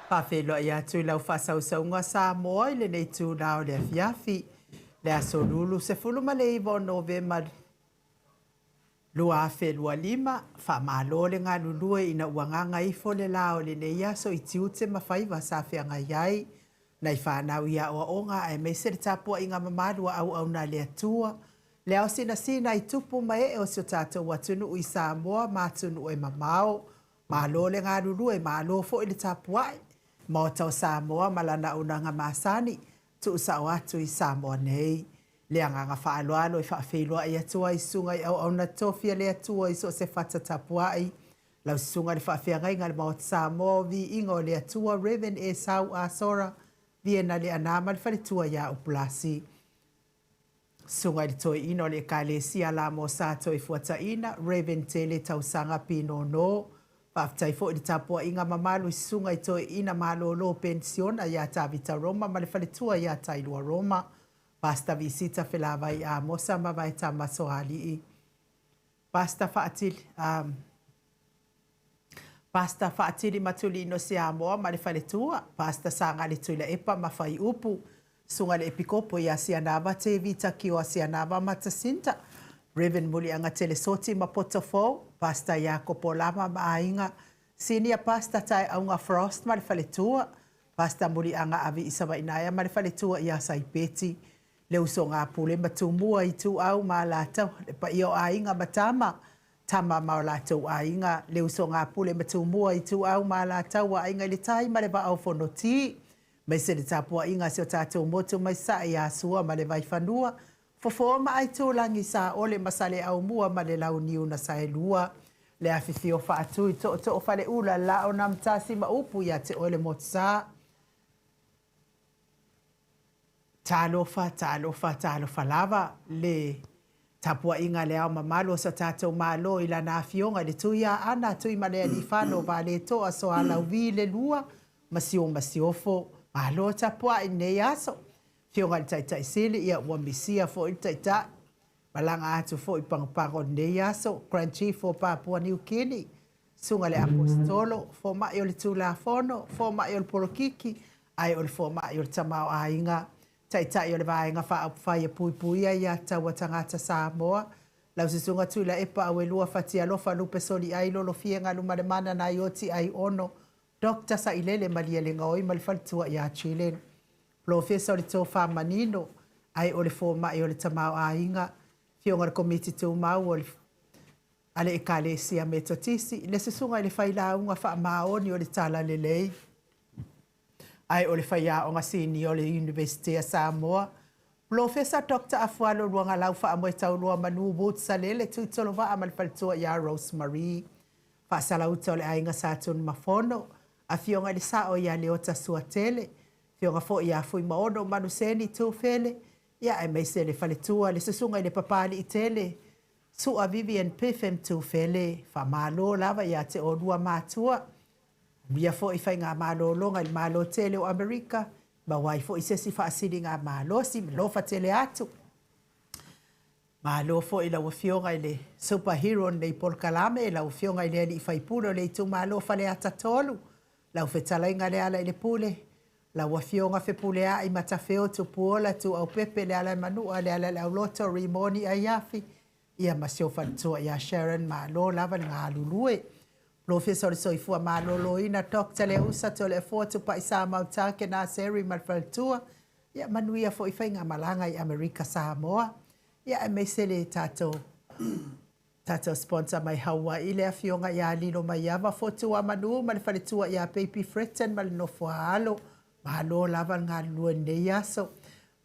Pawhelo ia tui lau whasausaunga Samoa i le nei tū nao le fiafi. Le aso lulu se fuluma le iwo Novema lua afe lua lima. Wha malo le ngā lulue ina uanganga ifo le lao le nei aso i tiute mawhaiva sa whianga iai. Nei whanau ia o onga e meise le tapua inga mamadua au na le atua. Le au sina i tupu mai e o sio tātou watunu i Samoa mātunu e mamao. Malo le ngā lulue malo fo i le tapuai. Maota o Samoa malana unanga masani tu usa o atu i Samoa nei. Le anganga whaaloalo i whaafeilua i atua i sunga i au na tofia le atua i so se whata tapuai. Lau sunga le whaafeangai ngā le Maota Samoa Viiga o le atua Reven e sau a sora viena le anama le whaletua ia upulasi. Sunga i toi ino le kalesia la mo sato i fuataina Reven tele tausanga pino no. Paftai fo i tapua inga mamalu i sunga i toi ina malolo pensiona ia tavita Roma ma le whaletua ia tailua Roma. Pasta visita whelawai a mosa ma vai ta masoali i. Pasta whaatiri matuli ino se Samoa ma le whaletua. Pasta sanga le tuila epa ma whai upu. Sunga le epikopo ia sianava te vita ki o sianava matasinta. Reven muli anga telesoti ma potofo. Pasta ia kopo lama ma ainga. Senior pasta tai aunga frost ma le whaletua. Pasta muli anga avi isawa inaya ma le whaletua ia saipeti. Leu so ngā pule matumua i tu au ma latau. Le pa io ainga matama. Tama ma latau ainga. Leu so ngā pule matumua i tu au ma latau wa ainga le tai ma le va au fonoti. Mai se le tapua inga se o tātou motu mai sa i asua ma le vai whanua. Fofo ma ai tōlangi sa ole masale au mua ma le lau niu na sa e lua. Le awhiwhi o whaatui to o whale ula la o nam tasi ma upu ia te ole motu sa. Tālofa lava le tapua inga le au mamalo sa tātou malo i la nā fionga le tuia ana tui ma le ali whano va le toa so ala uvi le lua masiofo. Malo tapua i nei aso. Fionga le taitai sili ia ua misia fo i taitai. Malanga atu fo i pangapango nei aso. Grand Chief fo Papua New Guinea. Sunga le apostolo. Fo mai o le tula fono. Fo mai o le porokiki. Ai o le fo mai o le tamao ainga. Taitai o le vaenga wha au whaia puipuia ia taua tangata Samoa. Lau se sunga tula epa au e lua fatia lofa lupe soli ai lolo fienga lumare mana na ioti ai ono. Dr. Sailele malia le ngoi malifalitua ia Chile. Professor le tofa manino ai o le forma e o le tamao ainga. Fionga le komiti tu mau o le ale e kalesia metotisi. Le se sunga le whaila unga wha maoni o le tala le lei. Ai o le whaia o ngasini o le University of Samoa. Professor Dr. Afualo ruanga lau wha amoe tau lua manu boot salele tuitolo wa amalifalitua ia Rosemary. Wha salauta o le ainga satun mafono. A fionga le sao ia le ota suatele. Fionga fo ia fui maono manuseni tu fele. Ia e meise le faletua le susunga le papali i tele. Sua Vivian Piffem tu fele. Fa malo lava ia te onua matua. Bia fo i fai ngā malo longa i malo tele o Amerika. Ma wai fo i sesi fa asiri ngā malo si lofa tele atu. Malo fo i lau fionga i le superhero nei polkalame. Lau fionga i le ali i fai pulo le tu malo fale ata tolu. Lau fetala inga le ala i le pule. Lau wafionga fe pule a i matafeo tu puola tu au pepe le ala manua le ala le au loto rimoni a iafi. Ia masio fantua ia Sharon malo lava ngā lulue. Professor soifua malo loina dokta le usa to le fotu pa isa mautake na seri malfaltua. Ia manuia fo i whainga malanga i Amerika Samoa. Ia e meisele Tato sponsor mai Hawaii le afionga ia lino mai ava fotu a manu ma le whaletua ia Baby Fretten ma le nofo halo. Mahalo lava ngā lua nei aso.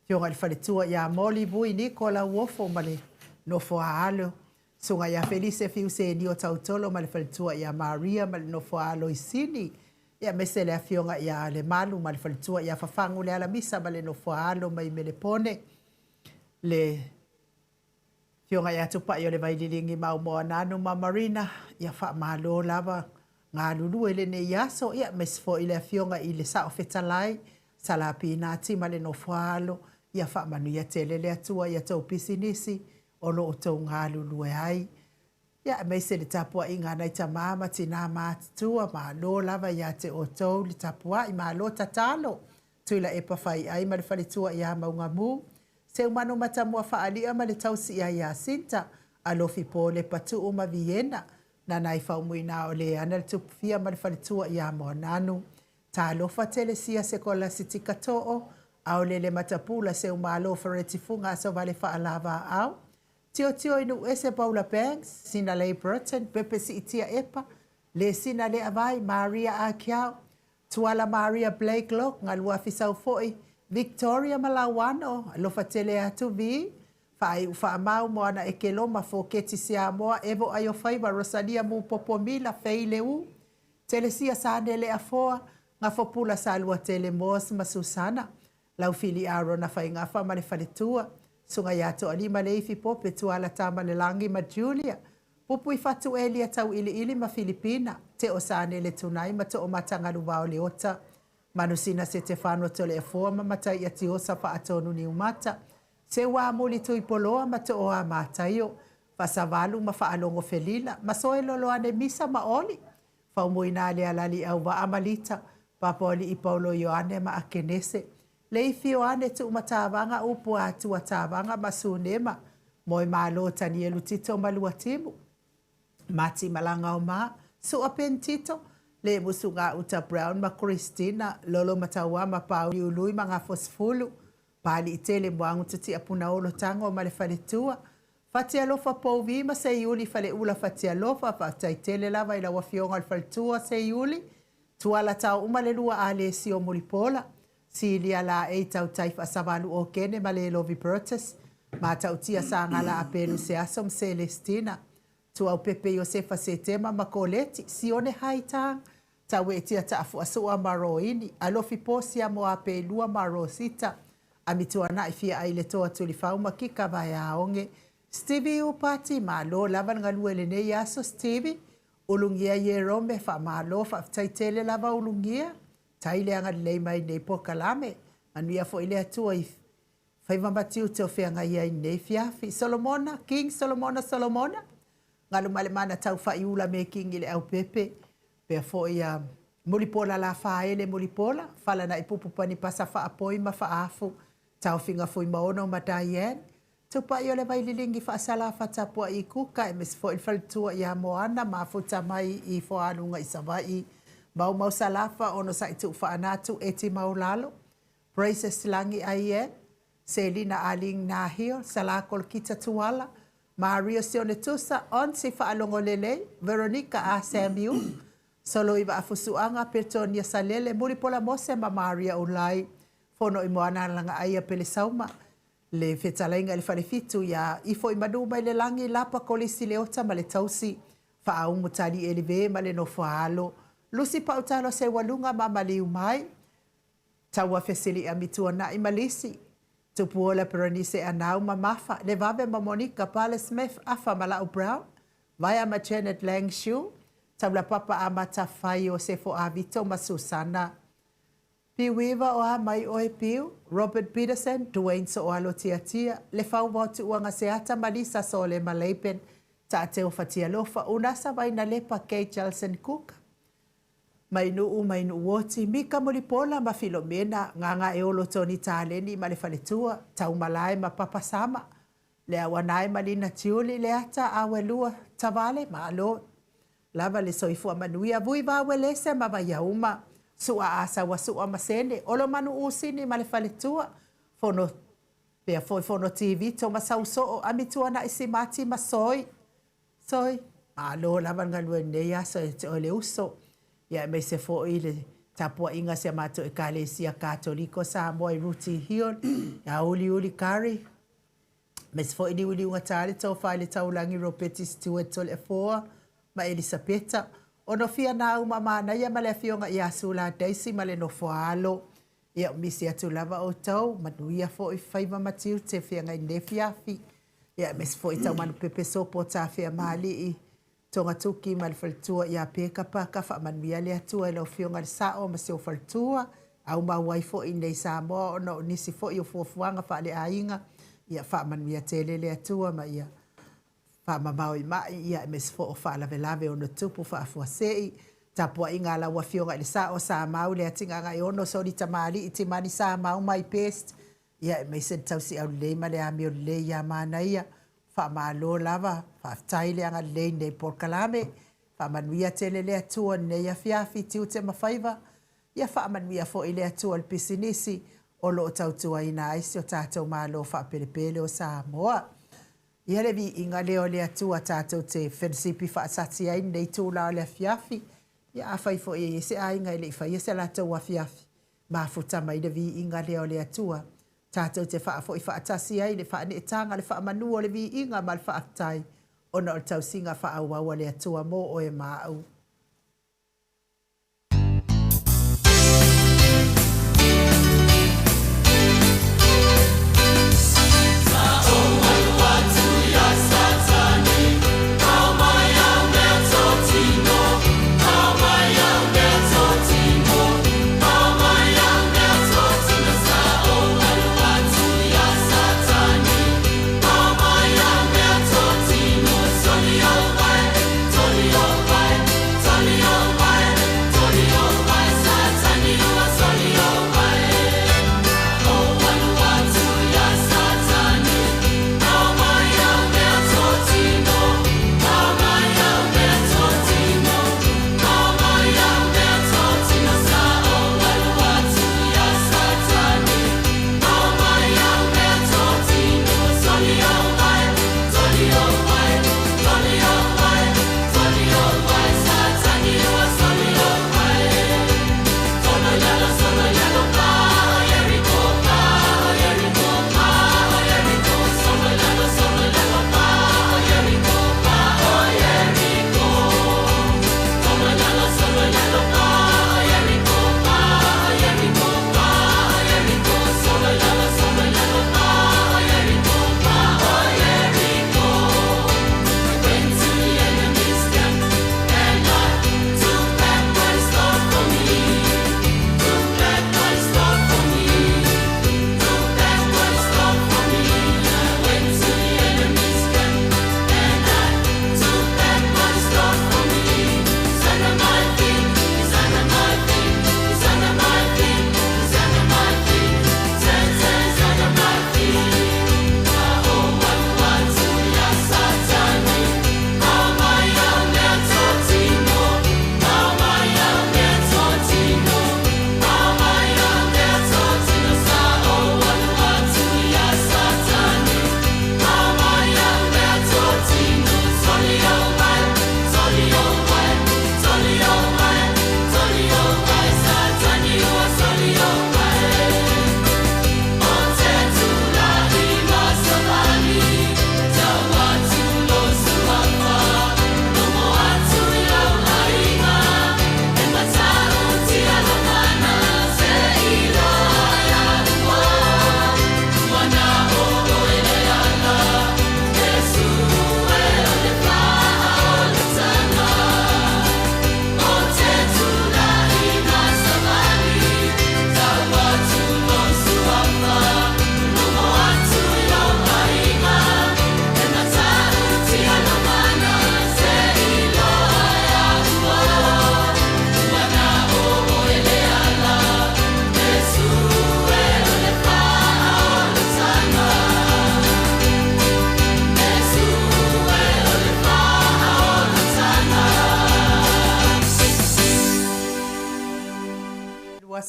Fionga le whaletua ia Molly Bui Nicola Wofo ma le nofo halo. Sunga ia Felice Fiuse ni o tautolo ma le whaletua ia Maria ma le nofo halo i Sini. Ia mese le afionga ia le malu ma le whaletua ia fafangu le alamisa ma le nofo halo mai melepone. Le fionga ia tupa i o le vaililingi mau moa nanu ma Marina. Ia wha malo lava ngā lulu ele ne iaso. Ia mesfo i le fionga i le sao fetalai. Salapi nati ma le nofualo. Ia wha manu ia tele le atua ia tau pisinisi. Olo o tau ngā lulu e ai. Ia mai se le tapua inga nei ta mama tina mātua ma lo lava ia te o tau le tapua I ma lo tatalo. Tui la epa fai ai ma le whalitua ia maunga mu. Se umano matamua whaalia ma le tausi ia sinta. Alofi po le patu o ma Viena. Na nai whaumuina o le ana le tupufia ma le whalitua ia moa nanu. Ta alofa tele sia se kola siti katoa. Au le matapula se umalo wharetifunga so vale whaalava au. Tio inu ese Paula Banks, sina lei Burton, pepe si itia epa, le sina le avai Maria Akiao, tuala Maria Blakelock, ngā lua fisau foi, Victoria Malawano, lofa tele atu vi, fai ufa amau moana e ke loma fo keti si amoa, evo ayo faiva Rosalia mu popomila fei leu, tele sia sane le afoa, ngā fopula sa lua tele mos ma Susana, lau fili aro na fai ngafa ma le faletua, sunga ya to ali maleifi pope tu ala tama le langi ma Julia. Pupu I fatu elia tau ili ma Filipina. Te osane le tunai ma to o matanga lubao le ota. Manusina se te whanua to le forma matai ati osa pa atonu ni umata. Se wa muli tu ipoloa ma to o a mataio. Fasavalu ma faalongo felila. Ma soe lolo ane misa ma oli. Fa umuina le alali au wa amalita. Papa oli I Paulo Yoane ma akenese. Leifi o ane tu matawanga upu atu atawanga masunema. Moi malo tani elu tito malua timu. Mati malanga o maa. Su apen tito. Le musunga uta Brown ma Christina. Lolo matawa ma pauli ului mga fosfulu. Pali itele mwangu tuti apuna olo tango ma le faletua. Fati alofa pouvi ma se yuli fale ula fati alofa. Fata itele lava ila wafionga al faletua se yuli. Tuala tau umalelua ale si o mulipola. Silia la e tau taifa savalu o kene ma le lovi Burtis. Ma tau tia sa ngala apelu se asom Celestina. Tu au pepe Josefa se tema ma koleti. Sione haitang. Tau e tia ta afu asua maroini. Alofi posia mo apelua marosita. Amitua na ifia aile toa tulifau makika vaya aonge. Stevie upati ma lo lavan ngaluele ne yaso Stevie. Ulungia ye rome fa ma lo fa taitele lava ulungia. Taile anga lei mai nei po kalame. Anuia fo ile atua I whaiva matiu te o whianga ia I nei fiafi. Solomona, King Solomona. Ngalu male mana tau whaiula me King ile au pepe. Pea fo ia mulipola la whaele mulipola. Fala na ipupupani pasa wha apoi ma wha afu. Tau whinga fui maono ma Diane. Tupa I ole vai lilingi wha asala wha tapua I kuka. E mes fo il faltua ia moana ma futa mai I fo anunga I savai. Mau salafa ono sa itu whaanatu eti maulalo. Braces langi aie. Selina aling nahio. Salakol kita tuala. Mario sione tusa. Onsi whaalongo lele. Veronica a Samuel. Solo iwa afusuanga Pertonia salele. Muri pola mose ma Maria ulai. Fono imoana langa aia pele sauma. Le fetalainga le whalefitu ya. Ifo imaduma ile langi lapa kolisi leota ma le tausi. Whaaumu tali elive ma le no whaalo. Lusi pautalo se walunga mama liu mai. Tawa fesili amitua na imalisi. Tupuola peronise anau mamafa. Le vave ma Monica Pale Smith afa Malau Brown. Vaya ma Janet Langshu. Tabla papa ama tafai o sefo avito ma Susana. Piwiva o ha mai oe piu. Robert Peterson. Dwayne so o alo tia. Le fau watu uanga seata malisa so le maleipen. Ta te o fatia lofa. Unasa vai na lepa Kay Jelson Cook. Mainu woti mika mulipola ma Filomena nganga e olo toni taleni ma le faletua tau malai ma papa sama le awanai malina tiuli le ata awelua tavale ma alo lava le soifua manuia vui va welese ma vayauma sua asa wa sua masene olo manu usini ma le faletua fono pe fono TV to ma sauso amitua na isimati ma soy alo lava ngalwe ne ya so ole uso. Ya me se fo ile tapua inga se mato e kalesia katoliko Samoa Ruti Hion ya uli kari me se fo ili uli ungatari tau whaile tau langi ropeti Stuart tole foa ma Elisabeta ono fia na umamana ya male fionga ya sula daisi male no foalo ya misi atu lava o tau manuia fo I whaiva matiu te fia ngai nefiafi ya me se fo I tau manu pepe sopo ta fia mali I tonga tuki ma le faltua ia peka paka wha manuia le atua ilo fionga le sao ma seo faltua au ma waifo I nei Samoa ono nisi fo I o fuafuanga wha le ainga ia wha manuia tele le atua ma ia whaamamau I mai ia mes fo o whaalavelave o na tupu whaafuasei. Tapua i ngā laua fionga i sa o sa mau le atinga ngai ono sori tamari I te mani sa mau mai pest. Ia me se tausi au le ma le ami o le ia mana ia. Whaamalo lava, whaatai le anga le nei porkalame. Whaamanuia tele le atua nei a fiafi tiu te mawhaiva. Ia whaamanuia fo I le atua le pisinisi. O lo tautua ina aisi o tātou malo whaapelepele o Samoa. Ia le vi inga leo le atua tātou te whensipi whaasati ai nei tūla o le fiafi. Ia awhai fo se ainga I le iwhai se la tau a fiafi. Mafuta mai le vi inga leo le atua. Tātou te whaafo I whaatasi ai le whaane tanga le whaamanua le vi inga ma le whaatai. Ona o tau singa whaawawa le atua mo o e maau.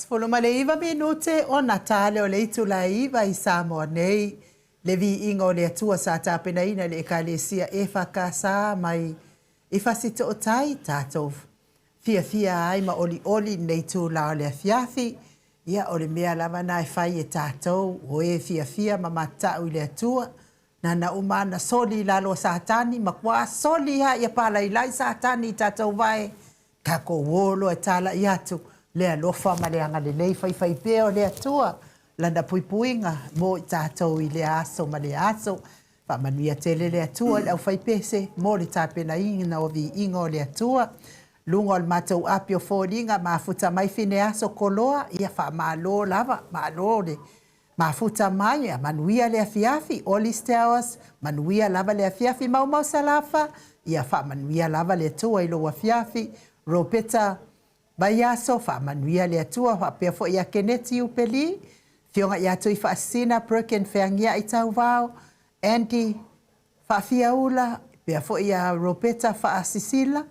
Folo maleiva minute o Natale o leitu laiva I Samoa nei. Le vi inga o le atua sa tapena ina le ekalesia e whakasa mai I whasito o tai tātou. Fia ai ma oli nei tū lao le fiafi. Ia o le mea lava na e whai e tātou. O e fia ma matau I le atua. Na umana soli lalo satani. Ma kua soli ha ia pala ilai satani tātou vai. Kako wolo e tala I atu. Le alofa ma le anga le nei whai peo le atua. Landa puipuinga mo I tātou I le aso ma le aso. Whamanuia tele le atua le au whai pese. Mo le tāpena inga o vi inga o le atua. Lunga o le matou api o fōringa ma futa mai fine aso koloa. Ia wha malo lava, malo le. mafuta mai a manuia le afiafi oli stewas manuia lava le afiafi mau salafa ia fa manuia lava le atua i lo afiafi ropeta baiaso fa manuia le atua fa pe fo ia keneti upeli fionga ia tu fa sina broken fangia i tau vao anti fa fiaula pe fo ia ropeta fa asisila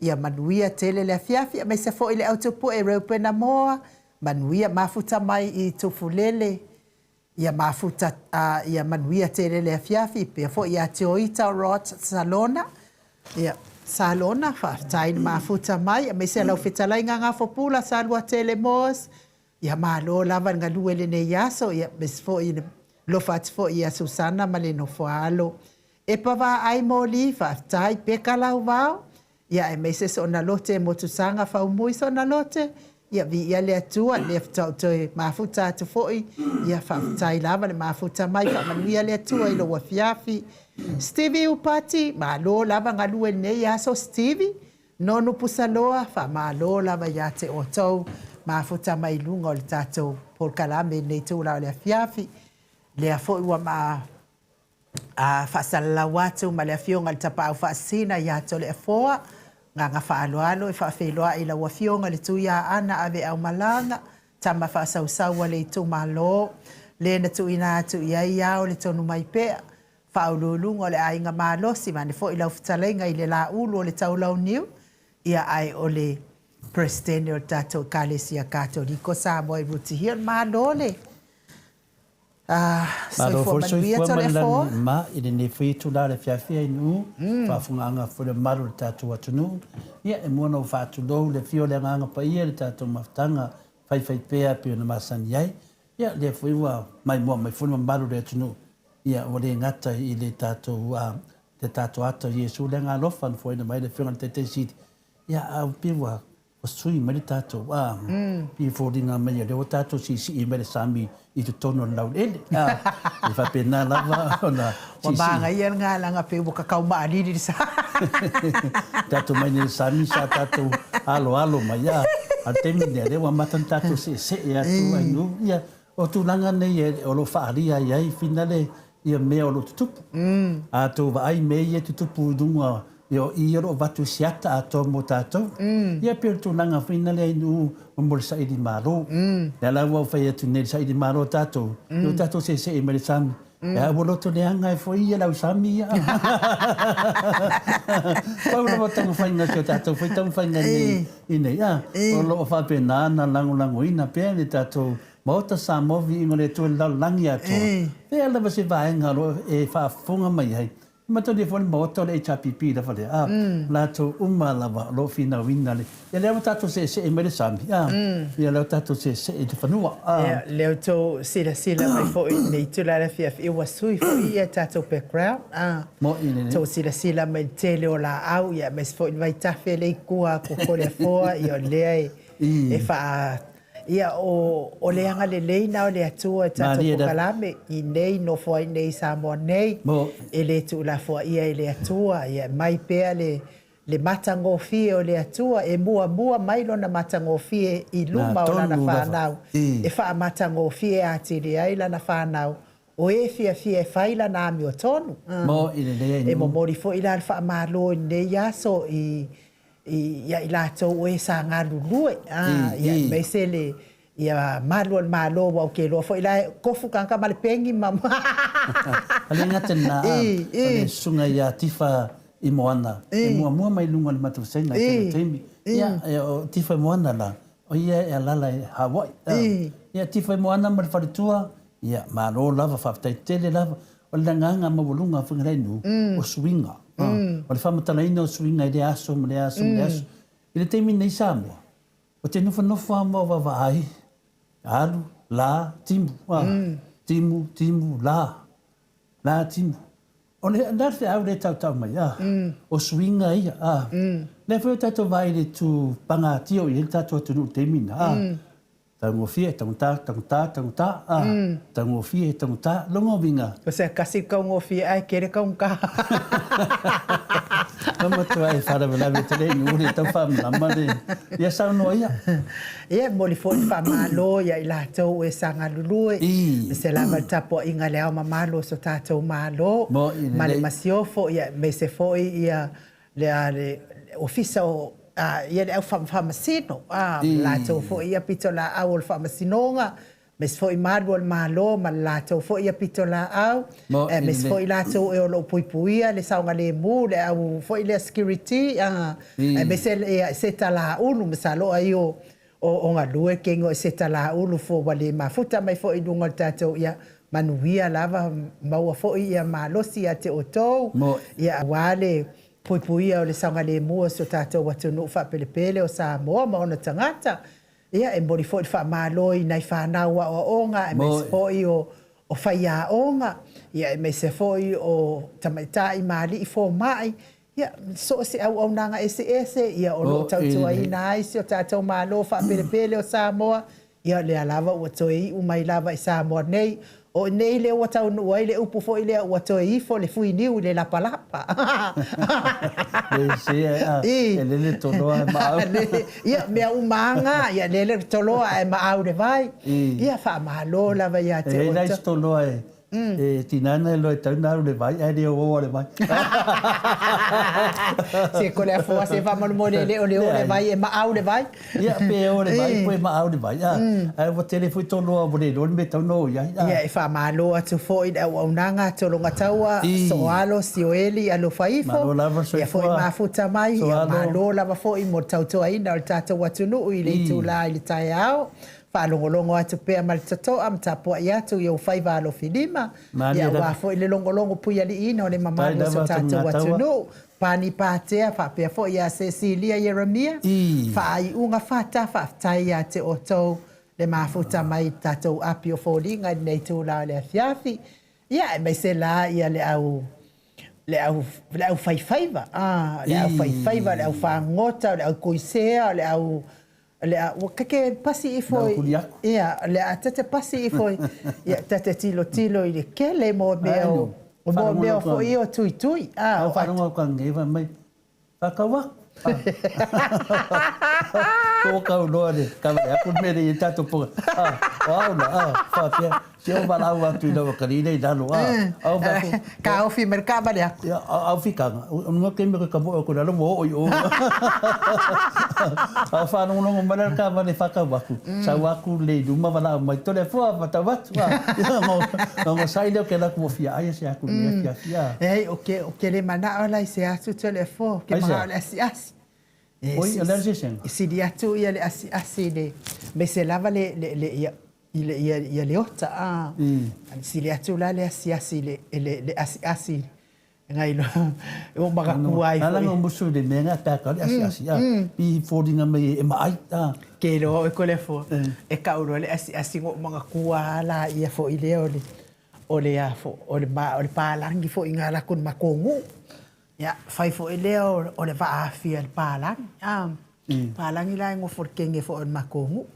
ia manuia tele le afiafi me se fo ile autopo e ropena moa manuia mafuta mai i tufulele ia mafuta ia manuia tele le afiafi pe fo ia teoita rot salona ia salona fa tain mafuta mai me se lau fetalai nga fopula salua tele mos ia malo lava nga luele ne yaso ia mes fo ia lo fat fo ia Susana maleno foalo e pava ai moli fa tai pe kalau vao ia me se so na lote motusanga fa umui so na lote ia vi ia le atua le to mafuta to foi ia fa tai lava le mafuta mai fa manuia le atua i lo wafiafi Stevie upati malo lava ngalue ne ya so Stevie nonu pusaloa fa malo lava ya te oto mafuta mai lunga o le tato por kalame ne tu la le afiafi le afo wa ma fa salawatu ma le afionga le tapa fa sina ya to le foa nga fa alo e fa feloa i la wafionga le tuia ana ave au malanga tama fa sausawa le tu malo le na tu ina tu ia o le tonu mai pe fa ululunga le ainga malo si mane fo i la uftalenga i le la ulu o le taulau niu ia ai o le presidente o tato kalesia katoliko Samoa i ruti hia malo le Malo for so for ma i ne fui tu la le fiafia nu fa funga for le malo tato atunu ia e mono fa tu do le fio le nganga pa ia le tato maftanga fai pe pe na masani ai ia le fui wa mai mo mai fu malo le atunu ia o le ngata i le tato te tato ato Yesu le ngalo fan foi na mai le fio te sit ia au piwa o sui mai tato pi fodinga mai le o tato si i mai sami i te tono lau ele i fa pena lava ona wa banga ia nga langa pe boka kau ma ali sa tato mai ni sami sa tato alo mai ya a temi de wa matan tato se ya tu ai no ia o tu langa nei o lo fa ali ai finale ia me o lo tupu a tu va ai me ia tupu dunga yo i ro vatu siata ato mo tato ia per tu langa finale ai no o mo sa di maro la wa fa ia tu ne sa di maro tato no tato se me sam ya bolo to ne anga fo ia la sami ya pa no botan fa ina que tato foi tão fa ni ine ya o lo fa pena na lango ina pe ni tato Maota Samoa Viiga le tu la langi ato e ala va se vai ngalo e fa funga mai ai Mato de fone Maota le HPP da fale la to uma lava lo fina winna le le tato se me sambi le tato se e te fanua le to sila mai fo nei tu la fiaf e wasui fo ia tato background mo ine to sila mai tele o la au ia mes fo vai tafe le kua ko le fo ia le e fa ia o le anga le leina o le atua tato kalame i nei no foi nei Samoa nei e le tu la foi ia le atua ia mai pea le matangofi o le atua e mua mai lona matangofi i luma o lana whanau e wha matangofi e ati le ai lana whanau o e fia e whaila na ami o tonu e mo mori fo i la wha malo nei aso ia i lātou e sa ngā lulue. Ia mei se le ia malo wa ke lo fo ila kofu kanka male pengi mam. Ale ngata na ale sunga ia tifa i moana. E mua mai lunga le matu senga i temi. Ia tifa i moana la. O ia e lala e Hawaii. Ia tifa i moana ma le wharitua. Ia malo lava whaftai tele lava. O le nganga mawulunga whangarenu o swinga. O le whamatalaina o swinga i le aso, ma le aso. I le teimi nei Samoa. O te nofa ama o wawai. Alu, la, timu. Timu, la. La, timu. O le andarse au le tau mai. O swinga ia. Le whai tato vai le tu panga tio i le tato atunu teimina. Tangofia, tangta, tangofia, tangta, longo vinga. Você kasi kau ngofia ai kere kau ka. Mama tu ai fara vela vetere nguri tau fam lamare. Ia sa no ia. Ia moli fo fa malo ia ila tau e sanga lulu. Se lava tapo inga leo mamalo so tato malo. Male masio fo ia me se fo ia le ofisa o ia le au famasino la tau fo ia pitola au le famasinonga mes fo i malo le malo ma la tau fo ia pitola au mes fo i la tau e o lo puipuia le saunga le mu le au fo i le security mes se tala unu mesalo ai o nga lue kengo se tala unu fo wale mafuta mai fo i dunga tatou ia manuia lava maua fo ia malosi a te otou ia wale puipuia o le saunga le mua so tātou watunu whapelepele o Samoa ma ona tangata. Ia e mori fo i whamalo i nei whanau o onga e mes fo i o whaia onga. Ia e mes fo i o tamaita i maali i fo mai. Ia so se au nanga ese ia o lo tautua i nai si o tātou malo whapelepele o Samoa. Ia le alava ua toe i umai lava i Samoa nei. O nei le ua tau nua i le upu fo i le ua toe i fo le fui niu le lapalapa. E le toloa e maau. Ia mea umanga, ia le toloa e maau le vai. Ia wha mahalo lava ia te ota. E nais toloa e tinana e loe tau naru le vai, e le oa le vai. Se ko le afua se whamanu mo le o le vai e maau le vai. Ia pe o le vai, po e maau le vai. Ai wa tele fui toloa mo le loni me tau no ia. Ia e wha mahalo atu fo i au nanga tolonga taua, so alo si o eli alo whaifo. Ia fo i mafuta mai, ia mahalo lava fo i mo tautoa ina o le tata watunu i le itu la i le tai au. Whalongolongo atu pea malitato am tapua i atu i au whaivalo filima. Ia wafo i le longolongo puia li ina o le mamalo so tatu watunu. Pani pātea whapea fo i a Cecilia Jeremia. Whaai unga whata whaftai a te otou le mafuta mai tatou api o fōringa nei tūla o le awhiawhi. Ia e mai se la ia le au whaifaiva. Le au whaifaiva, le au whangota, le au koisea, le au kake pasi i foi ia le tete pasi i foi ia tete tilo i le kele mo meo foi o tui o whanonga ka ngeva mai whakawa ko ka loa le ka me aku mere i tato po whapea se o wala au atu i lawa karine i dalo ka ofi merkaba le aku au fikanga unga ke me ka mo ko dalo mo o a whanonga mana ka mane whakawaku sa waku le duma wala mai tole fua patawatu ngo saile ke la ko fia ai se aku le fia o le mana ola se atu tole fo ke ma le asi oi allergism si dia tu ia le asi le me se lava le ia le ota si le atu la le asi le asi ngai lo o maka kuai ala ngo musu de menga ta ka asi pi fodinga me e mai ta ke lo e ko le fo e ka uro le asi ngo maka kua la ia fo ile ole a fo ole palangi fo ingala kun makongu ya fai fo ile ole va afi el palang palangi la ngo for kenge fo makongu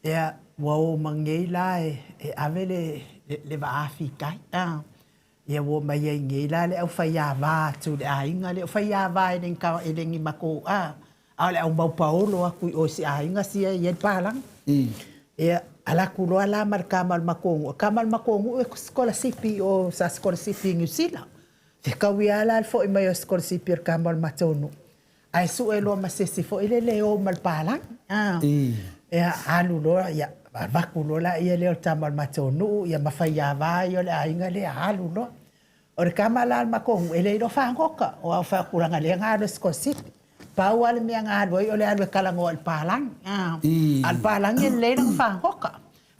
ya wo mangei la e avele le va afi kai ia wo mai ngi la le au faia va tu le ainga le faia va en ka elengi mako ale au mau paulo aku o si ainga si e palang ia ala kulo ala marka mal makongu e skola sipi o sa skola sipi ngusila te kawiala fo i mai skola sipi kamal matonu ai su elo masesi fo ile le o mal palang ia alu lo ia vakulo la ia le tamal matonu ia mafaya va yo le ainga le alu no o le kamala makongu ele no fangoka o fa kuranga le ngalo skosit pa wal mi ngalo yo le alu kalango al palang al palang le no fangoka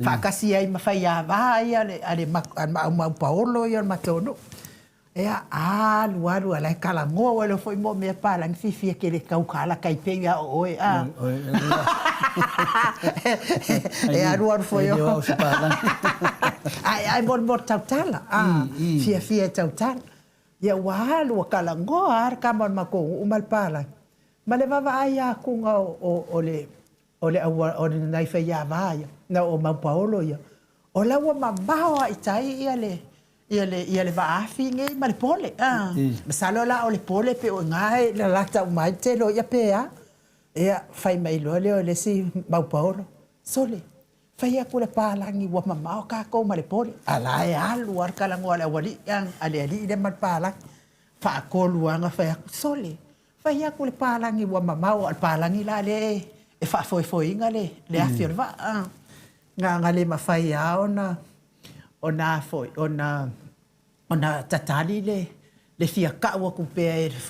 fa kasi ai mafaya va ia le ale ma paolo yo matonu ia alu ala kalango wala foi mo me palang fifi ke le kaukala kai penga o e aruar foi o ai bon tautala fia tautala ia walu kalango ar kamon mako umal pala male vava ai ku nga o le o le nai fa ia vai na o Mau Paulo ia o la wa mamao ai tai ia le vaafi ngai ma le pole masalo la o le pole pe o ngai la lata o mai te lo ia pe ia fai mai lo le si Mau Paulo sole fai aku le palangi wa mamao ka ko ma le pole ala e alu ar kala ngo ala wali yang ale le mal palangi fa ko luanga fai aku sole fai aku le palangi wa mamao al palangi la le e fa foi inga le afirva nga le mafai a ona foi ona tatali le fia ka wa ku pe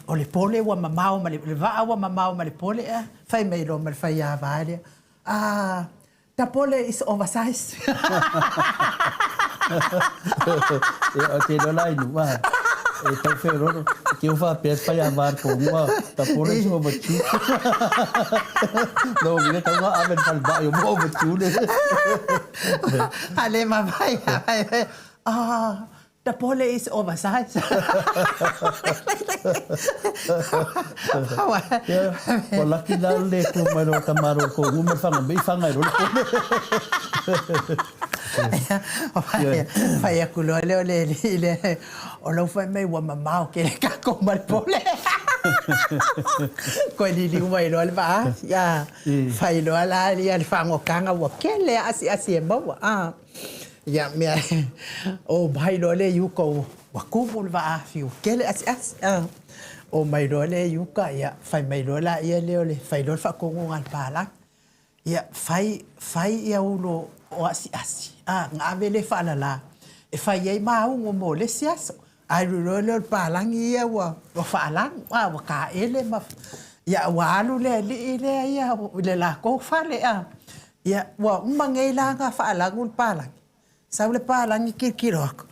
o le pole wa mamao ma le va wa mamao ma le pole fai mai lo ma fai a vale the pole is oversized okay no lai nu wa e tau fero que eu vá perto para chamar com uma tá por isso vou bater não me tá uma aven para eu vou bater ale ma vai the pole is oversized wala ki la le ko maro tamaro ko uma fanga be fanga ro fai aku lo le o lo fai mai wa mamao ke ka ko mal pole ko li mai lo ba ya fai lo ala li al fango kanga wa kele asi mo ya me o bai lo le yu ko wa ku va fiu kele asi o mai lo le yu ka ya fai mai lo la ya le fai lo fa ko ngal pala ya fai ya ulo o asi nga vele fa la e fai ai ma un mo le siaso ai lo palangi ia wa fa lang wa ka ele ma ya wa lu le ya le la ko fa le ya wa mangai la nga fa la un palangi sa le palangi kirok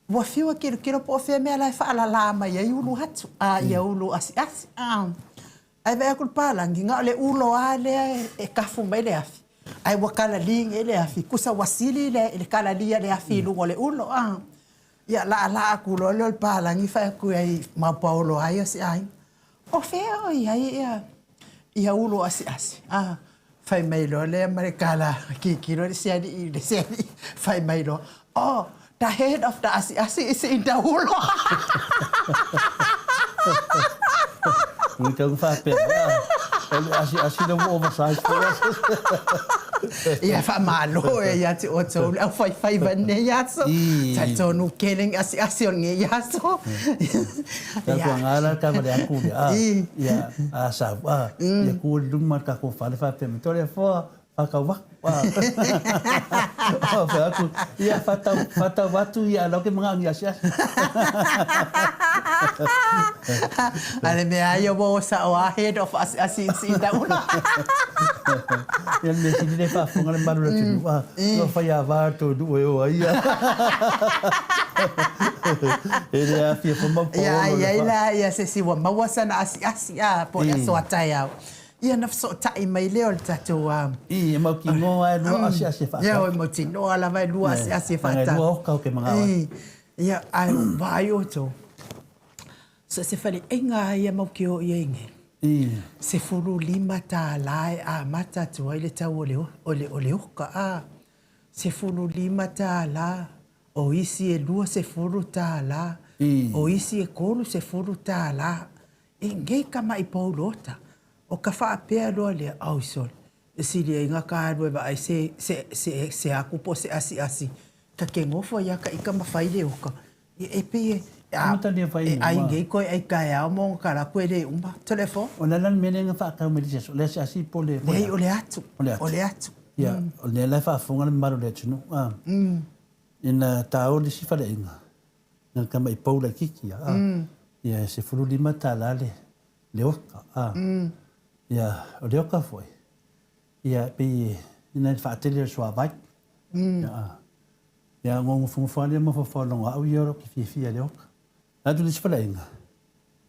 wa fiwa kirok po fe me la fa la ma ya ulu hatu ya ulu asi ai ve ku palangi nga le ulo ale e kafu mai le afi ai wakala ling ele afi kusa wasili le kala lia le afi lu le ulo ya la aku lo palangi fa ku ai Mau Paulo ai si ai o fe ia ulo asi fai mai lo le amerikala ki lo se fai mai lo the head of the asi is in the ulo então fa pe asi no oversize ia fa malo ia ti oto au fai vanne ia so ta no keling asi on ia so ya ngala ka mare aku ya asa ya ku lumar ka ko fa pe me tole fo ka wa fa aku ya fata watu ya lo ke mga ya sia ale me ayo bo sa o head of asi da una ya me si de fa fo ngale maru tu no fa ya va to du o ai ele a fi fo mo ya se si wa mawasa na asi po ya so ataya ia na so tai mai leo tato mo ki ngo ai lu asi fa ya mo ti no ala vai lu asi fa ta lu ka ke mga ia ai vai o to so se fale enga ia mo ki o inge se fulu lima ta lai mata tu ile ta ole ka se fulu lima ta la o isi e lua se fulu ta la o isi e kolu se fulu ta la inge kama i paulota o ka fa pe lo le au sol si le nga ka do ba se aku po se asi ka ke ngofo ya ka ikama fai le o ka e pe ai ngai ko ai ka ya mo ka la ko le umba telefone o la mene nga fa ka me dice le asi po le o le atu ya o le la fa funga le maru le tunu ina tao le si fa le nga nga ka mai po le kiki ya se fulu di mata la le o ya o le ka foi ya pe ina fa tele so vai ya ngong fu le mo fo longa au yoro ki fi le o la tu le si fa le nga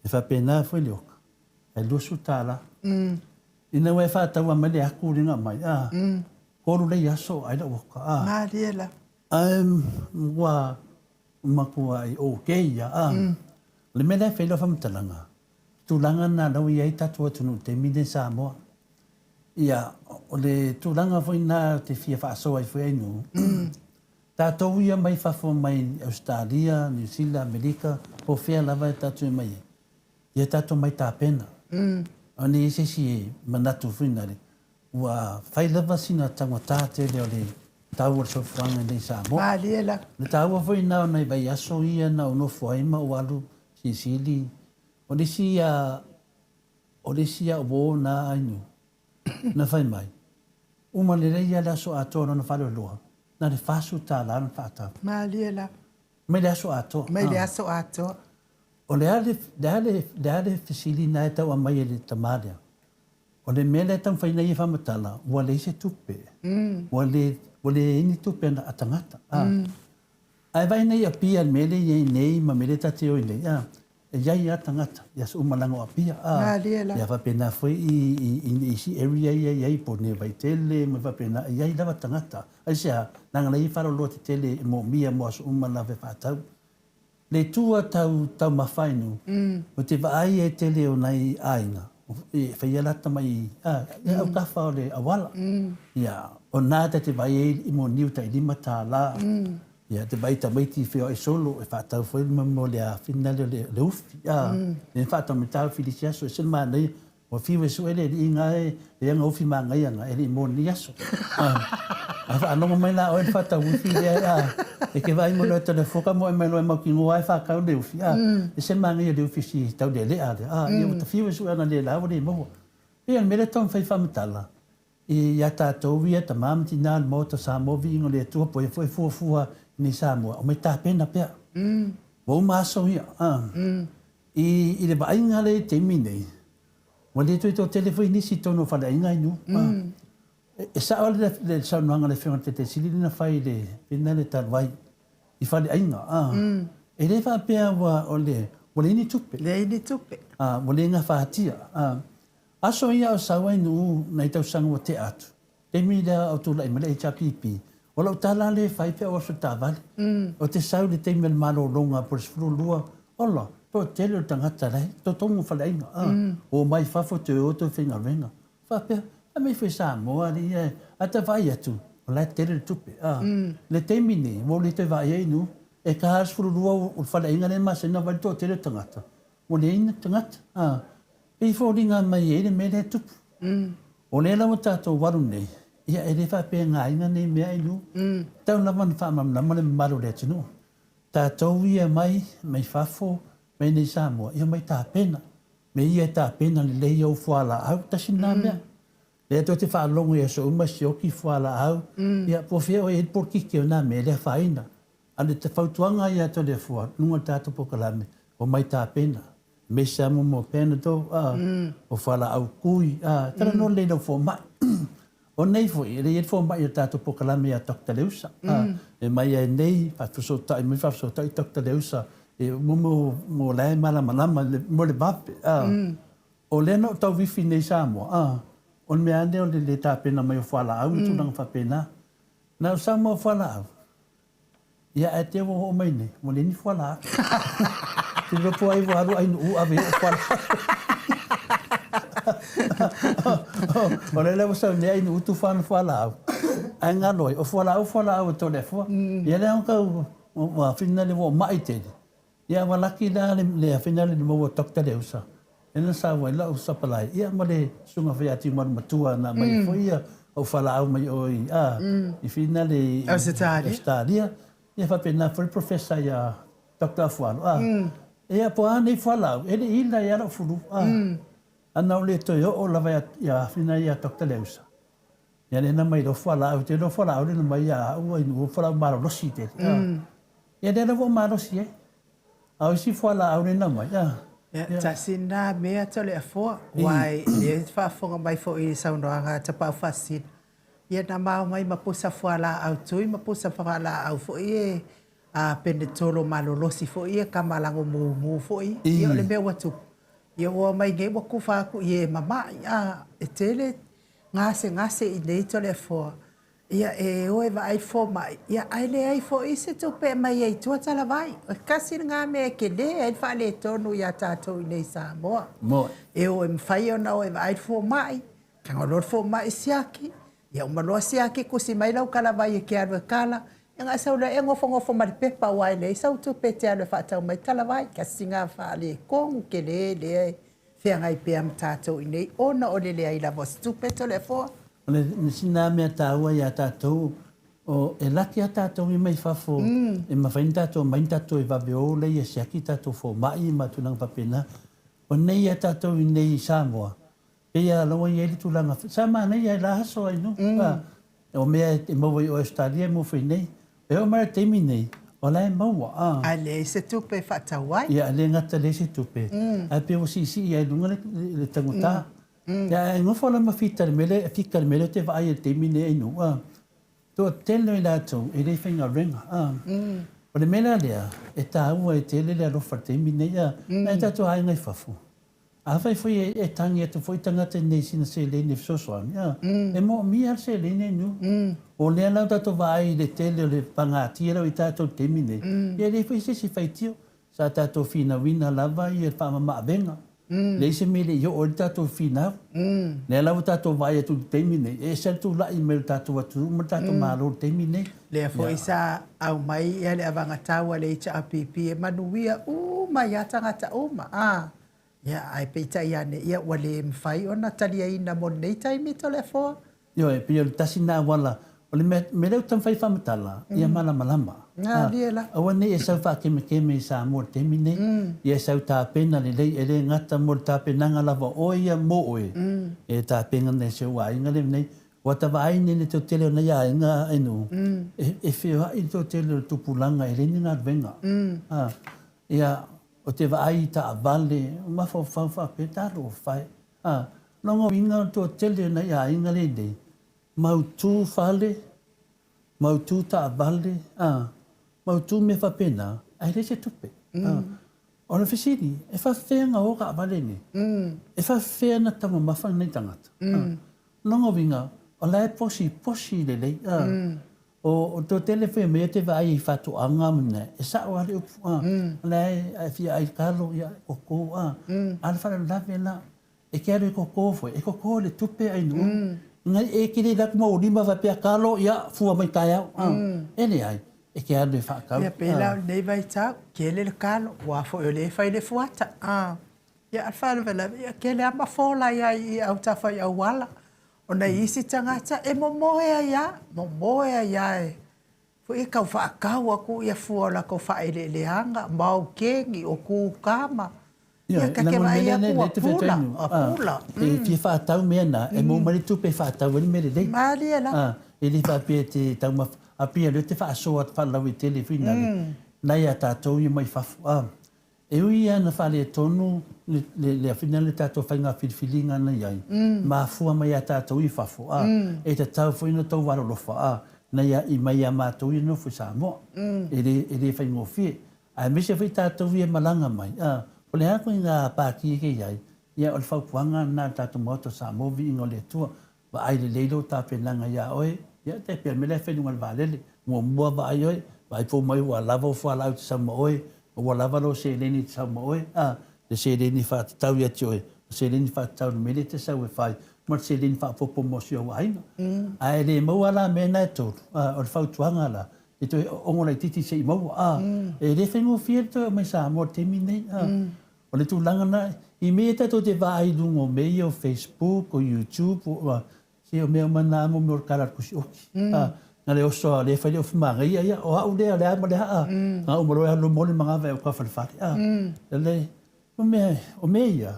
e fa pena foi le o e lu su tala ina we fa ta wa me le aku ringa mai ko lu le ya so ai da o ka Mariela wa maku ai okay ya le me le fe lo fa mtalanga tulanga na lo ia tatu tunu te mide Samoa Ia, o le tūranga fwoi nā te fia whaasoa i fwoi ainu. Tātou ia mai whafo mai Australia, New Zealand, Amerika, po whea lava e tātou mai. Ia tātou mai tā pena. Ani e sesi e manatu whinare. Ua whai lava sina tangata te leo le tāua sofuanga nei Samoa. Māliela. Le tāua fwoi nao nei vai aso ia na unofo aima o alu sisili. O le sia o na ainu. Na whai mai. Uma le reia le aso atoa na whare loa. Na le whasu tā lana whaatau. Māliela. Mai le aso atoa. Mai le aso atoa. O le ale fisili na e tau a mai e le tamarea. O le mele e tau whaina i whamatala. Ua le se tupe. Ua le ini tupe na atangata. Ai vai nei a pia mele i nei ma mele tate o i nei. E iai atangata. Ia su umalango a pia. Māliela. Ia whapena fwoi i si area iai po ne vai tele. Ma whapena iai lawa tangata. Ai sea, nanga lei wharo loa te tele mo mia mo asu umalawe whaatau. Le tua tau mawhainu. O te vaai e tele o nei aina. E whaialata mai. Ia au kawha o le awala. Ia, o nā te vai e i mo niu tai lima tā la. Ia, te vai ta maiti whio e solo. E whaatau whai mo le a whinale le ufi. E whaatau me tau whilisiaso. E sila maa nei. O whiwe su ele i ngā e anga ufi maa ngai anga. Ele i mo ni aso. A whaanonga mai la o e whaatau ufi lea. E ke vai mo le tele foka mo e mai loe mau ki ngua e whakau le ufi. E sila maa ngai le ufi si tau le lea le. Ia o ta whiwe su ana le la o le moho. E an mele tau whai whamatala. Ia tātou ia ta mamati nā le Maota Samoa Viiga le atua po e fuafua ni Samoa. O mai tā pena pea. Wau maaso ia. I le vainga le te minei. Wa le tui tō telefoi nisi tono whale inga inu. E sa ole le saunuanga le whiunga te sili na whai le pina le tarwai. I whale inga. E le wha pea wa le ini tupe. Le ini tupe. Wa le inga whaatia. Aso ia o sawa inu nei tau sanga wa te atu. Te mi lea o tula i mele e chapipi. O lau tala le whai pea o so tāwale. O te sau le te mele malo longa por sfuru lua. Ola. Po tele o tangata rei, to tongu whale inga. O mai whafo te oto whinga renga. Whapea, a mei whi Samoa ri e, a te vai atu, o lai tele tupe. Le te mini, mo le te vai einu, e ka haras furu rua o whale inga re masena wale to tele tangata. Mo le ina tangata. Pei whoringa mai e le mele tupu. O le lawa tātou waru nei, ia e le whapea ngā inga nei mea inu. Tau laman whamam namane maru le tunu. Tātou ia mai whafo, me nei Samoa, ia mai tā pena. Me ia tā pena le lei au whala au, tasi nā mea. Le ato te whaalongo ia so uma si oki whala au, ia po whia o e porkiki o nā mea, lea whaina. Ane te whautuanga ia to le fua, nunga tātou pokalame, o mai tā pena. Me Samoa mo pena tō, o whala au kui, tara no le lau fo mai. O nei foi, le fo mai o tātou pokalame ia Dr. Leusa. E mai e nei, whafusota i Dr. Leusa, e mo lai malama mo le vape. O le no tau wifi nei Samoa. O me ane o le tāpena mai o whala au, tunanga whapena. Na o Samoa whala au. Ia e te o mai nei, mo le ni whala au. Te ropo ai waru ai nu ave o whala au. O le lewa sau ne ai nu utu whala au. Ai ngā loi, o whala au to le fua. Ia le au wa whina le wo mai tele. Ia walaki la le finale de mo Dr. Leusa. Ena sa wa la usapalai. Ia mo le sunga fia ti mo matua na mai foi o fala au mai oi. I finale Australia. Ia fa pena foi professor ia Dr. Fuano. Ia po ani fala. Ele ila ia ro furu. Ana le to yo o la va ia finale ia Dr. Leusa. Ia le na mai do fala au te do fala au le mai ia o no fala maro rosi te. Ia de no maro si au si whala au rena mai, Ta sina mea tole a fua. Wai, e whaafonga mai fo i saunoanga ta pau whasin. Ia na mau mai mapusa whala au tui, mapusa whala au fo i a pende tolo malolosi fo i ka malango mu fo i. Ia le mea watu. Ia ua mai nge waku whaku i e mamai. E tele ngase i nei tole a fua. Ia e oe wa ai fo mai. Ia aile ai fo i se tupe mai ei tua tala vai. Kasi ngā mea ke le, ai whale tonu ia tātou i nei Samoa. E oe mwhai ona oe wa ai fo mai. Kangolor fo mai siaki. Ia umaloa siaki kusi mai lau kala vai e kia rua kala. Nga saula e ngofo maripepa wai le. Sau tu pete alo whaatau mai kala vai. Ka singa whaale kongu ke le. Whea ngai pia mtatou inei. Ona o le lea ila vos tu peto le foa. Ole nisina mea tāua ia tātou. O e laki a tātou i mai whafo. E mawhain tātou mai tātou e wawe o le ia siaki tātou fo mai ma tunang papena. O nei a tātou i nei Samoa. Pea lawa i eri tūlanga. Sama nei ai la haso ai no. O mea e maua i o Australia mo whi nei. Pea o mara teimi nei. O la e maua. A le se tupe whaatawai. Ia le ngata le se tupe. A pea o si i ai lunga le tangota. Ia e ngofo la mawhitare mele. E whikare mele te vai e teimi nei ai no. Tō telo i lātou, e rei whainga renga. O le mena lea, e tā ua e tele lea rofa teimi nei a, e tātou ai ngai whafu. A whai whai e tangi atu whai tangata nei sina se le ne wsosoani. E mo mi ar se le nei nu. O lea lau tātou vai le tele o le pangati e rau i tātou teimi nei. E rei whai se si whai tio, sa tātou whina wina lava i e whaama venga. Le se mele yo o tātou whina. Le lau tātou vai atu teimi nei. E sa tu lai me tātou atu, ma tātou mālo teimi nei. Lea fo isa au mai ia le avanga taua le icha apipi e manuia mai atangata uma. Ia ai peita ia ne ia wale mwhai ona talia ina mo nei taimi to le fo. Yo e pia tasi nā wala. O le me reu tam whai whamatala, ia malama. Ngā liela. Awa nei e sau whakeme i sa mō teimi nei. Ia sau tā pena le lei e le ngata mō tā penanga lava o ia mō oe. E tā penga nei se ua inga le nei. Wata vai nei te tele o nei a inga enu. E whio hai te tele o tupulanga e reni ngā venga. Ia o te vai ta avale, mafo whawha petaro o whai. Longo inga o tele o nei a inga le nei. Mautu whale, mautu ta avale, mautu me whapena, ai re se tupe. Ona whisiri, e whawhenga o ka avale ni. E whawhea na tama mawhana nei tangata. Longo winga, o lai posi le lei. O tō telewhi mea te vai i whatu anga muna, e sa o ale upu. Lai, ai fia ai kalo ia koko. Ale whara lawe la, e kia rei koko fwe, e koko le tupe ai nu. Ngai e kiri lak mo lima va pia kalo ia fua mai kai au. Ele ai e ke ande fa kau. Ia pela nei vai ta kele le kalo wa fo le fai le fuata. Ia alfa vela ia kele ama fola ia i au ta fai au wala. Ona isi tangata e momoe ia e. Fo e kau fa kau aku ia fua la ko fa le hanga mau kengi o ku kama. Ia ka ke vai a pula. E fia whaatau mea nā, e mō mari tupe whaatau wani mere rei. Mari e la. E li whapea te tau a pia leo te whaasoa te whalau i tele whina. Nei a tātou i mai whafu. E ui ana whale tonu, le a whina le tātou whainga whiriwhiringa na iai. Mā fua mai a tātou i whafu. E te tau whaina tau warolofa. Nei a i mai a mātou i nofu Samoa. E re whaingo whie. A mese whi tātou i e malanga mai. O le hako i ngā pāki ke iai, ia o le whaupuanga nā tātou Maota Samoa vi ingo le Atua, wa ai le leilo tā penanga ia oe, ia te pia mele whenunga le vālele, mua wa ai oe, wa ai pō mai ua lava o whalau te Samoa oe, o ua lava lo se leni te Samoa oe, le se leni whātatau ia te oe, se leni whātatau le mele te sau e whai, ma se leni whāpopo mosi o waina. Ai le maua la mena e tōru, o le whautuanga la, e toi ongola i titi se i maua. E le whenua whier toi o mai Samoa temi nei. O le tūlanga na, i mea tato te vai lungo mei o Facebook o YouTube, se o mea mana mo me o karar kusi oki. Nga le oso le whaile o whimanga ia, o hau lea lea ma lea a. Nga umaro e halo mole mga vai o ka whalewhare. O mea ia,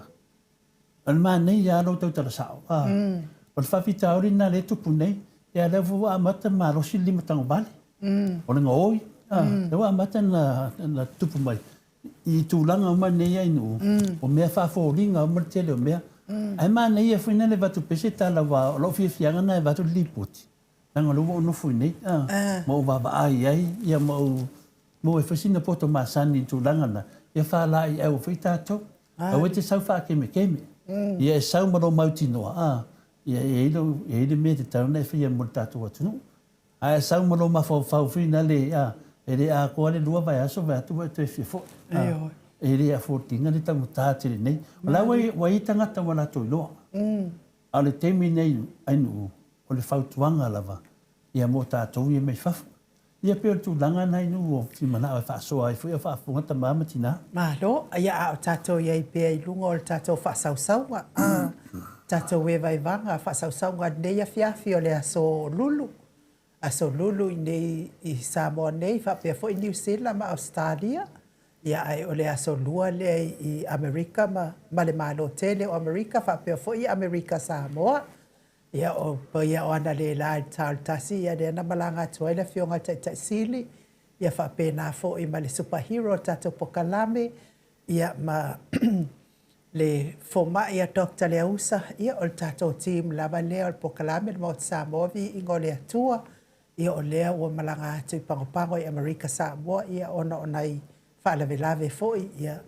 o le maa nei ia alo tau tala sao. O le whawhita ori na le tupu nei, ia le vua amata ma rosi lima tango bale. O le ngoi, le vua amata na tupu mai. I tūlanga o mai nei ainu, o mea whawhoringa o mai tele o mea. Ai maa nei e whina le watu pese tala wa o lau whiawhianga na e watu liputi. Nanga luwa o nofu nei, ma o wawa ai ai, ia ma o e whasina poto maa sani tūlanga na, ia whala i au whitato, au e te sau wha keme. Ia e sau maro mauti noa, ia e eile mea te tauna e whia mo tātou atunu. Ai e sau maro ma whawhina le, e re a koa le lua vai aso vai atu vai tu e whifo. E re a whotinga le tamu tātere nei. O la wai tangata wala tui loa. Ale temi nei ainu o le fautuanga lava. Ia mo tātou ia mei whafu. Ia peo tu langa nei nu o ti mana o whaasoa ai fui o whaafunga ta mama tina. Malo, ia a o tātou iai pēa i lunga o le tātou whaasausaunga. Tātou e vai vanga whaasausaunga nei a fiafi o le aso lulu. Aso lulu i nei i Samoa nei, whapea fo i New Zealand ma Australia. Ia ai o le aso lua le i Amerika ma le malo tele o Amerika, whapea fo i Amerika Samoa. Ia o ia o ana le la tal tasi ia le na malanga tua le fionga tai sili ia fa pena fo i ma le superhero tato pokalame ia ma le foma ia Dr. Leusa ia o tato team lava le o pokalame mo Samoa vi ingole Atua ia o le o malanga atu pangopango i Amerika Samoa ia ona onai fa la velave fo ia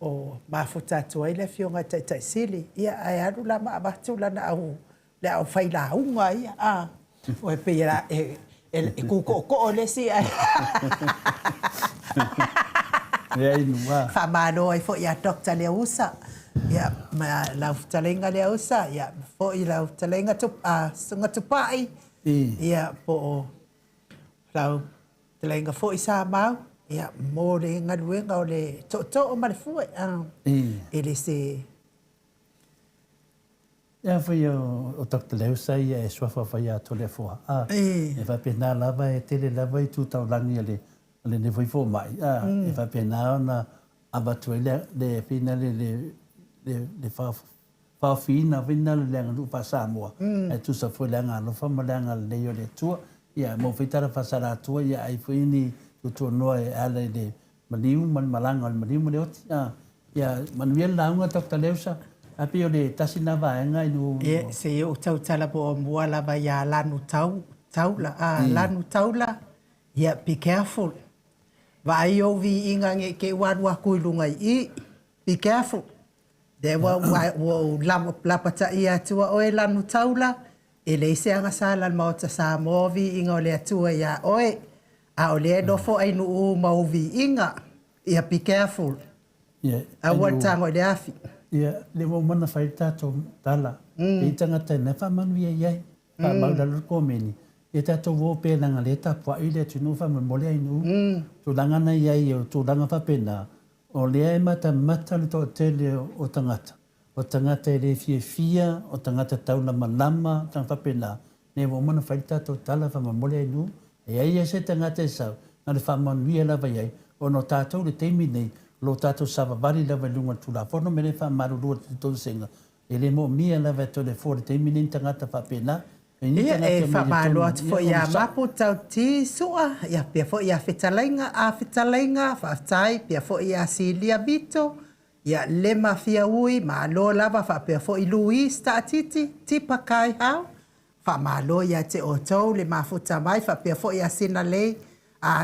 o mafuta tua le fionga tai sili ia ai adu la ma abatu la na au le au fai la unga ia o e pera e kuko ko le si ai Ia inua. fa malo ai fo ia Dr. Leusa ia ma la talenga Leusa ia fo i la talenga tu sunga tu pai ia po la talenga fo i sa mau ia mo le ngaluenga o le to o ma le fu ele se Ia foi o Dr. Leusa ia e swafa fai a tole foa. E va pena lava e tele lava i tu tau langi le ne foi fo mai. E va pena ona abatu le pena le fa fina vina le langa lu pa Samoa. E tu sa foi langa lo fa malanga le yo le tua. Ia mo fitara fa sara tua ia ai foi ni tu no e ale de maliu malanga maliu le oti. Ia manuel launga Dr. Leusa. Api o le tasi na vaenga i nu... E se o tau tala po o mua lava ia lanu taula. Lanu taula, ia be careful. Vai o vi inga nge ke wadua kuilunga i. Be careful. De wa lapata ia atua o e lanu taula. E le se anga sala Maota Samoa vi inga o le atua ia oe. A o le nofo ai nu u mau vi inga. Ia be careful. A watango le afi. Ia, le mo mana whai tātou tala. E tangata e nefa manu ia iai. Pa maudalur kōmeni. E tātou wō pēnanga le tāpua i le tunu whama mole ai nu. Tu langana iai o tu langa whapena. O lea e mata le tō tele o tangata. O tangata e le fia, o tangata tauna malama, tanga whapena. Ne mo mana whai tātou tala whama mole ai nu. E ai e se tangata e sau. Nga le whamanu ia lava iai. O no tātou le teimi nei. Lo tato sava vali lava lunga tula fono mene fa marulua to senga ele mo mia lava to le for te minin tangata fa pena e fa malo fo ia mapu tau ti sua ia pe fo ia fitalenga fa tai pe fo ia silia bito ia le mafia ui malo lava fa pe fo i Luis tatiti tipa kai ha fa malo ia te oto le mafuta mai fa pe fo ia sinale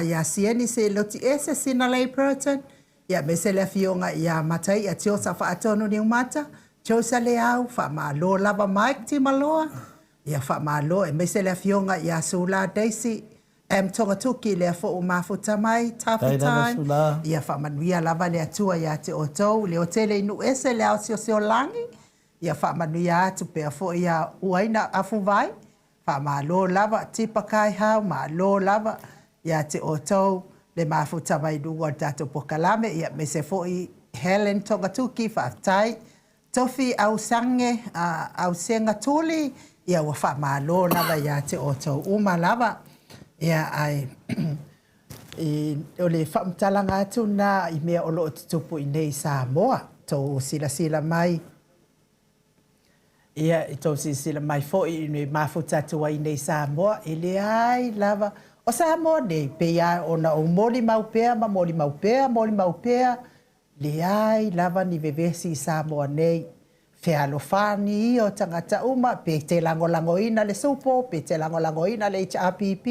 ia sieni se loti ese sinale proton ia mesele fionga ia matai a tio sa fa atonu ni umata tio sa le au fa malo lava mic ti maloa ia fa malo e mesele fionga ia sula daisy tonga tuki le fo mafuta mai tafi time ia fa manuia lava le atua ia te oto le hotele inu ese le au sio langi ia fa manuia tu pe fo ia uaina afu vai fa malo lava tipa kai hau malo lava ia te oto le mafuta mai dungo tato pokalame ia me se foi Helen Tongatuki whaatai tofi au sange au senga tuli ia wa wha malo lava ia te oto uma lava ia ai o le whamtalanga atu na i mea olo o te tupu i nei Samoa tau sila mai ia i tau sila mai fo i mafuta tua i nei Samoa i le ai lava o Samoa nei pea ona o moli maupea ma moli maupea le ai lava ni vevesi Samoa nei fealofani o tangata uma pe te langolangoina le supo pe te langolangoina le HRPP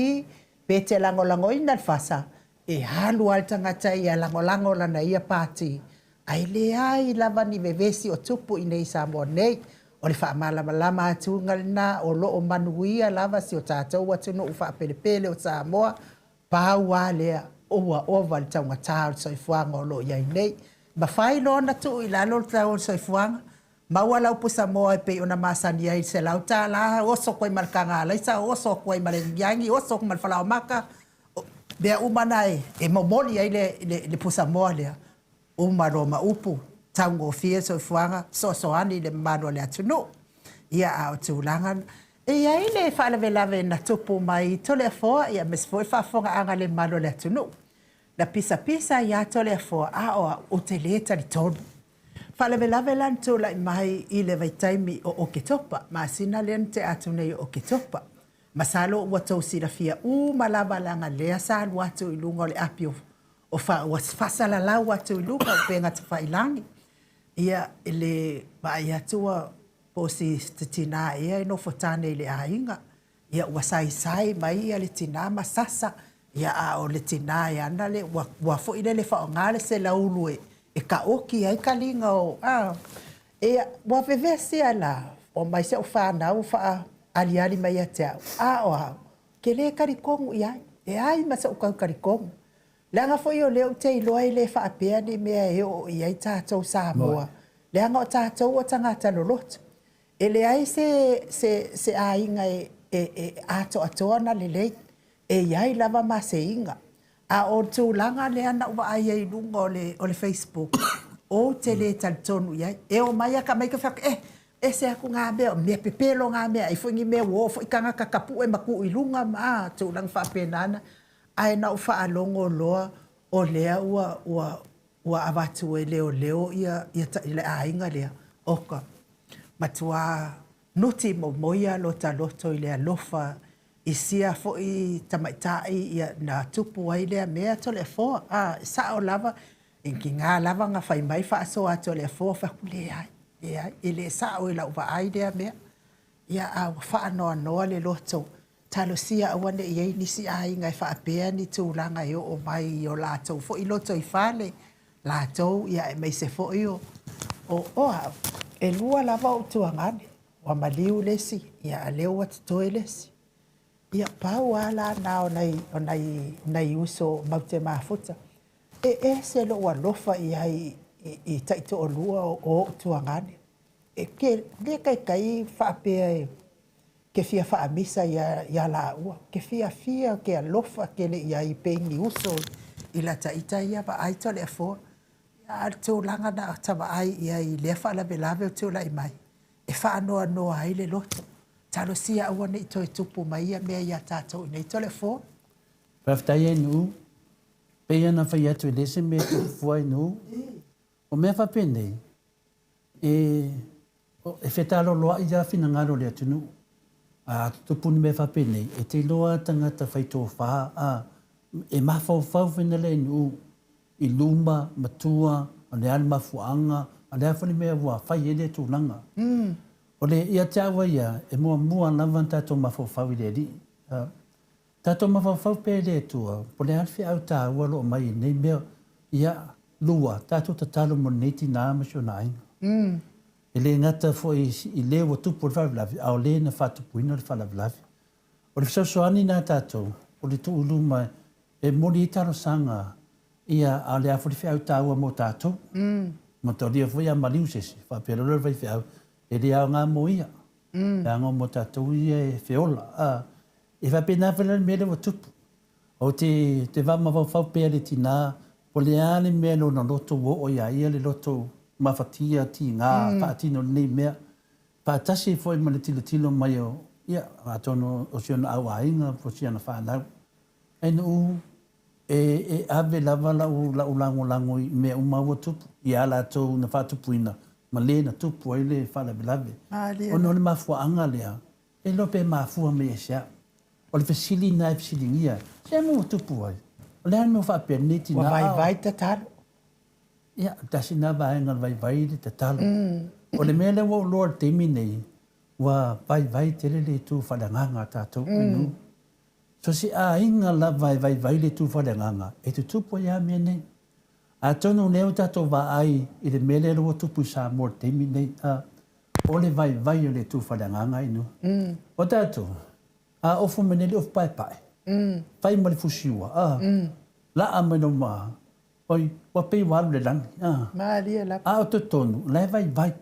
pe te langolangoina le fasa e halu al tangata ia langolango lana ia pati ai le ai lava ni vevesi o tupu i nei Samoa nei o le whaamalama atu ngalina o lo o manuia lava si o tātou atu no uwha pelepele o Samoa pāua lea oa ova le taunga tāo soifuanga o lo iai nei. Ma whai lona tu i lalo le tau soifuanga Maua lau pu Samoa e pe ona masani ai se lau tā la oso koe malkanga lai sa oso koe male yangi oso koe malfalao maka bea umana e momoli ai le pu Samoa lea umaro ma upu taungo fie so fuanga so ani le mano le atunu ia a tulangan e ai le lave na tupu mai tole fo ia mes foi fa fonga anga le mano le atunu la pisa ia tole fo a o te leta di tonu lave lan to la mai i le vaitaimi o ke topa ma sina len te atune o ke topa masalo wa to sila fia malava langa le sa watu i lunga le apio o fa was fasala la watu i lunga penga te failangi ia ele ba ia tua posi tina ia no fotane le ainga ia wasai mai ia le tina masasa ia a o le tina ia na le wa fo ile le fa ngale se la ulue e ka oki ai kalinga o e wa vevesi ala o mai se o fa na o fa ali mai atea o ke le karikongu ia e ai ma se o karikongu langa foi o leo te loai le fa apea ni mea e o ia tātou Samoa langa o tātou o tangata lolot e le ai se ainga e ato na le lei e iai lava ma se inga a o tūlanga le ana ua ai ai lunga o le Facebook o te le talitonu iai e o mai aka mai ka whaka e se aku ngā mea mea pepelo ngā mea i fuingi mea uofo i kanga kakapu e maku i lunga ma tūlanga whapenana ai na ufa alongo loa o lea ua avatu e leo ia le ainga lea oka matua nuti mo moia lota loto i lea lofa i sia fo i tamaitai ia na tupu ai lea mea to le fo sa o lava inki ngā lava ngā whai mai wha so ato le fo whakule ai i le sa o i lau wa ai lea mea ia a wha noa le loto talo sia awane i ei nisi ai ngai wha apea ni tūlanga i o mai i o lātou fo i loto i whale lātou ia e mai se fo i o e lua lava o tuangane wa maliu lesi ia a leo at toe lesi ia pau ala na o nai uso maute mafuta e se lo wa lofa i taito o lua o tuangane e ke le kai wha apea ke fia wha misa ia la ua ke fia ke alofa ke le ia i pengi uso i la taita ia ba ai to le fo ia to langa na tama ai ia i le fa la belave to la mai e fa no ai le loto talo sia ua nei to tupu mai ia me ia tato nei to le fo Pafta ia nu pe ia na fa ia to le se me foi nu o me fa pende e fetalo lo ia fina ngalo le tunu tupuni me whapene, e te loa tangata whaito wha, e mawhau whena le nu, i luma, matua, a le ana mafuanga, a le awhani mea wā, whai ele tūlanga. O le ia te awa ia, e mua lawan tātou mawhau i le ri. Tātou mawhau pē le tua, po le alwhi au tā ua lo mai, nei mea, ia lua, tātou tatalo mo neiti nā masio nā inga. E le ngata fo i le wa tupu le whalavi, au le na whatupuina le whalavi. O le whasausoani nā tātou, o le tuulu mai, e mori i taro sanga, ia a le awhuri whiau tāua mō tātou. Ma tau ria fo ia maliu sesi, whapero le vai whiau, e le au ngā mo ia. E anga mō tātou ia e whiola. E whapena whela le mele wa tupu. O te wama whau pēa le tina, o le ane mea no na loto o ia le loto mafatia ti ngā whaatino nei mea. Pātasi foi ma le tilo mai o ia atono o siona au ainga po siana whanau. Enu e ave lava lau lango i mea umaua tupu. Ia la tau na whatupuina ma le na tupu ai le whalavelave. Ono le mafuanga lea. E lope mafua me e sia. O le fesili na e fesili ngia. Se mua tupu ai. O le anu whapea neti na au. Wa vai te taro. Ia, tasi nā vaenga vai te talo. O le mele wa loa temi nei, wa vai tele le tū whalanganga tātou inu. So si a inga la vai le tū whalanganga, e tu tupu ia mea nei. A tono neo tātou wa ai, i le mele loa tupu sa mō temi nei, o le vai o le tū whalanganga inu. O tātou, a ofu menele of pai. Pai ma le fusiwa, la a meno maa. Oi, wa pe wa le lang. Maria la. A to tonu, le vai.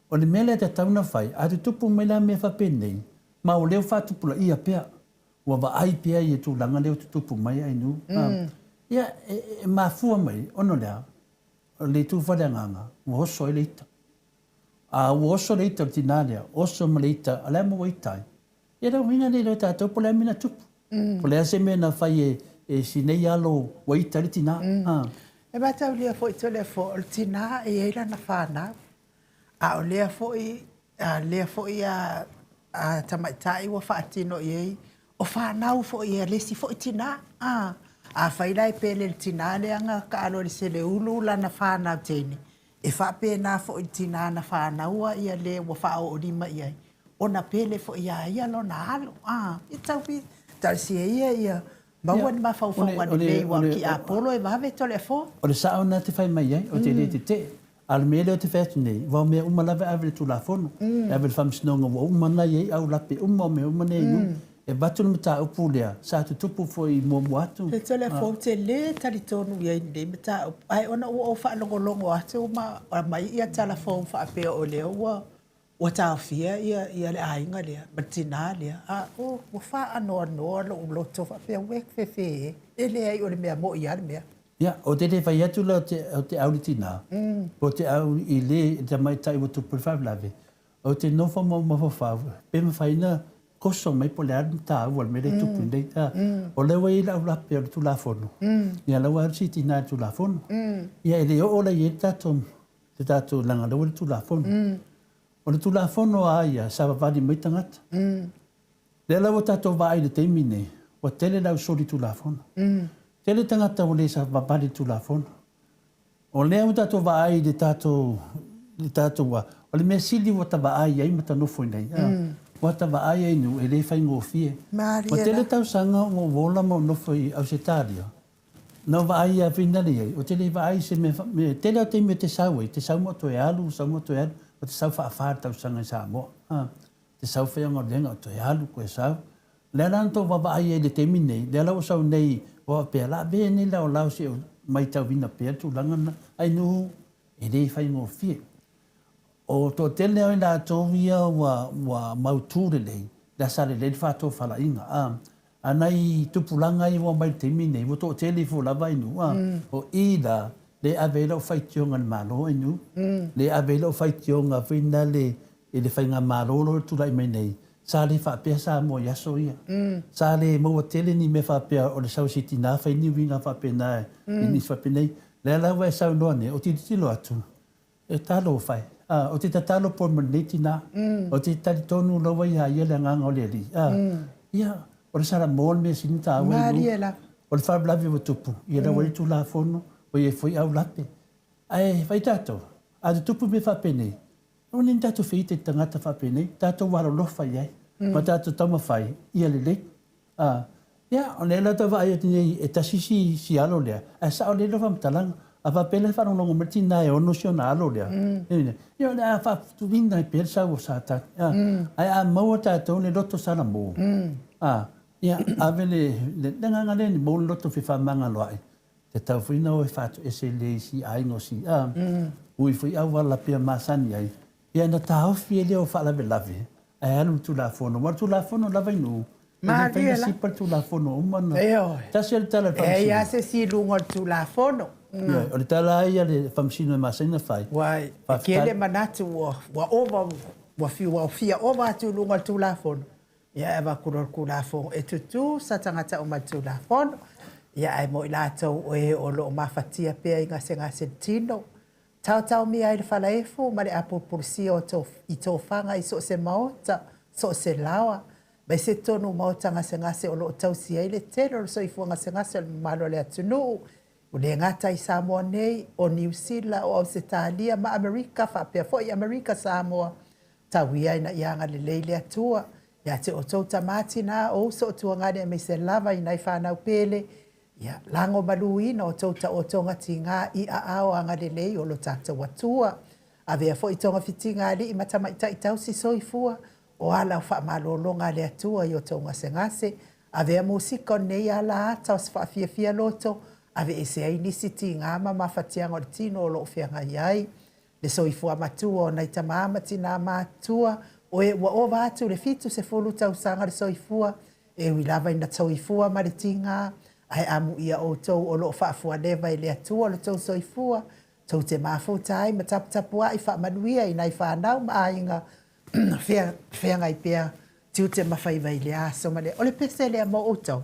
O le mele te tauna fai, a te tupu mai la mea whapenei, ma o leo whatupula ia pea, ua wa ai pea i e tūlanga leo te tupu mai ai nu. Ia, ma fua mai, ono lea, le tu whare nganga, ua oso e leita. Ua oso leita o tina lea, oso ma leita, a lea mo waitai. Ia rau hinga le leo tātou, po lea mina tupu. Po lea se mea na whai e sinei alo waita le tina. E matau lea fo i tole fo o tina e eila na whanau. A o lea fo i a tamaitai wa whaatino i ei. O whanau fo i a lesi fo i tina. A whailai pele le tina leanga ka alo le se le ulu la na whanau teini. E whapena fo i tina na whanaua i a le wa whao o lima i ei. O na pele fo i a ia lo na alo. I tau pi. Tau si ia. Maua ni mawhauwhau ane lei wa ki a polo e mawe tole fo. O le sao na te whai mai ai, o te le te. Al mele o te whētu nei, wau mea umalawe awele tu la fono. E awele whamsinonga wa umana iei au lape umana nei nu. E batu na mata upu lea, sa tu tupu fo i mua atu. Te tole fo te le tari tonu iei nei mata upu. Ai ona ua o whaalongolongo atu ma mai ia tala fo whaapea o leo ua. Ua tāwhia ia le ainga lea, matina lea. O wha anoa lo uloto whapea wek whewhe. E lea i o le mea mo i ale mea. Ia, o te whai atu la o te auri tina. O te au i le, te mai tai o tupu whawlawe. O te nofa mo mawhawhau. Pema whaina koso mai po le anu tā ua me le tupu nei. O lewa i lau lape o le tu la fono. Ia lau arsi tina tu la fono. Ia ele o la i e tātou. Te tātou langa lau le tu la fono. O le tu la fono a ia, sa wawari mai tangata. Le lau o tātou wa ai le teimi nei. O tele lau sori tu la fono. Tele tangata o le sa wawari tu la fono. O lea o tātou wa ai le tātou wa. O le mea sili o ta wa ai ai mata nofo nei. O ta wa ai ai nu e le whai ngō fie. O tele tau sanga o wola mo nofo i au se tāria. No wa ai a whina le ai. O tele wa ai se me tele o teimi o te sau ai. Te sau mo to e alu, sau mo to e alu. O te sau whaafāra tau sanga i Samoa. Te sau whaionga lenga o to e alu koe sau. Lea ranto wa ai ai le teimi nei. Lea lau sau nei o pēr la bea nei lau lau se mai tau wina pēr tu langana. Ai nu e rei whai ngō fie. O to tele au ina tōwia wa mautūre lei. Lea sa le le whātou whala inga. Anai tupulanga i wa mai teimi nei. Wo to tele fo lava inu. O ida le avela o whaitionga ni malo inu. Le avela o whaitionga whina le le whainga malolo tu lai mai nei. Sa le whapea sa mo yaso ia. Sa le maua tele ni me whapea o le sau siti nā whaini winga whapea nā ni whapea nei. Le lawa e sau noa ne, o ti tilo atu. E talo o whai. O ti tatalo por maneti nā. O ti tari tonu lawa ia ia le nganga o le li. Ia, o le sara mōl me sinita awe. Mariela. O le whablawe wa tupu. Ia la wari tu la fono. O ye foi au lape. Ai, vai tato. A te tupu me whapea nei. O ni tato whi te tangata whapea nei. Tato waro lofa iai. Ma tato tama whai. Ia le lei. Ia, o le lata wa ai nei e tasisi si alo lea. A sa o le lofa mtalanga. A whapea le whanongongo martina e ono si ona alo lea. Ia, le a whaptuwina i pēr sa o sa ta. Ai, a maua tato le loto sana mō. Ia, a vele, le nganga le ni mō loto fi whamanga loai. Te tau whina o e whātu e se le si aingo si. Ui whi au wala pia māsani ai. Ia na tā hawhi e leo whalawe lawe. E alu tu la fono. Wara tu la fono lawe inu. Mariela. E sipar tu la fono umana. Eo. Tasi ale tala whamsino. E ia se si lunga tu la fono. O le tala ai ale whamsino e māsaina whai. Wai, kele manatu wa ova, wa fia ova tu lunga tu la fono. Ia e wakuror ku la fono. E tutu sa tangata o matu la fono. Ia ai mo i lātou e o lo mawhatia pia i ngase tino. Tau mi ai le whalaefu, ma le apo pursia i tō whanga i so se Maota, so se lawa. Mai se tonu Maota ngase o lo tau si ai le tero, so i fua ngase o malo le atunu. O le ngata i Samoa nei, o New Zealand, o Australia, ma Amerika, whapea fo i Amerika Samoa. Tau i ai na ianga le leile atua. Ia te o tau tamati nā, o so tua ngane me se lava i nai whanau pele. Ia, lango maluina o tauta o tonga tinga i a ao anga lelei o lo tata watua. A vea fo i tonga fitinga ali i matama ita i tau si soifua. O ala o wha malolonga le atua i o tonga sengase. A vea musika o nei ala ata o sfa fia loto. A vea se ai nisi tinga ama mawhatianga o tino o lo fianga iai. le soifua matua o nai tamama tina matua o e ua ova atu le fitu se fulu tausaga le soifua e ui lava ina soifua ma le tiga ae amu ia outou o loo faafualeva i le atua o le tou soifua tou te mafuta ai ma taputapu ai faamanuia i nai fanau ma aiga feagai pea tiu te mawhaiwai le aso ma le o le pese lea mo outou.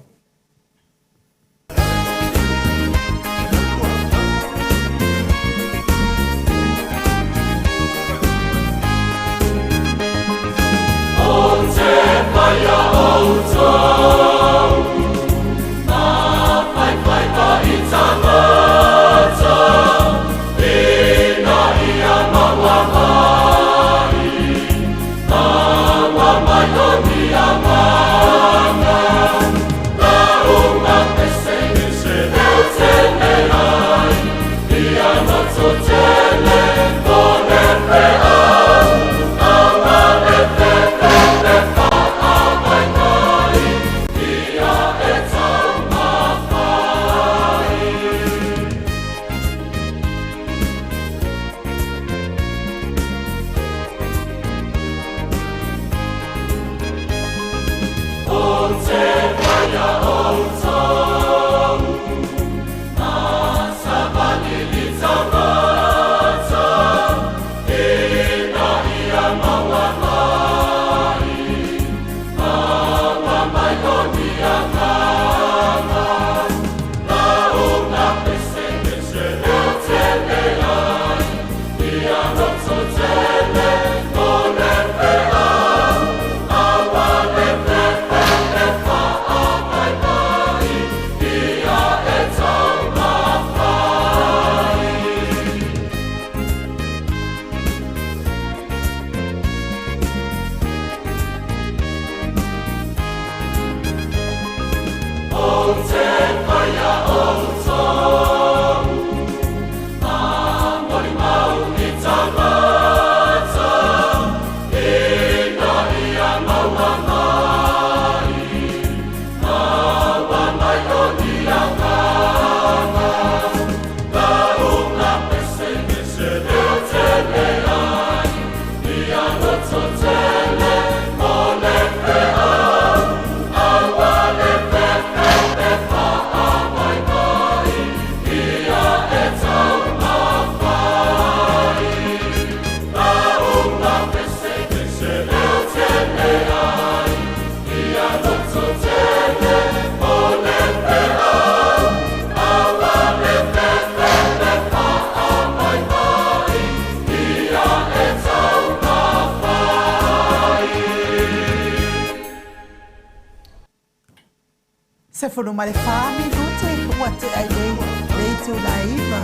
Se fono male fami lute wate ai lei tu laiva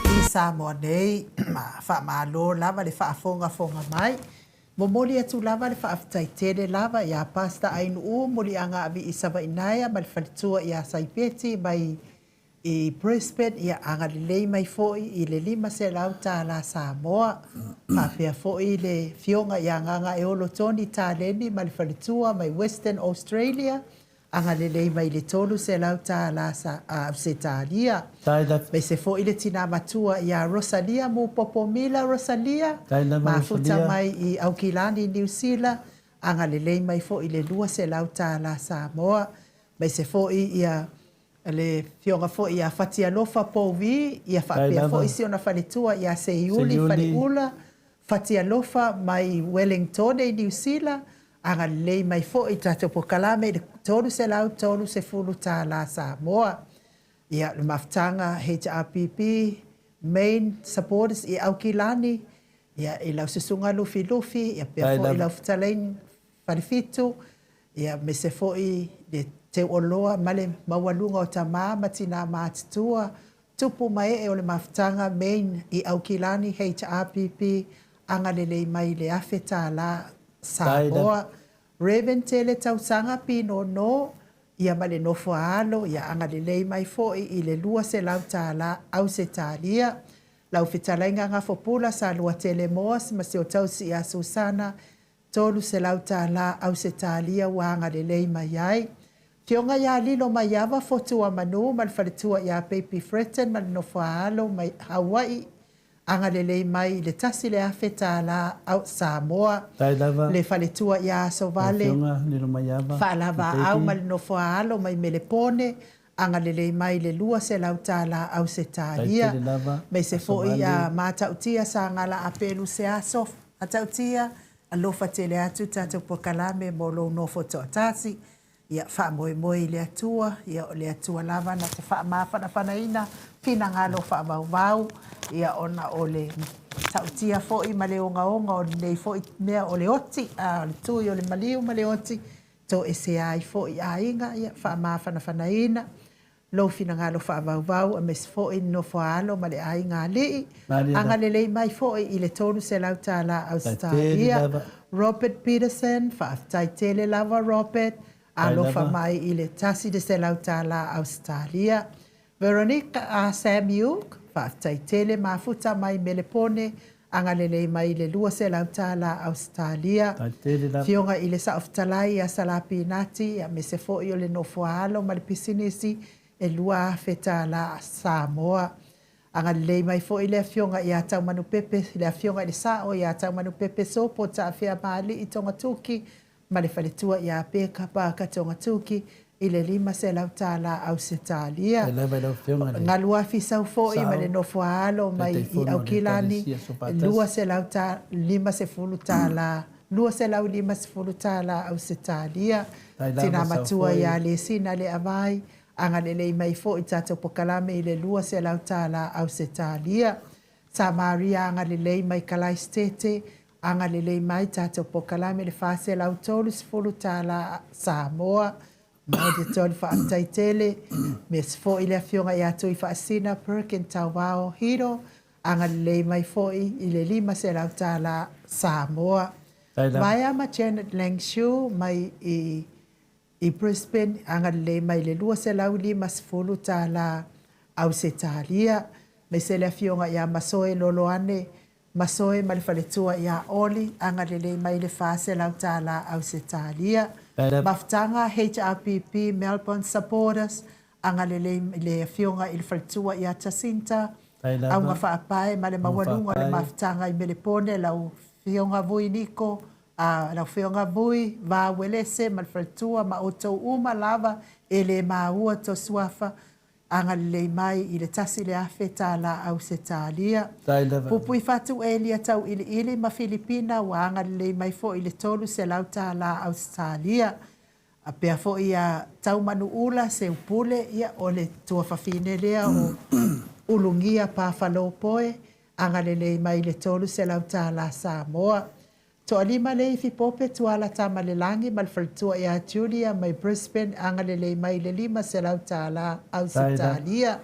i Samoa nei fa malo lava le fa fonga mai momoli atu lava le fa taitele lava ya pasta ai no moli anga vi isava inaya mal falitua ya saipeti mai i Brisbane ia anga lei mai foi i le lima se lauta la Samoa pa pia foi le fionga ia nganga e olo toni taleni mal falitua mai Western Australia anga lelei mai le tolu se lauta la se talia. Me se fo ile tina matua ia Rosalia mo popomila Rosalia. Ma futa mai i Aukilani New Zealand. Anga lelei mai fo ile lua se lauta la Samoa. Me se fo ia le fionga fo ia fatia lofa povi ia fapea fo isi ona faletua ia se iuli faliula fatia lofa mai Wellington New Zealand. Anga lei mai fo i tato po kalame tolu se lau tolu se fulu ta la Samoa. Ia le maftanga HRPP main supporters i Aukilani. Ia i lau susunga lufi lufi. Ia pia fo i lau futalein farifitu. Ia me se fo i le te oloa male mawalunga o tama matina matitua. Tupu mai e o le maftanga main i Aukilani HRPP. Anga lei mai le afeta la Samoa. Raven tele tausanga pino no ia male nofo alo ia anga lei mai foi i le lua se lauta la au se talia lau fitalainga nga fopula sa lua tele moas ma se o tausi ia Susana tolu se lauta la au se talia wa anga lei mai ai fionga ia lilo mai ava fotua manu mal faletua ia Baby Fretten mal nofo alo mai Hawaii anga lelei mai le tasi le afe tāla au Samoa. Le faletua ia so vale. Whaalava au ma le nofo alo mai melepone. Anga lelei mai le lua se lau tāla au se tālia. Mei se foi a mātautia sa ngala apelu se aso. Atautia alofa tele atu tātou pokalame mo lo nofo to atasi. Ia wha moe moe le atua. Ia o le atua lava na te wha mawhana ina. Pina ngalo wha mau. Ia ona o le tautia foi ma le onga o le foi mea o le oti. O le tui o le maliu ma le oti. To ese ai foi a inga. Ia wha mawhana ina. Lo fina ngalo wha mau a mes foi no whaalo ma le a inga lii. Anga le lei mai foi i le tonu se lau tāla Australia. Robert Peterson, wha aftai tele lava Robert. Alofa mai i le tasi de se lau tāla Australia. Veronica a Samuel, whaaftai tele mafuta mai melepone, anga lelei mai le lua se lau tāla Australia. Fionga i le saoftalai a salapi nati, a me se fo i o le nofoalo ma le pisinisi, e lua a fetala Samoa. Anga lelei mai fo i le fionga i a tau manu pepe, le fionga i le sao i a tau manu pepe so, po ta fea maali i tonga tuki, ma le faletua i a peka pa ka tonga tuki, i le lima se lau tāla au se tālia. Ngā lua fisau fōi ma le nofo alo mai i au kilani. Lua se lau lima se fulu tāla. Lua se lau lima se fulu tāla au se tālia. Tina matua i a le sina le avai. Anga le lei mai fōi tātou pokalame i le lua se lau tāla au se tālia. Sa Maria anga le lei mai kalai stete. Anga le lei mai tātou pokalame le fāse lau tolu se fulu tāla Samoa. Mai te tōni whaamtai tele, me sfo i lea fionga i atu i whaasina, Perkin tau wao hiro, anga lei mai foi i le lima se lau tāla Samoa. Mai ama Janet Langshu, mai i Brisbane, anga lei mai le lua se lau lima sfulu tāla au se tālia, me se lea fionga i a masoe loloane, masoe ma le whaletua i a oli, anga lei mai le whaase lau tāla au se tālia. Maftanga HRPP Melbourne supporters anga le fionga il faltua i a Jacinta au nga whaapae ma le mawalunga le maftanga i melepone lau fionga vui niko lau fionga vui va welese ma le faltua ma oto uma lava e le maua to suafa anga le mai i le tasi le afe tāla au se tālia. Pupui fatu e lia tau ili ma Filipina wa anga le mai fo i le tolu se lau tāla au se tālia. A pea fo i a tau manu ula se upule ia o le tua fafine lea o ulungia pa falopoe anga le mai le tolu se lau tāla Samoa. To alima le fi pope tuala tama le langi mal faltua ia Julia mai Brisbane anga le mai le lima se lau tāla au se tālia.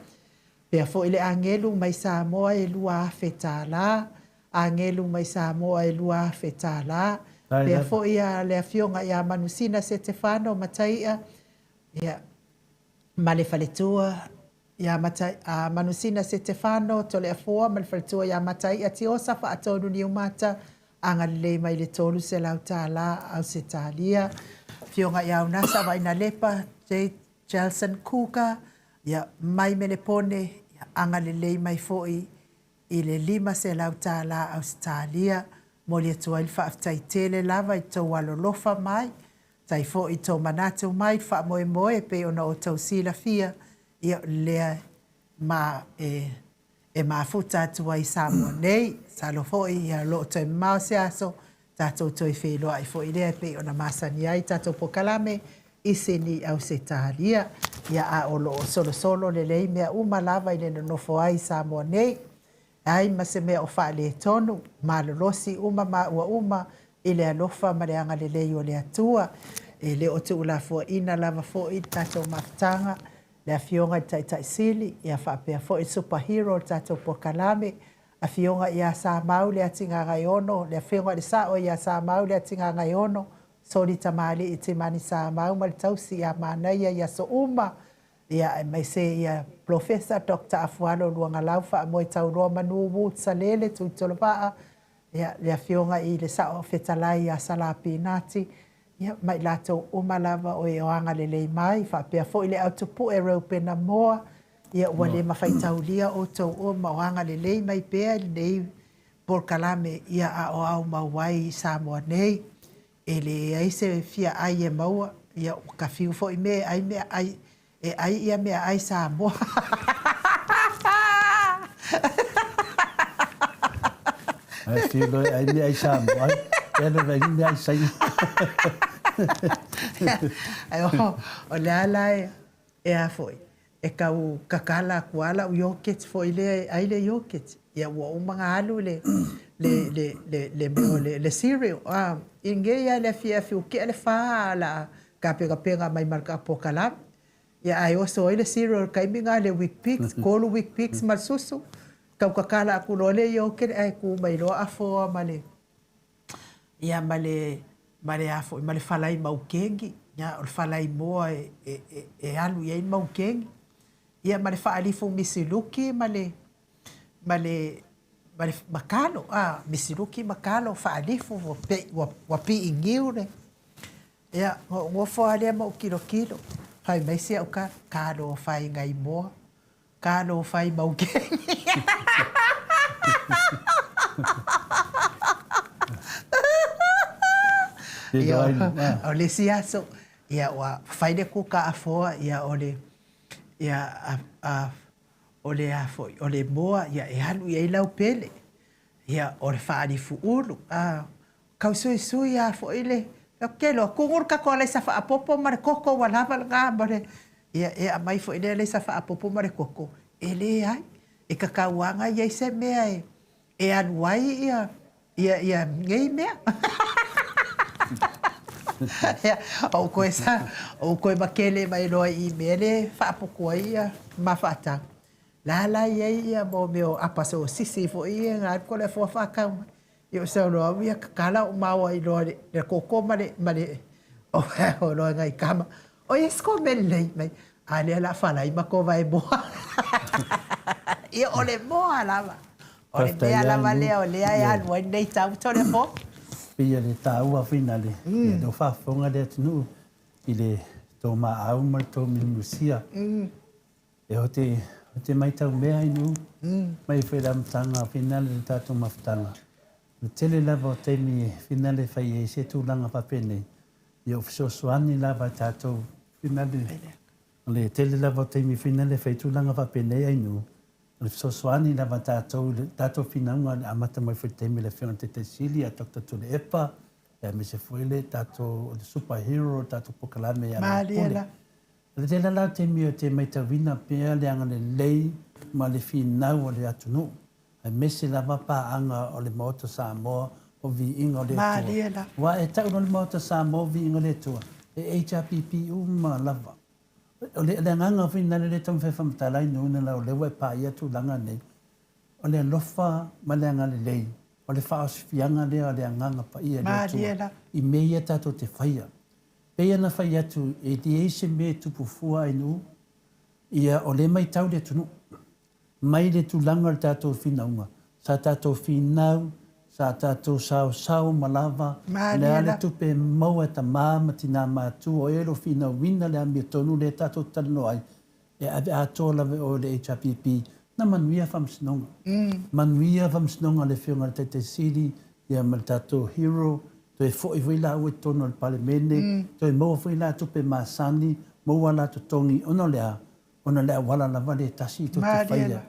Pea fo ile angelu mai Samoa e lua fetala. Angelu mai Samoa e lua fetala. Pea fo ia le fionga ia manusina se Stefano mataia. Ia male faletua ia matai manusina se Stefano to le afoa mal faletua ia mataia ti osa fa atonu ni umata. Anga le mai le tolu se lau tāla au se tālia. Fionga ia unasa vai na lepa, Jelson Kuka, ia mai mele pone, anga le mai foi i le lima se lau tāla au se tālia. Moli atua il whaaftai tele lava i tau walolofa mai, tai fo i tau manatu mai, wha moe moe pe ona o tau sila fia, ia lea ma e mafuta atua i Samoa nei, salo foi ia lo toi mau se aso, tatou toi wheloa i foi lea pe ona masani ai, tatou pokalame i seni au se tālia, ia a olo o solo solo le lei mea uma lava i le nofo ai Samoa nei, ai ma se mea o wha le tonu, ma lolosi uma ma ua uma, i le alofa ma le anga le lei o le atua, e le o te ula fua ina lava foi tatou maftanga, le fionga i tai sili, ia whaapea fo i superhero tatou pokalame, a fionga i a sa mau le atinga ngai ono, le fionga i sao i a sa mau le atinga ngai ono, sori tamali i te mani sa mau, ma le tausi i a manaia i a so uma, ia mai se i a professor Dr. Afualo luanga laufa, a moe tau roa manu wut sa lele tu tolopaa, ia le fionga i le sao fetalai i a salapi nati, ia mai lato uma lava o e oanga le lei mai, whapea fo i le autopu e rau pena moa, Ia ua le mawhaitaulia o tau o mawanga le lei mai pēr nei por kalame ia a o au mawai Samoa nei. E le ai se fia ai e maua ia o ka fiu fo i me ai mea ai e ai ia mea ai Samoa. Ai fiu loi ai mea ai Samoa. Ele vai mea ai sai. Ai o le ala e a foi. E kau kakala kuala u yoket foi le ai le yoket. Ia ua o mga alu le cereal. Inge ia le fia fiu ke le fa la ka pega mai marka pokala. Ia ai oso le cereal kai minga le wheat pix, kolu wheat pix mal susu. Kau kakala ku lo le yoket ai ku mai lo a fo male. Ia male a fo male falai maukengi. Ia o falai moa e alu ia maukengi. Ia male faalifu misiluki male makalo misiluki makalo faalifu wa pi ingiu ne ia ngo fo ale mo kilo fai mai sia o kalo fai ngai mo kalo fai mau ke ia o le siaso ia wa fai de ku ka afo ia ole ia o le moa ia e alu ia i lau pele ia o le faalifu ulu kau sui a fo ile kelo kungur ka ko le sa fa popo ma le koko wa lava nga ma le ia e mai fo ile le sa fa popo ma le koko ele ai e ka kauanga ia se mea e alu ai ia ngei mea o koe makele mai loa i mele whaapoko ia mawhata. La ia mo meo apaso sisi fo ia ngā ko le fua whakau. Ia sau loa wia kakala o maua i loa le koko male o loa ngai kama. O esko melei mai. A lea la whalai mako vai moa. Ia o le moa lava. O le mea lava lea o lea e anua nei tau tole fo. Pia le tāua finale. Ia no whaafonga le atinu i le tō maau mai tō minusia. E ho te maitau mea inu. Mai whairamtanga finale le tātou mawhtanga. Le tele lava o teimi finale whai e se tūlanga papene. Ia o fisosoani lava tātou finale. Le tele lava o teimi finale whai tūlanga papene inu. Le fisosoani lava tātou finaunga le amata mai whai teimi le whianga te sili a Dr. Tule Epa. E me se fuele tātou le superhero, tātou pokalame a Māliela. Le tele lau teimi o te maitawina pia le anga le lei ma le whinau o le atunu. Ai mese lava paanga o le Maota Samoa o Viiga o le atua. Māliela. Wa e tau no le Maota Samoa o Viiga o le atua. E HRPP uma lava. O le nganga whina le tau whewhamtalai nuna la o le wai pa ia tu langa nei. O le lofa ma le anga le lei. O le whaos fianga le o le nganga pa ia le atua. I meia tato te whaia. Peia na whaia tu e di eise me tupu fua inu. Ia o le mai tau le tunu. Mai le tūlanga le tātou whinaunga. Sa tātou whinau, sa tātou sao malava. Le ale tupe maua ta māma tina mātu o ero whinau wina le amia tonu le tātou talano ai. E ave a tōlawe o le HRPP. Na manuia whamsinonga. Manuia whamsinonga le whiunga le teite siri. Ia ma le tātou hero. To e fo i wila au e tono le palemene. To e maua wila tupe māsani. Maua la to tongi. Ona lea wala lava le tasi to te whaia.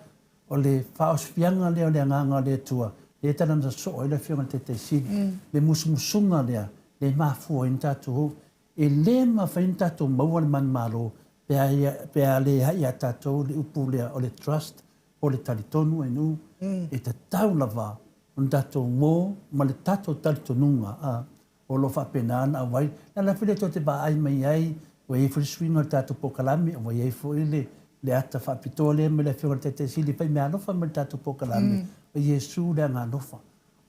O le whaos fianga lea o le nganga le tua. Le tanam sa so o le whianga te siri. Le musumusunga lea. Le mafua in tātou. E le mawha in tātou maua le manmaro. Pea le hai a tātou le upu lea o le trust. O le talitonu e nu. E te tau lava. On tātou mō. Ma le tātou talitonunga. O lo whapenana awai. Nala while to te ba ai mai ai. O e furi swinga tātou pokalame, o e furi le ata whapitoa le me le whiunga te sili, pai mea alofa me tātou pokalame, o Iesu le anga alofa.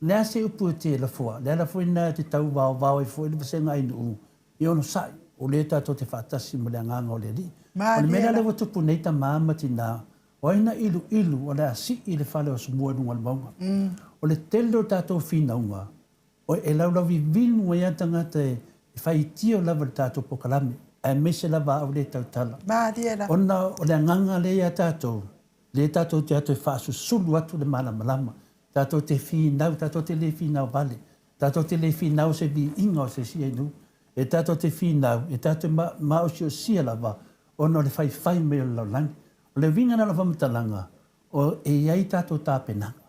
Lea se upu e te lafua, lea la fuina te tau wao e furi le vasenga inu u. I ono sai, o le tātou te whatasi me le anganga o le li. O le mea le watupu neita maama tina, o aina ilu, o le asi i le whale o sumua nunga le maunga. O le tele o tātou whinaunga, o e laulawi vinu e atanga te whai tio lava le tātou pokalame. e mese lava au le tautala. Mādia Ona o le nganga le ia tātou. Le tātou te atu e whaasusulu atu le malama. Tātou te whinau, tātou te le whinau vale. Tātou te le whinau se vi inga o se sia inu. E tātou te whinau, e tātou maosi o sia lava. Ona le whai me o laulangi. O le vingana la whamatalanga. O e iai tātou tāpenanga.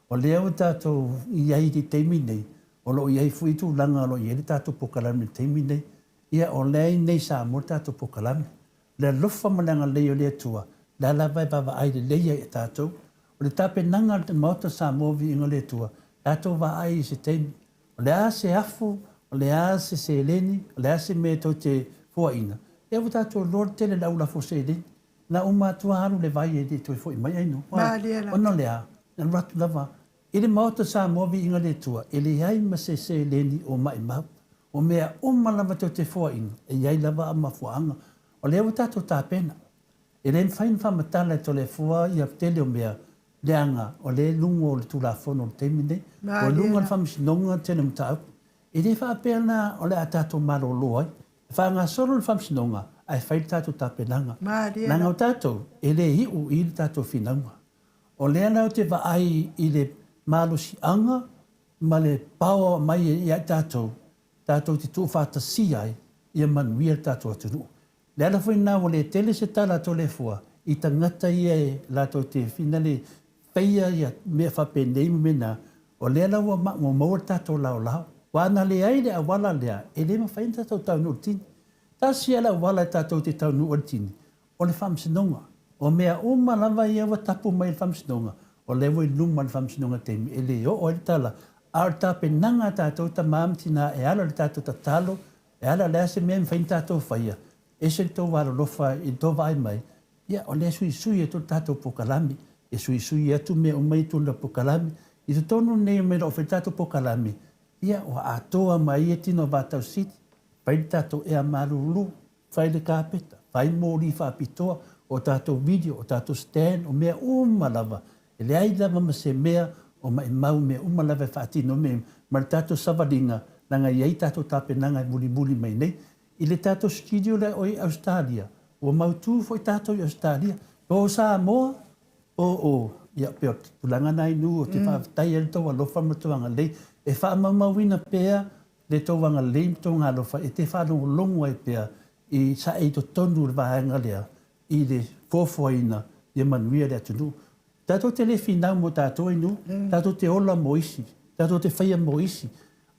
O le au tātou iai di teimi nei. O lo iai fuitu langa lo iai tātou pokalami teimi nei. Ia o lei nei sa mo tātou pokalami. Le lofa malanga leo le atua. Le alawai bava ai le leia e tātou. O le tāpenanga te Maota Samoa Viiga le atua. Tātou wa ai se teimi. O le a se afu, o le a se se eleni, o le a se me tau te fuaina. E au tātou lor tele la ula fo se eleni. Na uma atua haru le vai e de toi foi mai ainu. Ona le a, na ratu lava. Ele Maota Samoa Viiga le atua. Ele ai ma se eleni o mai mau. O mea uma lava tau te fuaina. E iai lava ama fuanga. O le au tātou tāpena. E le whain whamatala to le fua i tele o mea leanga o le lungo o le tulafono o le teimine. O lungo le whamsinonga tene mtau. E le whaapena o le a tātou maro loai. E whaanga soro le whamsinonga ai whai tātou tāpenanga. Nanga o tātou, e le hiu i le tātou whinanga. O le ana o te waai i le malo si anga, ma le pawa mai i a tātou. Tātou te tū whātasi ai, i a manuia tātou atunu. Le ala fwoi nā o le tele se tala to le fua, i tangata i e lato te finale peia i a mea whapenei mena, o le ala ua maua tātou lao lao. Wana le ai le awala lea, e le mawhain tātou tau nu tini. Tā si ala awala tātou te tau nu tini, o le whamsinonga. O mea uma lava i awa tapu mai le whamsinonga, o le wai luma le whamsinonga temi, e le o le tala. Ar tape nanga tātou ta maamtina e ala le tātou ta talo, e ala lea se mea mwhain tātou whaia. E se tō wara lofa i tō vai mai, ia o le sui e tō tātou pokalami, e sui atu me o mai tōna pokalami, i tō tōnu nei me o whi tātou pokalami, ia o atoa mai e tino vātau siti, pai tātou e a marulu, whai le kāpeta, whai mōri whapitoa, o tātou video, o tātou stand, o mea umalawa, e le ai lava ma se mea, o mai mau mea umalawa whaatino me, ma le tātou savaringa, nanga iei tātou tāpenanga e muli mai nei, i le tātou studio le oi Australia. O mautu foi tātou i Australia. O Samoa, ia peo pulanga nai nu o te whaatai e tau alofa matuanga lei. E whaamamawina pea le tauanga lei mtuanga alofa. E te whanau longo ai pea i sa e to tonu le wahanga lea i le fofoina i manuia le atunu. Tātou te le whinau mo tātou inu, tātou te ola mo isi, tātou te whaia mo isi.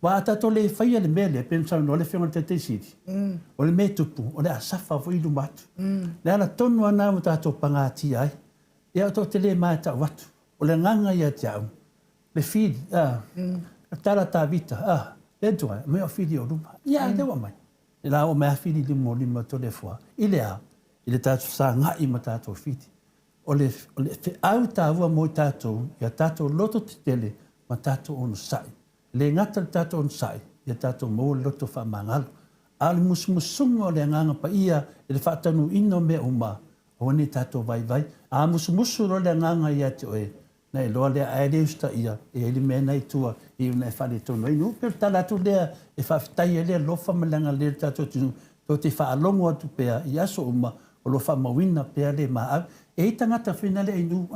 Wa tātou le whaia le mele, pensau no le whionga te siri. O le me tupu, o le asafa o ilu matu. Le ala tonu ana mo tātou pangati ai. E au tō te le mai tau watu. O le nganga ia te au. Le whiri, tala tā vita, le tua, me o whiri o ruma. Ia, le wa mai. E la o mea whiri lima to le fua. I le au, i le tātou sa ngai ma tātou whiri. O le au tāua mo tātou, ia tātou loto te tele, ma tātou ono sai. Le ngata le tātou on sai, ia tātou mō loto whamangalo. A le musumusunga o le nganga pa ia, e le whaatanu ino mea uma, o ne tātou vai. A musumusu ro le nganga ia te oe, nei loa lea aere usta ia, e ele mea nei tua, i una e whare tono inu. Pero talatu lea, e whawhitai e lea lofa malanga lea tātou tinu, to te whaalongo atu pea, i aso uma, o lo whamawina pea le maa. E tangata whina le inu,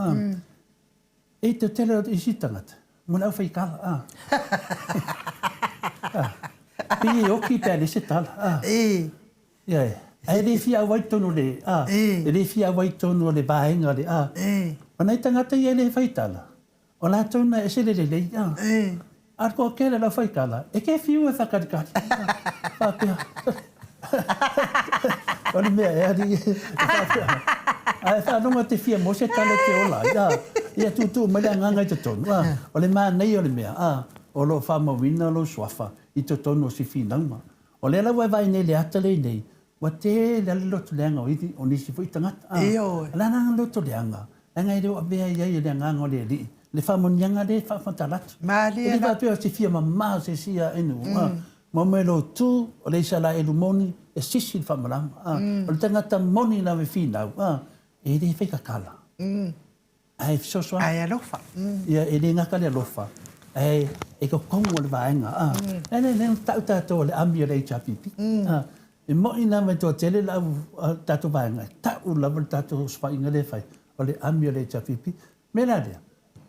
e te tele o isi tangata. Muna au whaikala. Pii oki pēr le se tala. Ia e. E le fia waitono le. E le fia waitono le bāenga le. Mana i tangata i e le whaitala. O la tōna e se le le. Arko kere la whaikala. E ke fiu e whakarikari. Whapea. Ori mea e ari. Ai whanonga te fia mo se tala te ola. Ia tutu mai le nganga i te tonu. O le maa nei o le mea. O lo whamawina lo swafa i te tonu o si whinanga. O le ala vai nei le atale nei. Wa te le loto leanga o nisi fo i tangata. La nanga loto leanga. Anga i reo a bea iai le nganga o le li. Le whamonianga le whafantalatu. E le wapea o si fia mamma se sia enu. Mo me lo tu o le isa la elu moni e sisi le whamarama. O le tangata moni na me whinau. E le whaikakala. Ai fisoswa. Ai alofa. Ia e le ngaka le alofa. E ko kongo le vaenga. E le tau tātou le ami o le HPP. E mo ina mai to tele la tatu vanga. Ta u la tatu spa inga le fai. O le ami o le chapipi. Mena dia.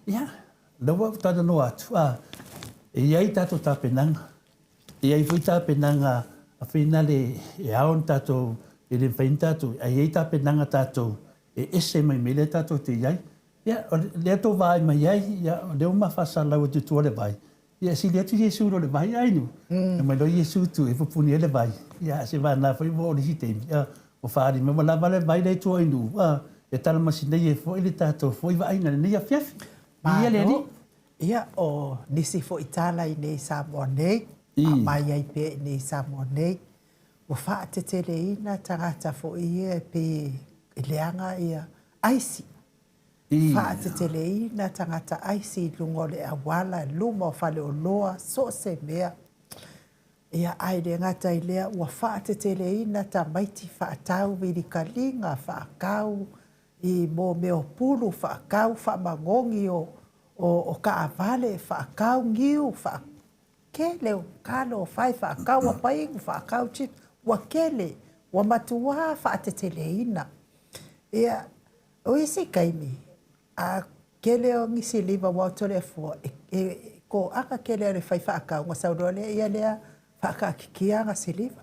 Ia. Lawa tatu no atu. E iai tatu tapenanga. E iai fui tapenanga a finale e aon tatu e le fain tatu. E iai tapenanga tatu e ese mai mele tatu te iai. Ia, le ato vai mai iai. Ia, le uma fasa lau tu tua le vai. Ia, si le atu Yesu ro le vai ainu. E mai lo Yesu tu e pupuni le vai. Ia, se va na foi vo le sitemi. Ia, o fari me la vale vai le tua inu. E tala masina ye foi le tatu foi vai na ne ia fiafi. Ia le ni. Ia o nisi fo itala I nei Samoa nei. Mai ai pe nei Samoa nei. O wha te tele ina tangata fo ia pe leanga ia aisi. Wha te tele ina tangata aisi lungo le awala luma o whale o loa so se mea. Ia ai le ngata I lea ua wha te tele ina ta maiti wha tau viri kalinga wha kau I mo meo pulu wha kau wha mangongi o ka avale wha kau ngiu wha kele o kalo whai wha kau a paingu wha kau chit wa kele wa matua wha te tele ina. Ia o isi kaimi a kele o ngisi liva wa tole fua ko aka kele o whai wha kau ngasau le ia lea wha ka kikia nga si liva.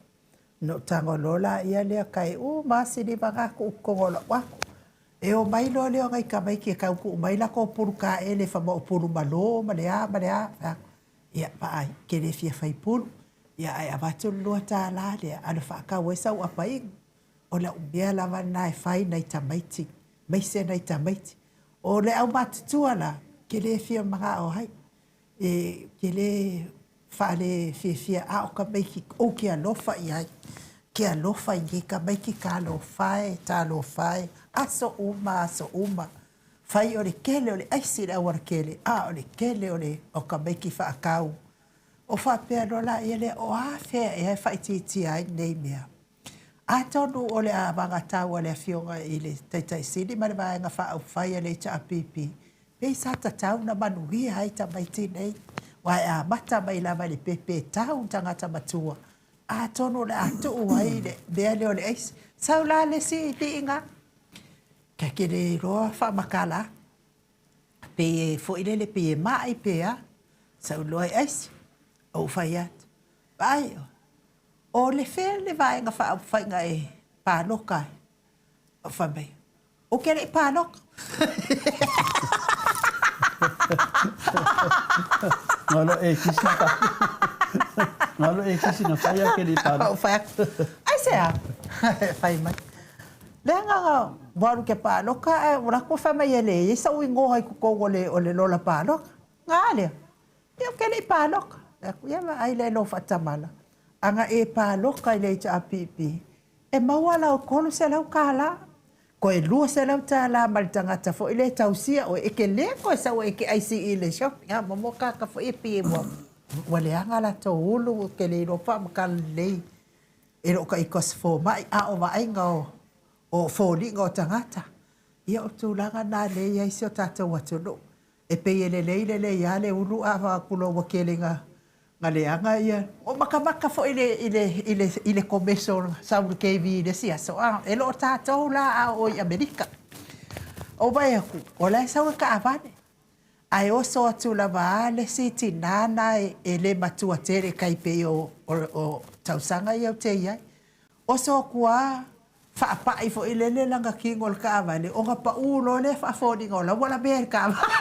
No tango lola ia lea kai ma si liva ngako ukongola wako. E o mai lo leo ngai ka mai ki ka ku mai la ko puru ka ele fa mo puru malo malea ia pai ke le fia fai puru ia ai abatu lo ta la le ala fa ka we sa wa pai o la ubia la va nai fai nai tamaiti mai se nai tamaiti o le au matu ala ke le fia manga o hai e ke le fa le fia a o ka mai ki o ke alo fa ia ke alo fa i ka mai ki ka lo fai ta lo fai aso uma. Fai o le kele o le aisi le awara kele. O le kele o le o ka meiki wha akau. O wha pēr rola i le o a whea e whai titi ai nei mea. A tonu o le a wanga tau o le fionga I le taitai sili ma le vaenga wha au whai a le ta apipi. Pei sa ta tau na manuhi hai ta maiti nei. Wai a mata mai lava le pepe tau tangata matua. A tonu le atu uai le mea le o le aisi. Sau la le si di inga. Ka kere roa wha makala. Pe fo ilele pe mai pe a. Sau loa eisi. O whai atu. Ai o le whea le vaenga wha whainga e pāloka. O whamei. O kere I pāloka. Ngalo e kisi ka. Ngalo e kisi na whaia kere pāloka. O whaia. Ai sea. Whai mai. Lea nga waru ke pāloka, ora ko whamai ele, e sa ui ngohai kukongo o le lola pāloka. Ngā lea, ia kele I pāloka. Ia ma ai le no whatamana. Anga e pāloka I le ita apipi. E maua lau kolo se lau kāla. Ko e lua se lau tāla maritangata fo I le tausia o eke lea ko e sa o eke aisi I le shopping. Ia mamo kaka fo I pi e mua. Wale anga la tō ulu ke le iro wha makala lei. E roka I kosfo mai a o vaenga o fōringa o tangata. Ia o tūlanga nā le ia isi o tātou atunu. E pei ele le ia le ulu a whakulo wa kelinga ngā leanga ia. O makamaka fo ile commercial Sauru KV le si aso. E lo o tātou la a o I Amerika. O vai aku, o lai saura ka avane. Ai o so atu la va le si tinana e le matua tere kai pei o tausanga ia o te iai. O so kua whaapai fo ilele langa kingol ka avale. O nga pa ulo le whaafoni ngola. Wala bear ka avale.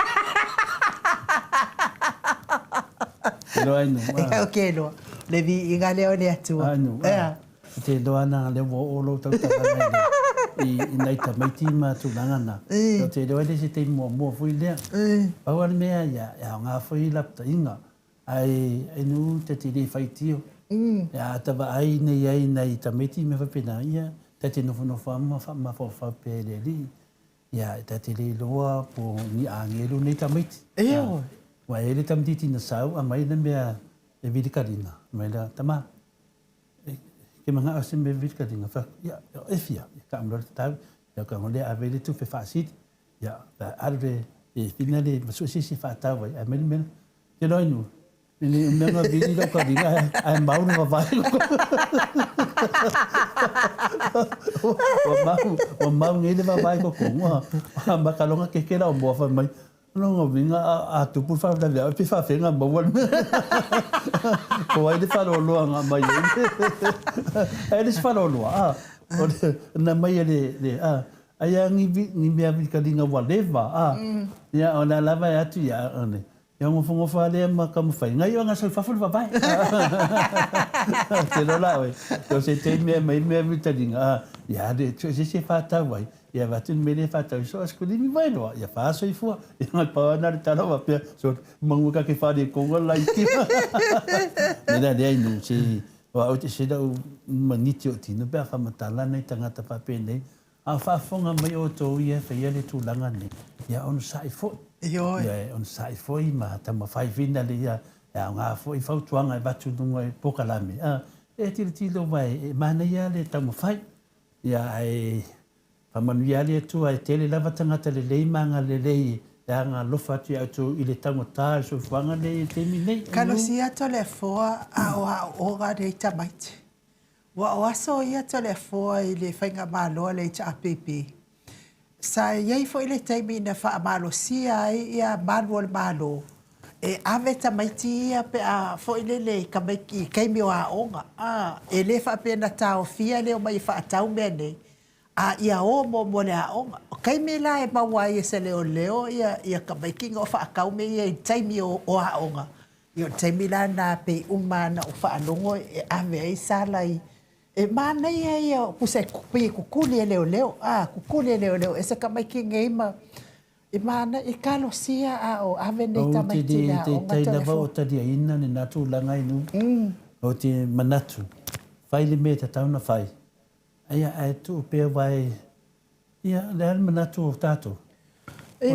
Lo ainu. O kelo. Le Viiga leo le Atua. Ainu. Te loana le wo olo tau takanai. I nei ta mai tima tu nangana. O te loa le se te mua fui lea. Paua le mea ia ngā fui lapta inga. Ai nu te tiri whaitio. Ia tawa ai nei ta mai tima whapena ia. Tati nofo ama ma fo fa pele li ya tati li loa po ni angelo nei tamiti wa ele tamiti na sau a mai na mea e vidikadina mai la tama ke manga asim be vidikadina fa ya efia ka amlo ta ya ka ngole avele tu fe fasit ya arve e finale so si fa ta wa a mai men ke no inu Ni menga vili lo ka dinga ai mau na vai. O mau ni le vai ko ko. Ma ka longa ke kera o mo fa mai. No vinga a tu por fa da pe fa fenga bo wal. Ko ai de fa lo nga mai. Eles fa lo a. Na mai le a. Aya ngi bia vi ka dinga waleva a. Ya ona lava ya tu ya one. Ya ngo fa le ma ka mo fa. Ngai nga so fa fa vai. Te lo la we. Yo se te me vi ta dinga. Ya de se fa ta vai. Ya va tu me le fa ta so asko di mi vai no. Ya fa so ifua. Ya ngal pa na ta no pe so mangu ka ke fa de ko la ti. Mira de ai no si wa o te se da maniti o ti no pe fa matala nei tanga ta pa pe nei. A whaafonga mai o tō ia whaia le tūlanga ne. Ia on sai fo. Ioi. Ia on sai fo i ma ta ma whai whina le ia. Ia ngā fo i whautuanga i batu nunga i pokalame. E tira tilo vai e mana ia le ta ma whai. Ia ai whamanu ia le tu ai tele lava tangata le lei manga le lei. Ia ngā lofa atu i autu i le tango tā so whanga le te mi nei. Kano si ato le foa a oga rei tamaiti. Wa waso ia tole foa i le whainga māloa le ta apipi. Sa iei fo i le teimi na wha mālo sia ia mālo le mālo. E ave tamaiti ia pe a fo i le kamaiki keimi o a onga. E le wha pe na tau fia leo mai wha atau mea nei. A ia o mo le a onga. Keimi la e maua ia se leo ia kamaiki ngā wha akau me ia i teimi o a onga. Ia teimi la na pe umana o wha alongo e ave ai salai. E mana ia pusa kupi kukuli leo kukuli leo esa ka mai ki ngeima e mana e kalo sia o ave nei tamaiti la o te lava o tadia ina ni natu langa inu o te manatu fai le me ta tauna fai aia ai tu pe vai ia le manatu o tato e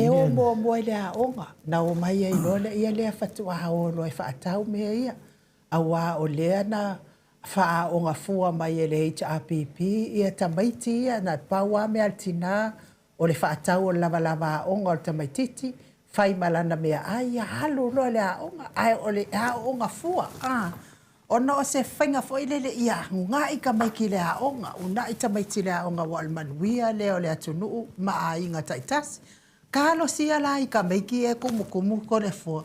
o mo le a onga na o mai ai no le ia le fatu a o lo e fa tau me ia awa o le na fa o nga fua mai ele HRPP ia tamaiti ia na paua me altina o le whaatau o lava o nga o tamaititi fai malana mea ai halu lo le a onga ai o le a onga fua ona o se whainga fo ile le ia ngā i ka maiki le a onga una i tamaiti le a onga wa almanuia le o le atunu ma a inga taitasi kalo sia la i ka maiki e kumu ko le fua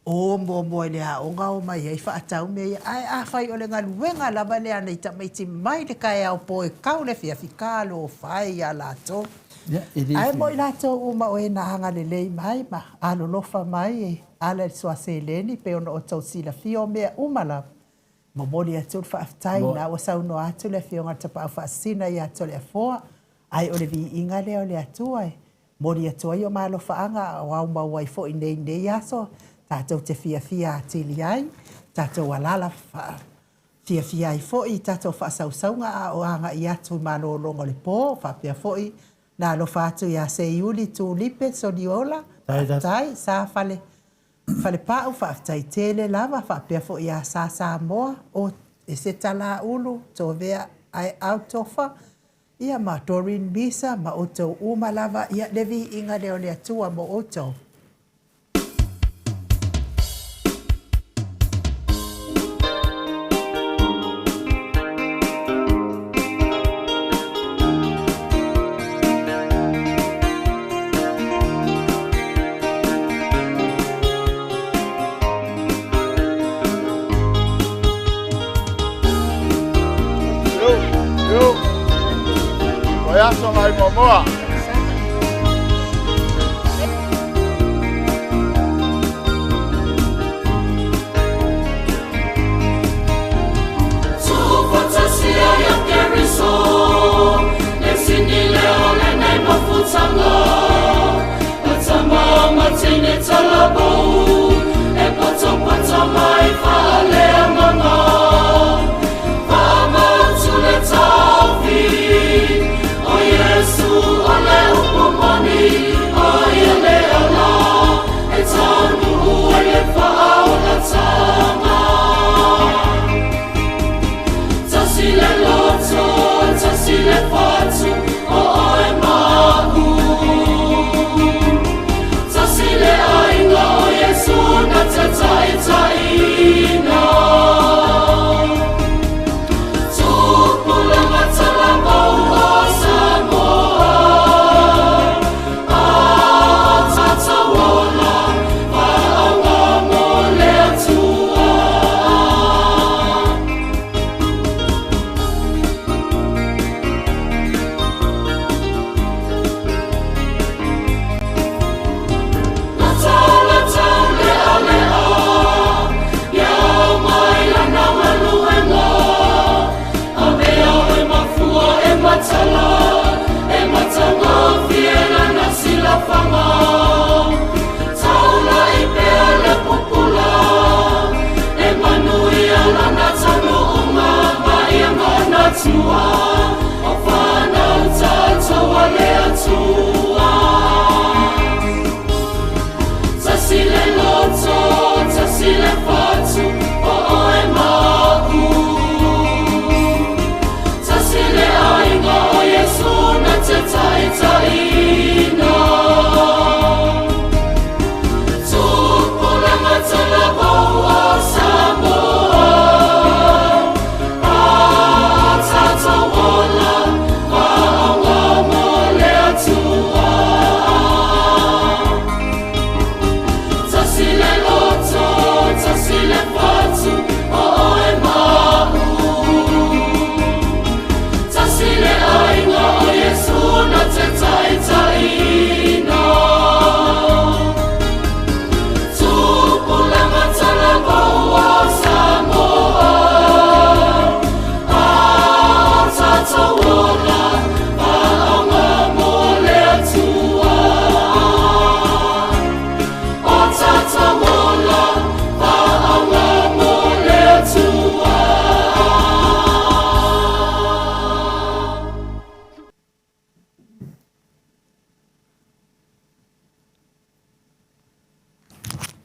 o mo le a onga o mai ai whaatau me ai a whai o le ngā luenga lava le ana i tamaiti mai le kai au po e kau le fia fikalo o whai a lato. Ai mo i lato uma o e na hanga le lei mai ma alo lofa mai e ala le soa se leni pe ono o tau sila fio mea umala. Mo mori atu le whaafitai na o sauno atu le fio ngata pa au whaasina i atu le afoa ai o le Viiga le o le atua e. Mori atu ai o malo whaanga o au mau ai fo i nei aso. Tātou te fia atili ai, tātou alala fia ai fo'i, tātou whasausaunga a o anga i atu mano longo le pō, whapia fo'i, nā lo whātu i a se iuli tū lipe, so ni ola, tai, sā whale pāu, whaatai tele lava, whapia fo'i a sā Samoa, o e se tala ulu, tō vea ai autofa, ia ma Doreen Bisa, ma oto uma lava, ia le Viiga leo le atua mo oto. Aso mai momoa. Fantasia ya keriso, nesini leo le nei mafutanga, atama matine talabo, e poto mai fale amanga, fama tule tafi. Yesu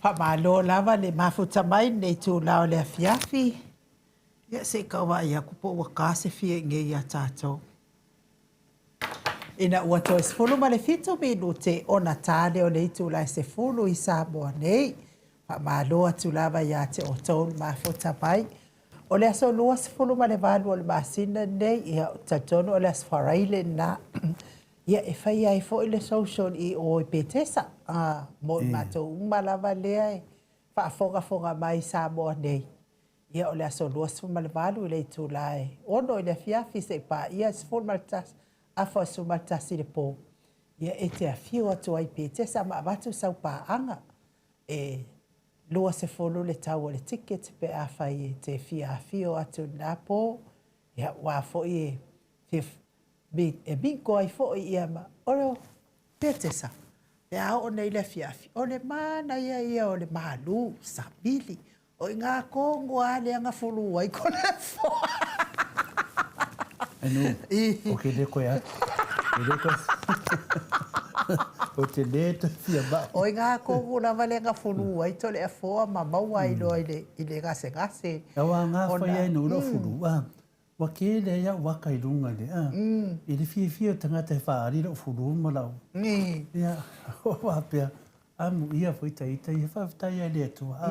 Whamalo lava le mafuta mai nei tū lao le afiafi. Ia se kawa ia kupo wakase fie nge ia tātou. Ina ua toi sefulu ma le fito minute ona tāle o nei tū lai sefulu i Samoa nei. Whamalo atu lava ia te o tōnu mafuta mai. O le aso lua sefulu ma le valu o le masina nei ia tatono o le asfaraile na. Ia e whai ai fo ile social i o i petesa. Mo i mato umalava lea e whaafonga mai Samoa nei. Ia o le aso lua sefulu ma le valu i le tu lai. Ono i le fiafi se pa ia sefulu ma le tas. Afo su ma le tasi le po. Ia e te afio atu ai petesa ma avatu sau pa anga. E lua sefulu le tau o le ticket pe a whai te afio atu na po. Ia wafo i e binko ai fo i ia ma oro petesa e a o nei le fiafi o le mana ia o le malu sabili o ngā kongo a le anga fulu ai kona fo anu o ke le koe atu o te le te fia ba o ngā kongo na vale anga fulu ai to le a foa ma maua i lo i le ngase awa ngā whai ai no fulu wa ke le ia waka i runga le i le fia tangata e whaari ro furu malau ia o wapea amu ia whaitaita i whaftai ai le atua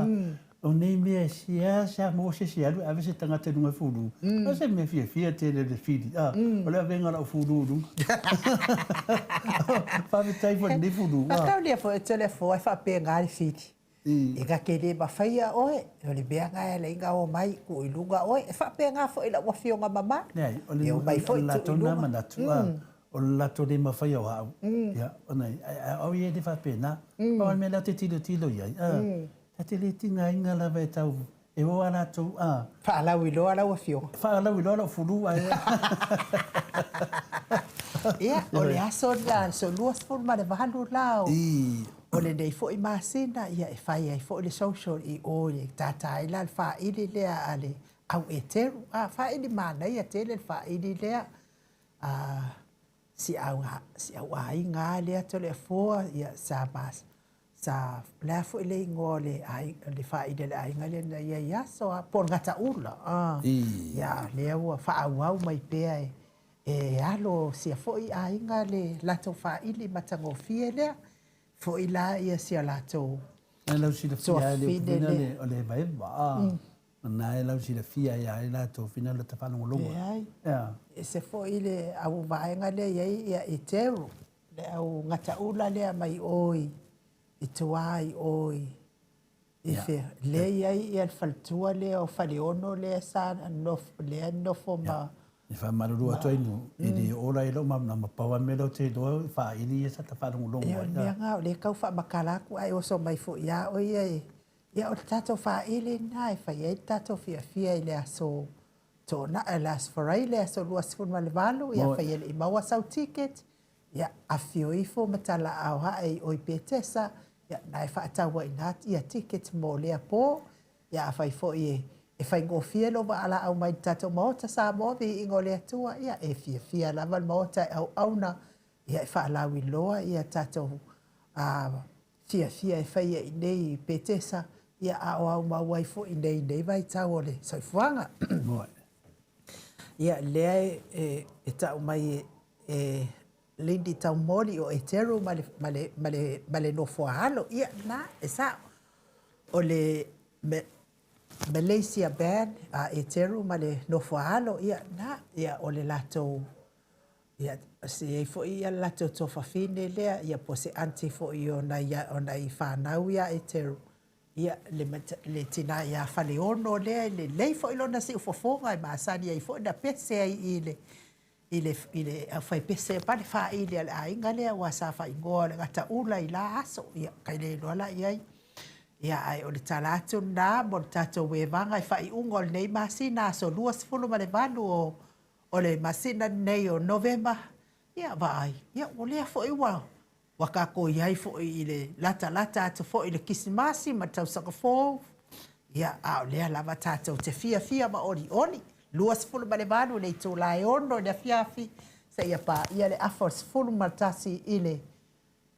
o nei mea sia mo se alu ave se tangata runga furu o se mea fia te le fili o le avenga la furu runga whaftai fo le furu Patau le fo e tele fo e whapea ngāri fili e ka kere mawhaia oe, o le bea ngai le inga o mai ku ilunga oe, e whapea ngā fo ila wafionga mama. O le lato na manatu, o le lato le mawhaia o hau. O nei, au ie le whapea na, o me la te tilo iai. Ta te le tinga inga la vai tau, e o ala tau, Whaalau iloa la wafionga. Whaalau iloa la furu ai. Ia, o le aso la, so lua sefulu ma le vahalu lao. O le nei fo i masina ia e whai ai fo i le social i o le tātai la le whaili lea ale au e teru. Whaili mana ia tele le whaili lea. Si au ai ngā lea to le fua ia sa mas. Sa lea fo i le ingo le whaili le ai ngale na ia ia so por ngata ula. Ia lea ua whaau mai pea e. E alo si a fo i ai ngale lato whaili matango fie lea. Fo i la ia sia lato. E lau si la fia le fina o le vai ba. Na e lau si la fia ia e lato fina le tafano longa. E se fo i le au vaenga le ia e teru. Le au ngata ula le mai oi. I tuai oi. I fe le ia i al faltua le o faliono le sa le nofo ma. I wha maruru atu ainu, i le ora i lo na mapaua me lo te doa, wha ili e sa ta whanungu longo. E o mea ngā, o le kau wha makalaku ai oso mai fo ia o ia e. Ia o tato wha ili nai, wha ia i tato fia i le aso tōna, e le aso wharai le aso lua sifun ma le walu, ia wha ia le i maua sau ticket, ia a fio i fo matala au hae o i petesa, ia nai wha ataua i nāt, ia ticket mo lea po, ia a whai fo i e. E whai ngō fia lo wa ala au mai tato Maota Samoa vi ingo le atua, ia e fia lava Maota au auna, ia e wha alau i loa, ia tato fia e whai i nei petesa, ia au au mawai fo i nei vai tau ole soifuanga. Ia lea e tau mai e lindi tau mori o e teru male no fuahalo, ia na e sa o le Malaysia band e teru ma le nofoalo ia o le lato ia se e fo ia lato tofa fine lea ia po se anti fo i ona i whanau ia e teru ia le tina ia whale ono lea le lei fo i lona si ufofonga i maasani ia i fo na pese ai i le whai pese pa le wha i le ainga lea wa sa wha ingoa le gata ula i la aso ia kai le loala iai ia ai o le talatu na mo le tatou wevanga i whai ungo le nei masina so lua sefulu ma le valu o le masina nei o November. Ia vai, ia o lea fo i wakako iai fo i le lata atu fo i le kisimasi ma tau sakafo. Ia a o lea lava tatou te fia ma oni. Lua sefulu ma le valu le i tō lai ono le fiafi. Sa ia pa ia le afo sefulu ma tasi i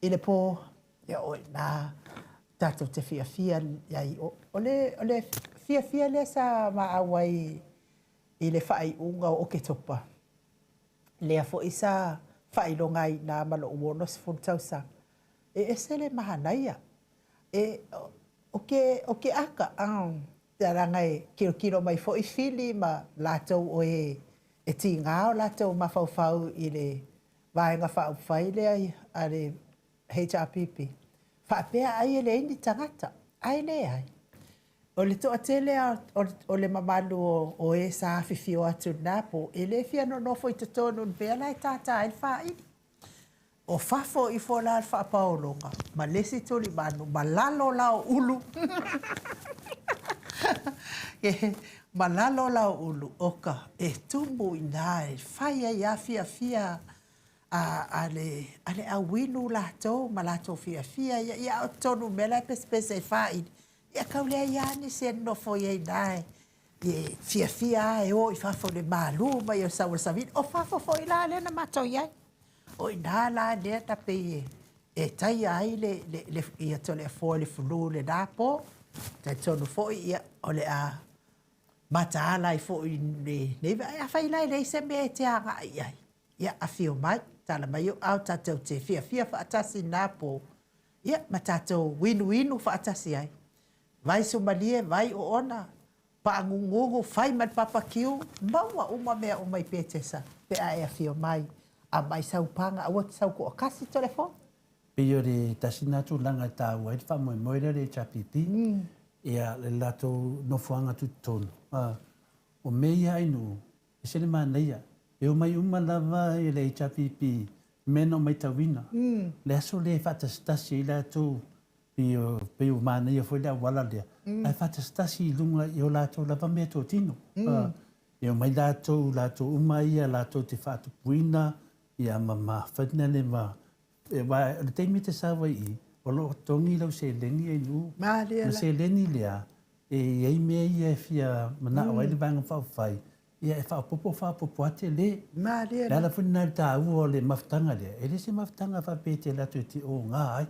le po. Ia oi na tātou te fia iai. O le fia le sa maawai i le whai unga o ke topa. Lea fo isa whai longai nā malo uono si funtau sa. E se le mahanaia. O ke aka, te arangai kiro mai fo i fili ma lātou o e ti ngāo lātou mawhauwhau i le vaenga whauwhai le a le HRPP. Whaapea ai le ini tangata, ai le ai. O le toa tele o le mamalu o e sa whiwhio atu napo, e le fia no nofo i te tonu npea lai tata ai whaini. O fafo i fo la whaapaolonga, ma lesi tuli manu, ma lalo lao ulu. Ma lalo lao ulu, oka, e tumbu i nai, whaia ia fia ale awinu lato ma lato fia ia o tonu mela pese faid ia kaulea ia ni se no foi dai e fia e o fafo le malu ma ia sa savit o fafo foi la le na mato ia o ina la de tape e tai ai le ia tole fo le fulu le dapo tai tonu foi ia o le a mata ala i foi ne ia fai la le se me te anga ia a fio mai tala mai au tatou te fia whaatasi nā pō. Ia, ma tatou winu whaatasi ai. Vai Somalia, vai o ona, paangungungu, whai mat papakiu, maua uma mea o mai pētesa. Pe a fio mai, a mai saupanga, a wat sau ko o kasi telefon. Pio re tasinatu langa tāu, e wha moira re chapipi, ia le lato no fuanga tu tonu. O meia inu, e sene māneia, e o mai uma lava e le HRPP meno mai tawina. Le aso le whatastasi i la tō pio mānei a foi lea wala lea. Ai whatastasi i lunga i o la tō lava mea tō tino. E o mai la tō uma ia la tō te whatupuina i a mama whatina le ma. Le teimi te sawa i o lo tongi lau se leni e nu. Mālea la. Se leni lea e ei mea i e fia mana o ele vanga whawhai. Ia e whapopo ate le. Mālea la. Lala whunari tā ua o le maftanga lea. E le se maftanga whapete lato e te o ngā ai.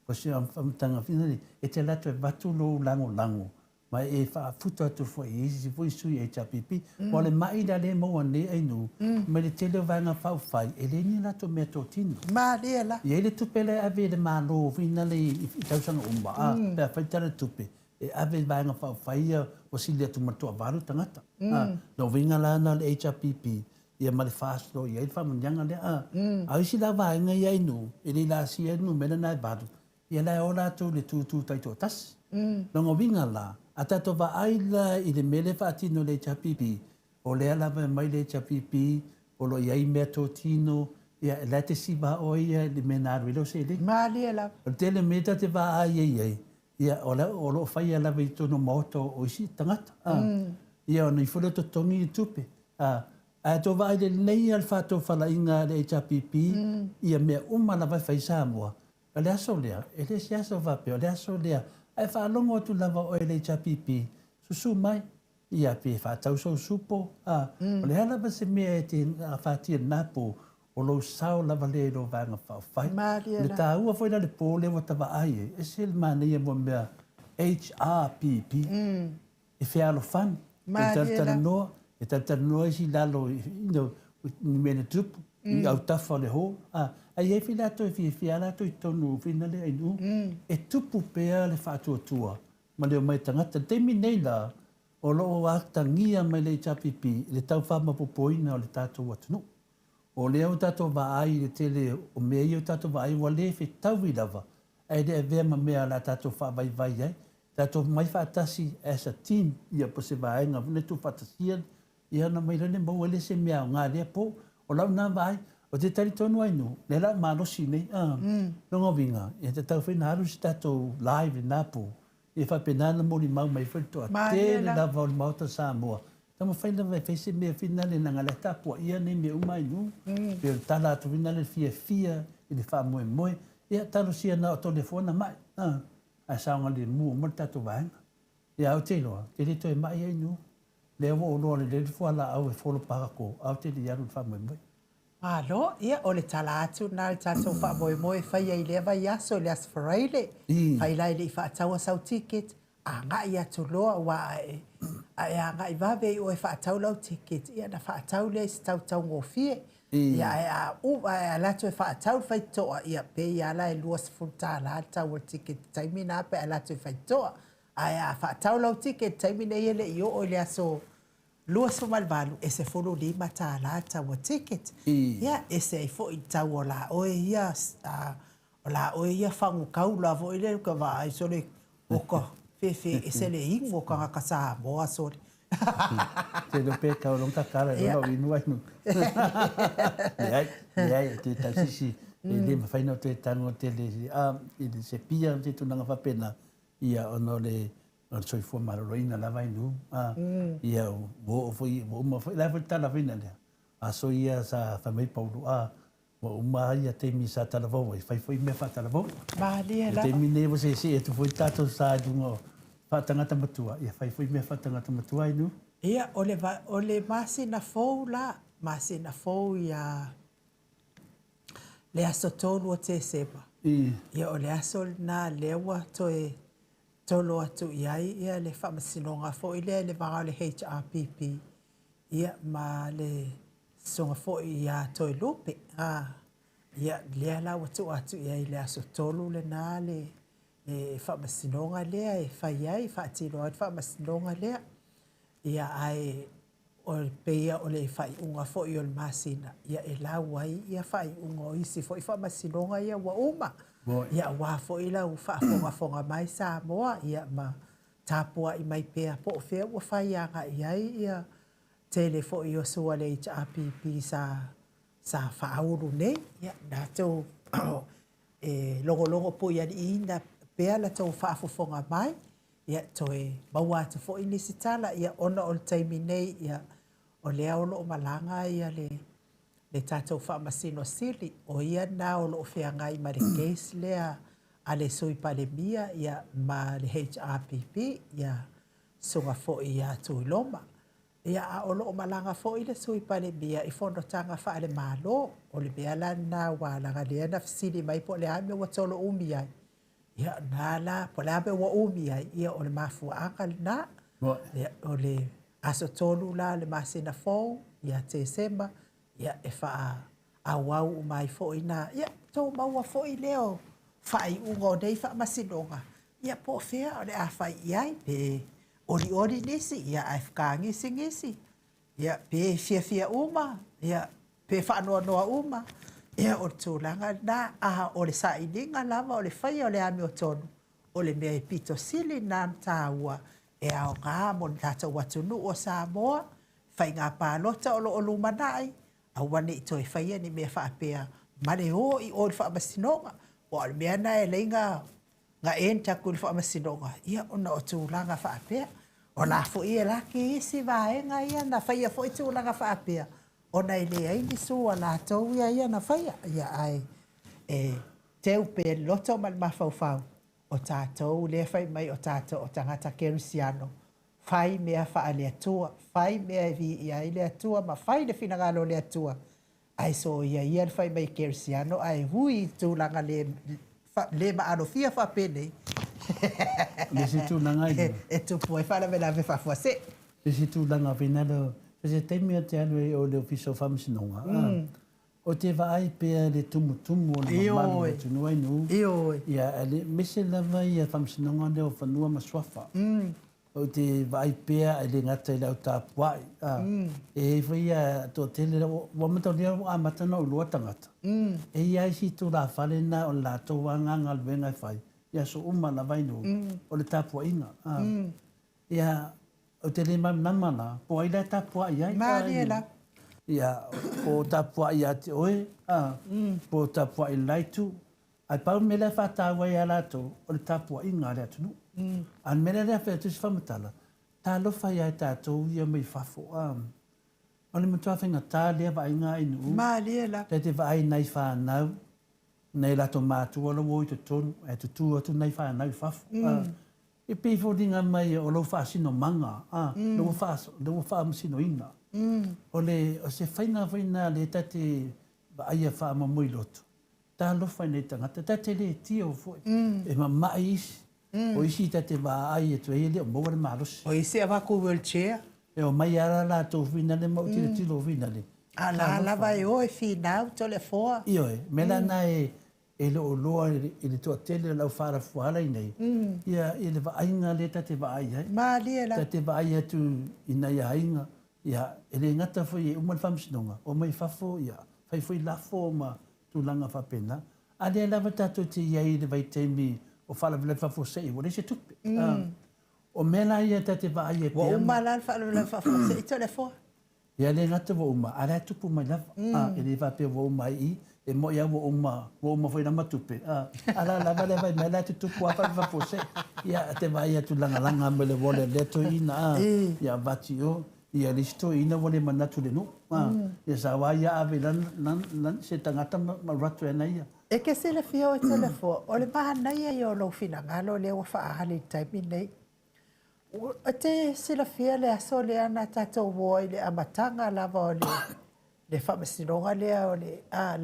Ko se maftanga whinari. E te lato e watu lo lango. Ma e whaafuta atu fo e isi fo isui e HRPP. O le maida le maua ne ai nu. Ma le tele vanga whauwhai. E le ni lato mea tō tino. Mālea la. Ia le tupele ave le mālo. Whinale i tausanga umba. Pea whaitara tupe. E ave vanga whawhaia o sili atu matua waru tangata. No winga lana le HRPP, ia ma le whaaslo, ia i whamanyanga lea. Au isi la vaenga ia inu, e le la si inu mena nai waru. Ia lai o lato le tūtū taito tas. No winga la, a tato wa aila i le mele whaatino le HRPP, o lea lava mai le HRPP, o lo iai mea tō tino, ia e late si wa o ia le mena aruilo se le. Mālea la. O tele meta te wa ai ei. Ia o lo fai ala vei tono Maota o isi tangata. Ia o nei fura to tongi i tupe. A to vai le nei al fato fala inga le HRPP, ia mea umana vai fai Samoa. A le aso lea, e le si aso vape, o le aso lea, ai wha alongo tu lava o le HRPP, susu mai, ia pe wha tauso supo. O le halava se mea e te whatia napo, o lo sao lava le lo vanga whawhai. Le tā ua foi la le pōle wa tawa ai e se le mana ia mua mea HRPP. E whialo whan. E taratara noa isi lalo ni mene tupu. I au tawha le ho. Ai e whilato e whialato i tonu whina le ainu. E tupu pēa le whātua. Ma leo mai tangata. Temi nei la o loo aktangia mai le HRPP. Le tau whamapopoina o le tātou atunu. O lea o tato wa ai le tele o mea o tato wa ai wa le whi tauwi lava. Ai le vea ma mea la tato wha vai ai. Tato mai whaatasi as a team ia po se vaenga. Vune tu whaatasian ia na mai rane mau ele se mea o ngā lea po. O lau nā vai o te tari tonu ainu. Le la malosi nei. Nonga winga. Ia te tau whena haru si tato live nā po. Ia whapenana mori mau mai whaito a tele lava o Maota Samoa. Tama whaina vai whaise mea whina le nanga le tapua ia ne mea umai nu. Peo tala atu whina le fia i le wha moe. Ia talo sia na o telefona mai. A saonga le mua mo tato vaenga. Ia au te loa, te le toi mai ai nu. Le awa o loa le le fuala au e wholo parako. Au te le iaru wha moe. Alo, ia o le tala atu na le tatou whaamoemoe whai ai lea vai aso le asfaraile. Whai lai le i whaataua sau ticket. A ngai atu loa wa a ngai vawe i o e whaatau lau ticket. Ia na whaatau le si tau ngofie. Ia a lato e whaatau whai toa. Ia pe ia la e luas futa la tau o ticket. Taimi na pe a lato e whai toa. A whaatau lau ticket. Taimi na ele i o le aso. Luas o malvalu, e se folo lima ta la tau o ticket. Ia, e se i fo i tau o la oe ia, o la oe ia whangu kau la vo i le ka wa ai sore oka fe e se le ingo ka ngaka Samoa sore. Te lo pe ka long ka kara lo i nu ai nu. Ai, te tasisi e le mawhaina te tango te le i se pia te tunanga whapena ia ono le o soi fo maroina la vai nu ia wo foi la foi tala fina le a so ia sa fa mai paulo wo uma ia te mi sa tala vo foi me fa tala vo ba le la te mi ne vo se tu foi tato sa dungo fa tanga matua ia foi me fa tanga matua nu ia o le masi na fo ia le aso tolu o te sepa ia o le aso na lewa toe tolo atu iai ia le whamasinonga fo i le wanga le HRPP ia ma le songa fo i a toi lupe ia lea lau atu iai le aso tolu le nā le whamasinonga lea e whai ai whaatino ai whamasinonga lea ia ai o le peia o le whai unga fo i o le masina ia e lau ai ia whai unga o isi fo i whamasinonga ia wa uma ia wa fo i lau whaafonga mai Samoa ia ma tāpua i mai pēa po whea ua whai anga iai ia tele fo i o sua le HRPP sa whaauru nei ia nātou longo po ia i na pēa la tau whaafonga mai ia toe maua atu fo i nisi tala ia ona o le taimi nei ia o lea o loo malanga ia le tātou whaamasino sili o ia nā o loo wheangai ma le case lea a le sui palemia ia ma le HRPP ia sunga fo i a tui loma. Ia a o loo malanga fo i le sui palemia i fondo tanga wha le malo o le beala nā wālanga lea na fisili mai po le ame wa tolo umi ai. Ia nā la po le ame wa umi ai ia o le mafua anga nā o le aso tolu la le masina fo ia te sema ia e wha awau mai fo i nā. Ia tō maua fo i leo whai ungo nei wha masinonga. Ia po whea o le a whai iai pe ori nisi. Ia a whaka ngisi. Ia pe fia uma. Ia pe whanua noa uma. Ia o le tūlanga nā aha o le sailinga lava o le whai o le ami o tonu. O le mea i pito sili nā mtāua. E ao ngā mo le tātou watunu o Samoa. Whai ngā pālota o lo lumanai. Awane i toi whaia ni mea whaapea mare o i o le whaamasinoga. O le mea na e leinga ngā en taku le whaamasinoga. Ia ona o tūlanga whaapea. O nā fo i e laki isi vaenga ia na whaia fo i tūlanga whaapea. O na i lea ini sua nā tau ia na whaia. Ia ai te upe loto man mawhauwhau. O tātou lea whai mai o tātou o tangata Kerisiano. Whai mea wha le atua, whai mea ia i le atua, ma whai le whinangalo le atua. Ai so ia le whai mai Kerisiano, ai hui tūlanga le maano fia wha pene. Le si tūlanga i. E tupu e whana me la me whafua se. Le si tūlanga whinaro, se teimi o te anu e o le ofiso whamasinonga. O te vai pēr le tumu o le mamanu le tunu ai nu. Ia le mese lava i a whamasinonga le o whanua maswafa. O te vai pēr e le ngata i lau tāpuai. E whaia tō tele wa matau lea a matana o lua tangata. E ia isi tō la whale na o la tō wanganga luenga i whai. Ia so uma la vainu o le tāpua inga. Ia o te le mamana, po ai la tāpua i ai. Mariela. Ia o tāpua i a te oe, po tāpua i laitu. Ai pau me le whātāua i a lato o le tāpua inga rea tunu. An mele rea whea tusi whamatala, tā lofa i ai tātou ia mai whafo. O le matua whenga tā lea wa inga inu. Mariela. Te vai nei whanau, nei lato mātua lo woi te tonu, e te tū atu nei whanau whafo. E pēwho ringa mai o lo whaasino manga, lo whaasino inga. O se whainga le tate Aia wha ama mui loto. Tā lofa nei tangata. Tā te le tia o fwoi. E ma mai isi. O isi ta te wā ai e tu e leo mōre marosi. O isi a waku wheelchair. E o mai ara la tō whina le mau tira tilo whina le. A la lava e o e whinau tole fōa. Io e. Mela na e lo loa e le toa tele lau whara fuala i nei. Ia e le waainga le ta te waai hai. Ma lia la. Ta te waai atu i nei ainga. Ia e le ngata fwoi e umal whamsinonga. O mai whafo ia. Whai fwoi lafo ma tu langa whapena. A le lava tato te iai le vai teimi o whala vile whafo sei. Wale se tupe. O mela ia ta te waai e te Wa uma la whala vile whafo sei tole fōa. Ia le ngata wa uma. A rea tupu mai lava. E le wape wa uma i. E mo ia wa uma foi na matupe. Ala lava le vai mela te tupu a whafo sei. Ia te waai atu langa me le wole leto ina. Ia vati o. Ia listo ina wale manatu le no. Ia sa wa ia ave lan se tangata ma ratu e na ia. E ke se le fio e tole fōa. O le maha nei e o lo whina ngalo le wa whaahali taimi nei. O te sila fia le aso le ana tatou woi le amatanga lava o le whamasinonga lea o le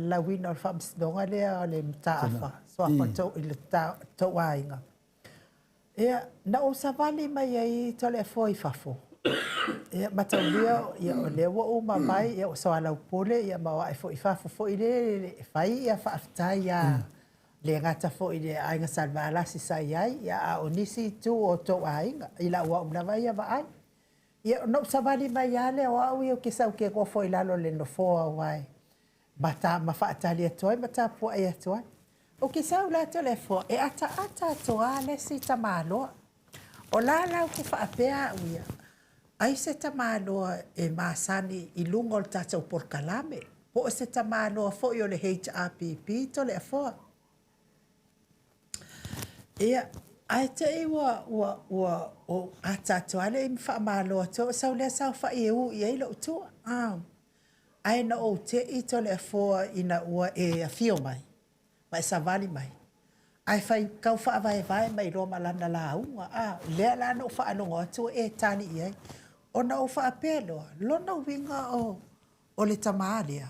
lawina o le whamasinonga lea o le mtaafa. So a tau i le tau ainga. Ia, na o savali mai ai tole fōa i whafo. Ia mataulia ia o le wa uma mai ia o soalau pole ia mawa e fo i fafo fo i le fai ia whaafitai ia le ngata fo i le ainga salvala si sai ai ia a o nisi tu o tau ainga i la ua umlawa ia wa ai ia no savali mai ia le o au i o kisau ke gofo i lalo le no foa wai mata ma whaatali atoai mata pua i atoai o kisau la to le fo e ata atoa le si tamaloa o la lau ku whaapea uia ai se tamanoa e masani i lungo o tātou porkalame. Po se tamanoa fo i o le HRPP to le afoa. Ia, ai te iwa o a tātou ale i mwhaamaloa to, sau lea sau wha i eu i eilo utua. Ai na o te i to le afoa i na ua e a fio mai, mai sa vali mai. Ai fai kau wha vai mai roma lana la unga. Lea lana o wha anongo atu e tani i ei. Ona o whaapelo, lona winga o le tamalia.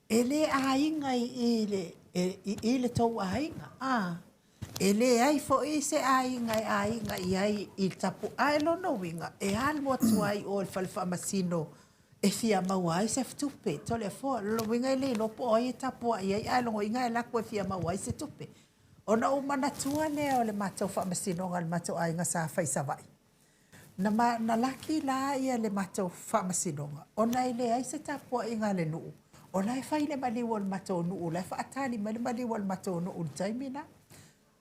E le ainga i le tau ainga. E le ai fo i se ainga i ai i tapu. Ai lona winga, e almo atu ai o le whalwhamasino e fia maua ai se ftupe. Tole fo, lona winga i le lopo o i tapu ai ai longo inga e lako e fia maua ai se tupe. Ona o manatua lea o le matau whamasino ngal matau ainga sa whaisawai. Na laki la ia le matau whamasinonga. O nei le ai se tapua i ngā le nuu. O nei whai le maliwa le matau nuu. Le whaatani mai le maliwa le matau nuu le taimina.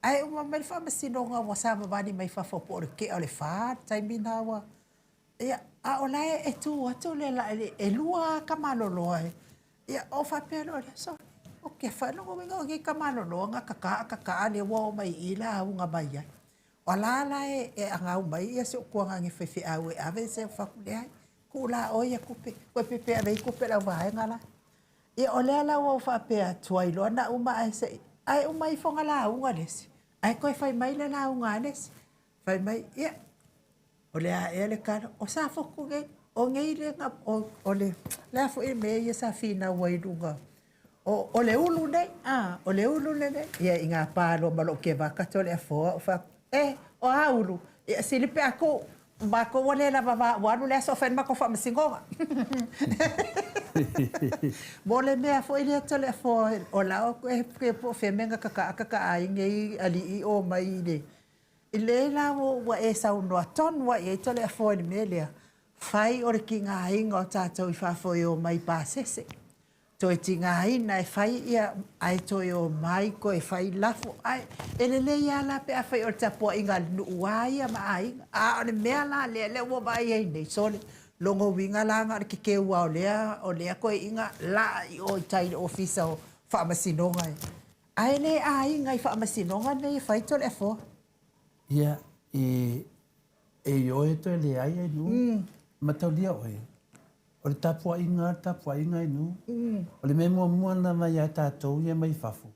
Ai uma mai le whamasinonga wa sa mawani mai whafopo o le ke o le whaa taimina wa. Ia, a o lai e tu atu le la e lua kamaloloa. Ia, o whapelo le so. O ke whanongo winga o ke kamaloloa ngā kaka le wao mai ila au ngā mai ai. O lala e angau mai ia se o kuanga nge whewhi au e ave se whakule ai. Ku la o ia kupe, koe pepe avei kupe lau wae ngala. Ia o lea lau au whapea tuai loa na uma ai se, ai uma i whonga la unga lesi. Ai koe whai mai le la unga lesi. Whai mai, ia. O lea e le karo, o sa whoku nge, o ngei le nga, o le, lea fo e me ia sa whina wairunga. O le ulu nei, o le ulu nei. Ia i ngā pālo malo ke waka to le a fōa, o whaku. O aulu, silipe ako, mako wale la wanu le aso fen mako whamasingonga. Mole mea fo ili ato le fo, o lao ke po whemenga kaka ainge i ali i o mai le. I le la wa e sau noa ton wa e to le fo ili me lea. Whai ore ki ngā inga o tātou i whafo i o mai pāsese. To e ti ngā ina e whai ia ai to e o mai ko e whai lafo. Ai, e le le ia la pe a whai o tapua inga nu uaia ma a inga. A o ne mea la le ua vai ei nei. So le longo winga la ngā ke ke ua o lea ko e inga la i o i taile ofisa o whaamasinonga e. Ai le a inga i whaamasinonga nei whai to le fo. Ia, e oe to le ai e nu. Matau lia oe. O le tapua inga i nu. O le memo muana mai a tātou ia mai whafo.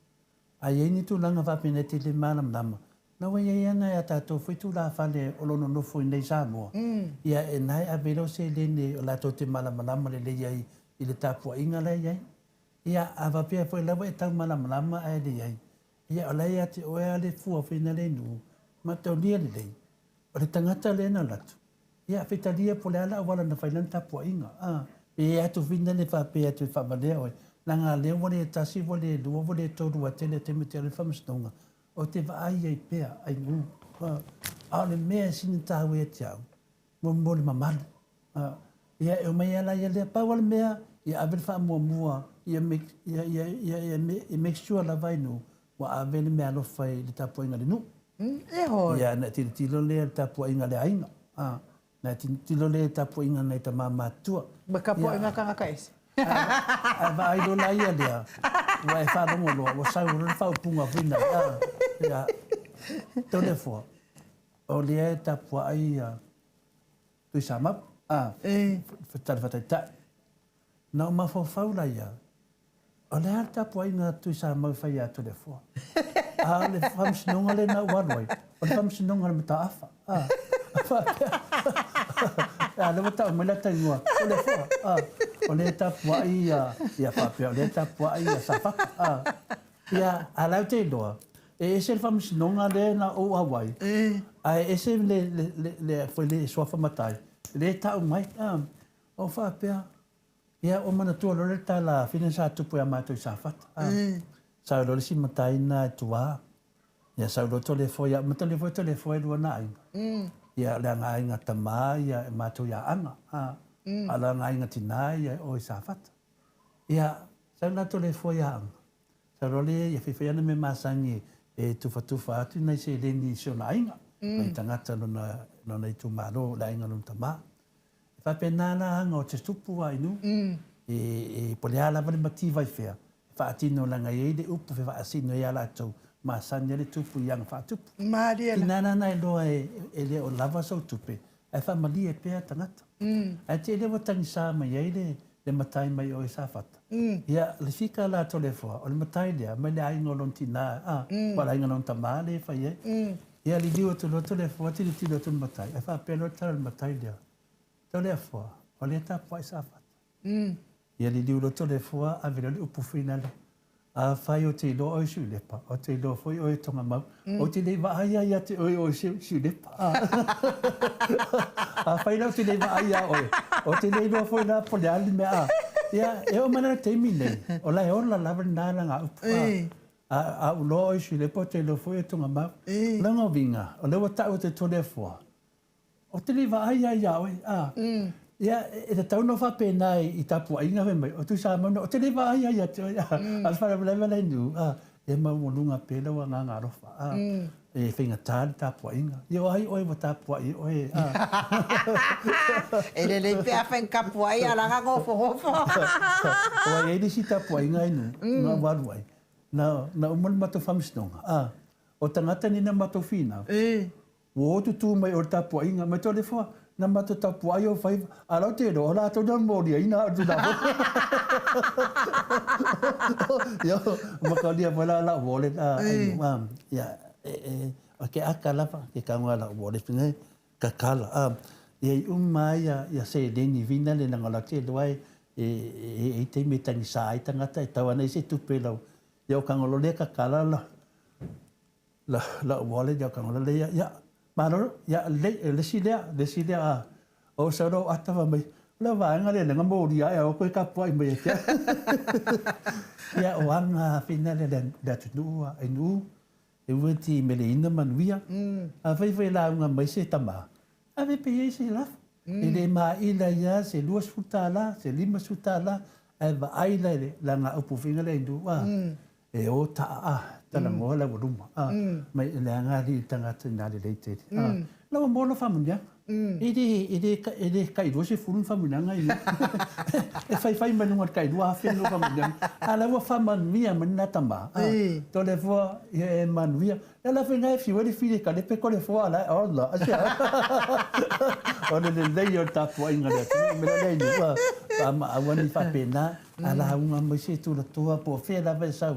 Ai e ni tu langa whapineti le mānam nama. Na wai e ana a tātou whai tu la whale o lono nofo i nei Samoa. Ia e nai a velo se lene o lato te mānam nama le lei ai i le tapua inga lei ai. ia ava pia foi lava e tau malama ai le ai ia ola ia te oea le fua fina le nu ma te onia le lei o le tangata le na latu ia fitalia po le ala wala na failan tapu inga e atu fina le fa pe atu fa malea oi langa le wale tasi wale lua wale toru a tele te mete le famastonga o te va ai ai pea ai ngu a le mea sini tahu e te au mo le mamalu ia e o mai ala ia le pa wale mea ia avel fa mua ia make sure la vai no wa avel me alo fai le tapu inga le nu e ho ia na tilo le tapu inga le ainga na tilo le tapu inga nei ta mama tua ba kapo inga kanga kaisi va ai do la ia dia wa e fa no lo wa sa ro fa punga fina ia to le fo o le tapu ai tu sama fatal fatata na ma fo faula ia o le tapu ai na tu sama fa ia to le fo le fams no ngale na wanoi o le fams no ngale mata afa le mata me la tangua o le fo o le tapu ai ia fa pe o le tapu ai sa fa ia ala te do e se fams no ngale na o Hawaii ai ese le foi le so fa matai le ta mai o fa pe ia o mana tu le ta la finansa tu pu ama tu sa fa sa lo si matai na tua ia sa lo to le fo ia mata le fo e do na ai ia le nga inga tama ia ma tu ia anga ala nga inga tina ia o sa fa ia sa na to le fo ia sa lo le ia fi na me masangi e tu fa tu na se le ni so na inga mai tangata no na tu malo la inga no tama fa pena na ngo te tupu ai nu e pole ala vale motiva i fea fa atino la ngai de upu fa asino ia la tu ma sanya le tupu yang fa tupu maria nana na do e le o lava so tupe e fa mali e pe tangata e te le watang sa mai le matai mai o sa fata ia le fika la to le fo o le matai le mai le ai ngolon tina wala ngolon tamale fa ye ia li dio to le fo ti lo to matai e fa pe lo tal matai le to le fo o le ta po sa fata ia li dio to le fo a velo le upu final a fai o te lo o su le pa o te lo foi o tonga mau o te le va ai ia te o su le pa a fai lo te le va ai o te le lo foi na po le ali me ia e o mana te mine o la e o la lava na nga upu a o lo o su le pa te lo foi o tonga mau la nga vinga o le wata o te to le fo o te le va ai ia ia e te tau no fa pena i tapu ainga mai o tu sa mo o te le va ai al fa le le nu e ma mo lunga pela wa nga rofa e finga tal tapu ainga yo ai oi wa tapu ai oi e le pe a fa kapu ai ala nga go fo o e di si tapu ainga nu na wai na o mo mato famstonga o tangata ni na mato fina o tu mai o tapu ainga mai to le fo na mato tapu ai o fai ala te do la to dan mori ina tu da yo ma dia wala la wallet ya ke akala pa ke kangwa la wallet pinga kakala ye mai ya se deni vina le na la te do ai e te me tani sai tanga tai tawana se tu pelo yo kangolo le kakala la wallet yo kangolo le ya Maro ya le silea o saro atava mai la vanga le nga mori ai o ko ka poi mai ya o anga finale da tu ai nu e weti me le ina manuia a vai la nga mai se tama a ve pe se la e le ma ila ya se luas futala se lima futala e va ai la nga upu finale ndu e o ta tala ngola volume mai le nga ri tanga tana le leite la mo no famia ide kai do se fun famia nga e fai manu ngat kai do afen no famia ala wa faman mia manna tamba to le vo e man via la fina fi wali fi ka le pe ko le fo ala alla asia on le yo ta po inga le me le ni wa ma awani fa pena ala un mo se tu la tua po fe la ve sa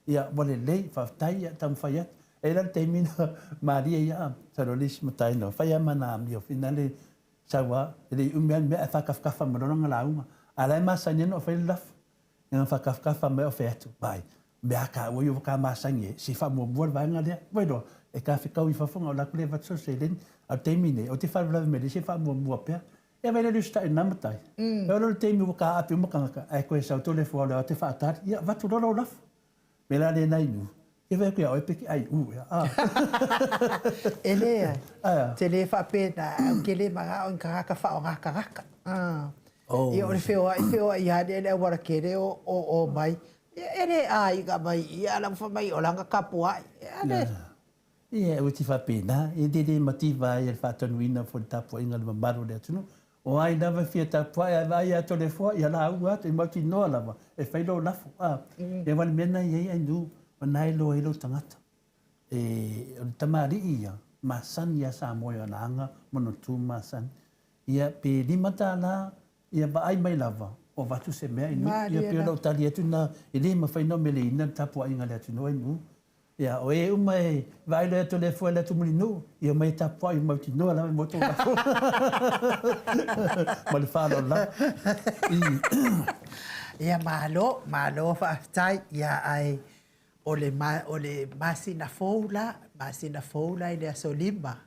ia wale lei whaftai tam whaiat e la teimina Maria ia sarolis matai no whaia mana mi o finale sawa ele umian me whakawhakafa maroranga launga ala e masa nien o whai laf nga whakawhakawa me o wheatu, bai, mea ka oi o ka masangi, si wha mua mua vanga lea, wairo, e ka whikau I whawhunga o laku lea watu se len, a teimine, o te whawalawe me si wha mua mua pia, e wei lelu sta I namatai. E o lelu teimi o ka api umakanga, e koe sau tole fua lea o te whaatari, ia watu rolo lafu. Me la le nai nu, e wei koe au e peki ai u, e lea, te le whapena, au ke le maga o nkaraka wha o ngaka raka. I o le whioa I hane ele wara kere o mai. Ere a I ka mai, I alang wha mai o langa kapua. Ia, o ti whapena, e dele mativa I el whatanuina fo le tapua inga le mamaru le atunu. O ai nawa fia tapua, e vai ato le fua, I ala au atu, I mauti noa lava, e whailo lafu. E wale mena I ai nu, o nai lo ilo tangata. E o le tamari ia, masani ia Samoa o na anga, mono tu masani. Ia pe limata la, ia ba ai mai lava, o watu se mea inu. Ia pe o tali atu na, e le ma whaino mele ina tapua inga le atu noa inu. Ia o e uma e, vai le atu le fua le atu muli nu, ia mai tapua I mauti noa la, moto lafu. Ma le whalo la. Ia malo whaatai, ia ai, o le masina foula I le aso lima.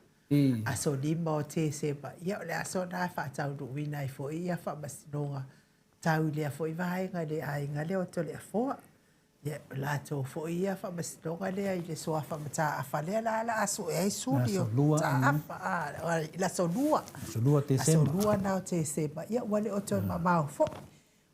Aso lima o te sepa. Ia o le aso na whaatau ruina I fo ia whamasinonga. Tau I lea fo I vahenga le ainga leo to le afoa. Ia lato fo ia whamasinonga lea I le soa whamata afa lea la aso e ai suri o ta afa. La so lua. So lua te sepa. Aso lua na o te sepa. Ia wale o to mamau fo.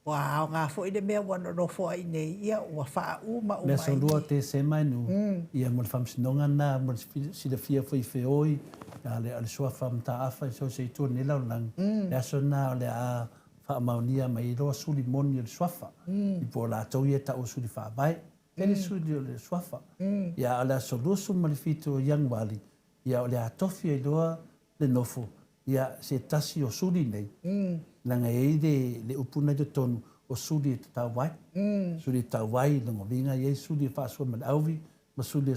Wa o ngā fo I le mea wana no fo ai nei ia ua wha uma le so lua te sema nu ia mo le whamsinonga na mo le sida fia foi feoi ia le soa whamta afa so se tu ni lau lang le aso na le a whaamaunia mai roa suli moni le swafa I po la tau ia ta o suli whaabai kere suli o le swafa ia le aso lusu ma le fito yang wali ia o le atofi ai loa le nofo ia se tasi o suli nei langa e le upuna de tonu o suli te tawai. Suli tawai lango vinga ye suli fa so mal auvi, ma suli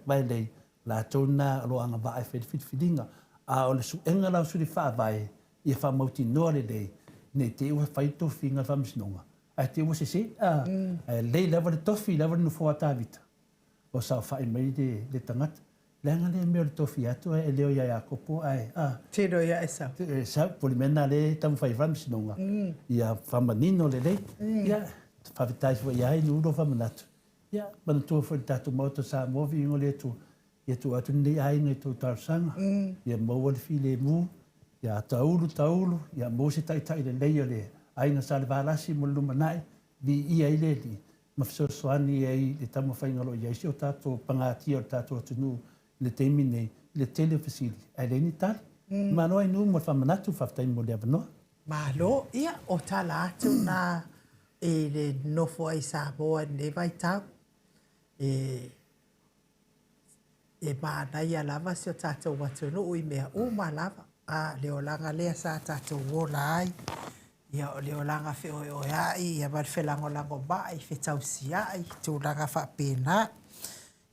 vai lei la tona lo anga vai fit fidinga. A o le su enga la suli fa vai ia fa mauti no le dei. Ne te o fai to finga fa misnonga. A te o se lei leva de tofi leva no fo atavita. O sa fa mai de tangata. Lenga le me o tofi atu e leo ia kopo ai tiro ia esa sa polimena le tam fai rams nonga ia famanino le ia favitai fo ia I nudo famanatu ia man tu fo tatu moto sa movi ngole tu ia tu atu ni ai nei tu tarsanga ia mo le file mu ia taulu ia mo se tai le le ai na sale valasi mo lumanai vi ia ile li mafso soani ai le tam fai ngolo ia si o tatu pangati o tatu tunu le teimi nei, le telefasili, ai leni tali. Ma noa inu mo whamanatu whaftai mo lea wanoa. Malo, ia o tala atu na e le nofo ai Samoa ne vai tau. E maanai a lava si o tātou watunu ui mea uma lava. Leo langa lea sa tātou wola ai. Ia o leo langa whi o ai, ia mari whelango lango mai, whi tau si ai, tū langa whapena.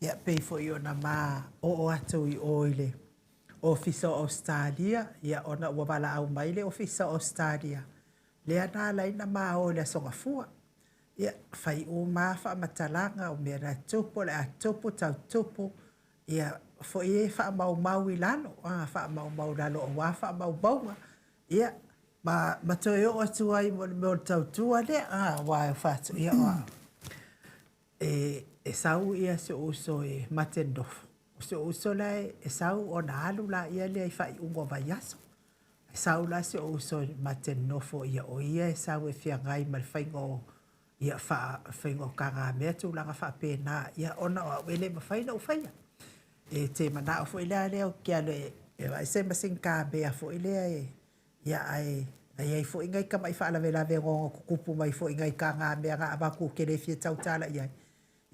Ia pei fo I ona ma o atu I oile ofisa Australia ia ona ua wala au mai le ofisa Australia le ana laina ma o le songa fua ia fai o ma fa matalanga o mera tupo le atupo tau tupo ia fo I fa mau ilano fa mau lalo o wa fa mau baunga ia ma to yo atu ai mo tau tua le wa fa ia e sau ia se uso e matendofo. Se uso lai e sau o na alu la ia le fai ungo vaiaso. E sau la se uso matendofo ia o ia e sau e fia ngai mal faingo ia faingo kanga mea tu langa fa pena ia ona o wele ma faina o faia. E te mana o fo ila leo kia le e vai se masin ka bea fo ila e ia ai fo ingai ka mai fa la vela ve ngo kupu mai fo ingai kanga mea nga abaku kele fia tau tala ia.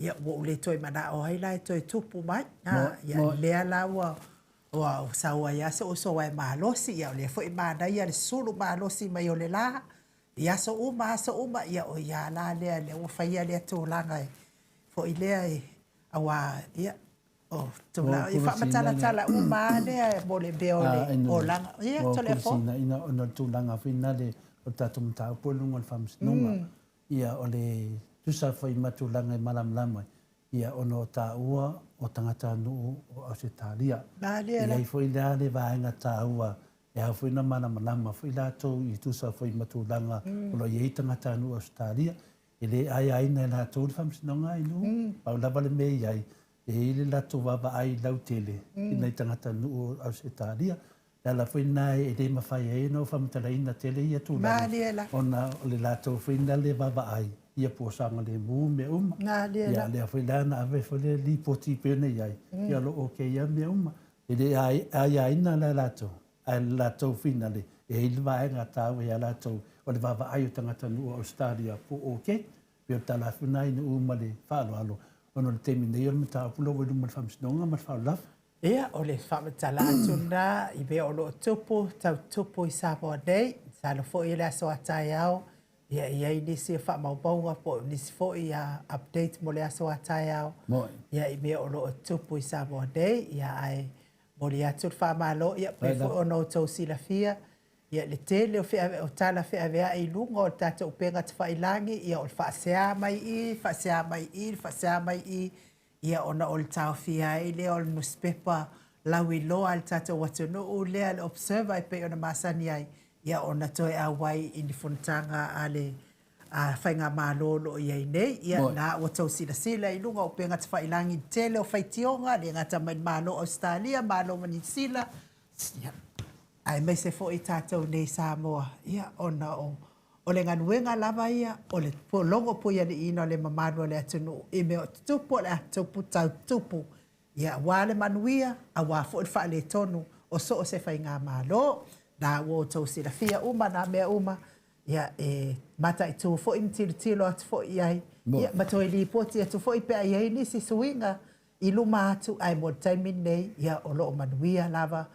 Ia wo le toi mana o hai lai toi tupu mai ia lea la wa saua ia se o so wai malosi ia le foi mana ia le sulu malosi mai o le la ia so uma ia o ia la le o faia le to langa foi le awa ia o to la ia fa matala uma le mo le beo le o langa ia to le fo ina ona tu langa finale o tatu mta polunga fams nunga ia o le tusa foi matulanga i malamlama ia ono tāua o tangata nuu o Ausitalia. Ia i foi lea le vaenga tāua e hau foi na malamalama foi lātou i tusa foi matulanga o lo iei tangata nuu o Australia. E le ai aina e lātou le whamsinonga i nuu. Pau lava le mei ai. E le lātou wava ai lau tele i nei tangata nuu o Ausitalia. La foi nai e le mawhai e no whamatalaina tele ia tūlani. Ona o le lātou foi na le wava ai. Ia pōsanga le mū me uma. Ia lea foi lana ave foi le li poti pene iai. Ia lo oke ia me uma. E le ai aina le lātou. Ai lātou fina le. E ili vaenga tāwe ia lātou. O le wava ai o tangata nuu o Australia po oke. Pio tala funai ni uma le whaalo alo. Ono le temi nei o le mata apula o le uma le whamsinonga ma le whaalo lafa. Ia, o le whamatala atuna i bea o lo tupu, tau tupu i Samoa nei. Salo fo i le aso atai au. Ia i nisi e whamaupaunga po nisi fo i update mo le aso atai au. Ia i bea o lo tupu i Samoa nei. Ia ai mo le atu whamalo. Ia pe fo o no tau sila fia. Ia le tele o tala whea vea i lunga o tata upenga te whailangi. Ia o le whaasea mai i, whaasea mai i, whaasea mai i. Ia ona o le tau fia i lea o le newspaper lawi loa le tata watunu o lea le observer i pe ona masani ai. Ia ona toi awai i ni funatanga a le whainga mālolo i ai nei. Ia na o tau sila sila i lunga o penga te whailangi tele o whaitionga. Le ngata mai mālo Australia, mālo mani sila. Ia, ai mai se fo i tātou nei Samoa. Ia ona o le nganuenga lava ia, o le longo po ia ni ina le mamanu le atunu. I me o tupu le atupu tau tupu. Ia wale manuia, a wafo i wha le tonu, o so o se whai ngā mālo. Nā wo tau sila fia uma, nā mea uma. Ia mata i tū fo i mtiri tilo atu fo i ai. Ia matoi li poti atu fo i pe ai ni si suinga. I luma atu ai mo taimin nei, ia o lo o manuia lava.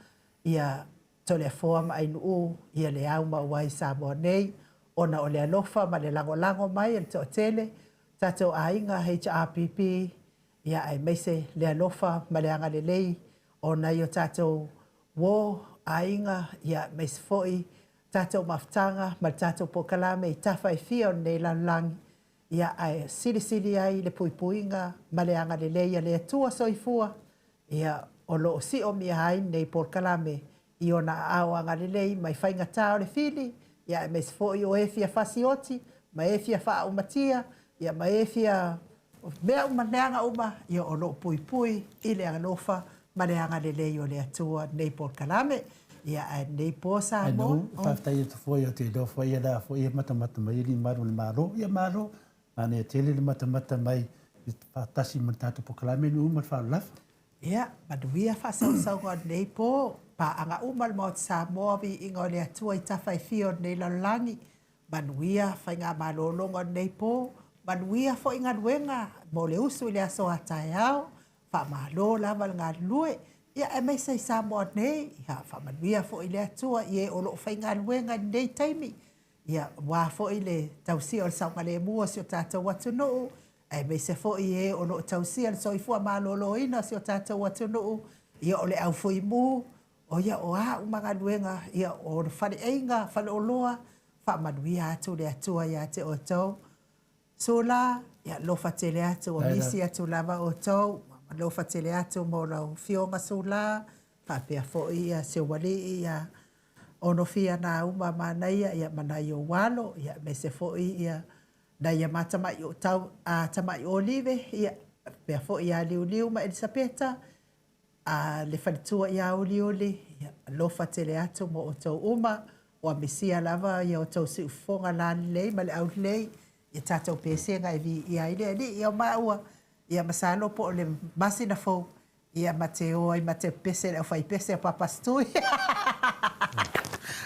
Ia tole a foam ai nuu, ia le au ma wai Samoa nei. Ona o le alofa ma le lango mai le tele. Tatou ainga HRPP. Ia ai meise le alofa ma le anga le lei. Ona i o tatou wo ainga ia meise foi. Tatou maftanga ma tatou pokalame i tafa i fia o nei lanlangi. Ia ai sili ai le puipuinga ma le anga le lei le atua soifua. Ia o lo si o mi hai nei pokalame. I ona au anga le lei mai whainga tau le fili. Ia me se foi o e fia fasioti, ma e fia wha umatia, ia ma e fia mea umaneanga uma, ia o lo pui i le angalofa, ma le anga le lei o le atua nei por kalame, ia a nei po sa mo. Ai no, whaftai e tu foi o te do foi e la foi e matamata mai ni maru le maro, ia maro, ma ne tele le matamata mai, i whatasi matatu po kalame ni uma wha lafa. Ia, maduia whasau nei po, pa anga umal mo Samoa vi ingo le atua i tawhai fio nei lalangi. Manuia whainga malolonga nei po. Manuia fo inga nuenga. Mo le usu le aso atai au. Wha malo lava ngā lue. Ia e meisa i Samoa nei. Ia wha manuia fo i le atua. Ia o lo whainga nuenga nei taimi. Ia wā fo i le tausia o le saunga le mua si o tātou watu nuu. E meisa fo i e o lo tausia le soifua malolo ina si o tātou watu nuu. Ia o le au fo i mu. O ia o a umanga luenga, ia o whare einga, whare o loa, wha manuia atu le atua ia te o tau. So la, ia lofa tele atu o misi atu lava o tau, lofa tele atu mo lau fionga so la, wha pia fo ia se wali ia ono fia na uma manaia, ia manai o walo, ia me se fo ia na ia matamai o tau, a tamai o live, ia pia fo ia liu ma Elisabeta, a le whalitua ia oli, lofa tele atu mo o tau uma, o a mesia lava ia o tau si ufonga lani lei, ma le au lei, ia tātou pēsenga e vi ia ile, ia maua, ia masalo po o le masina fau, ia mateo ai mate pese, le whai pese a papastui.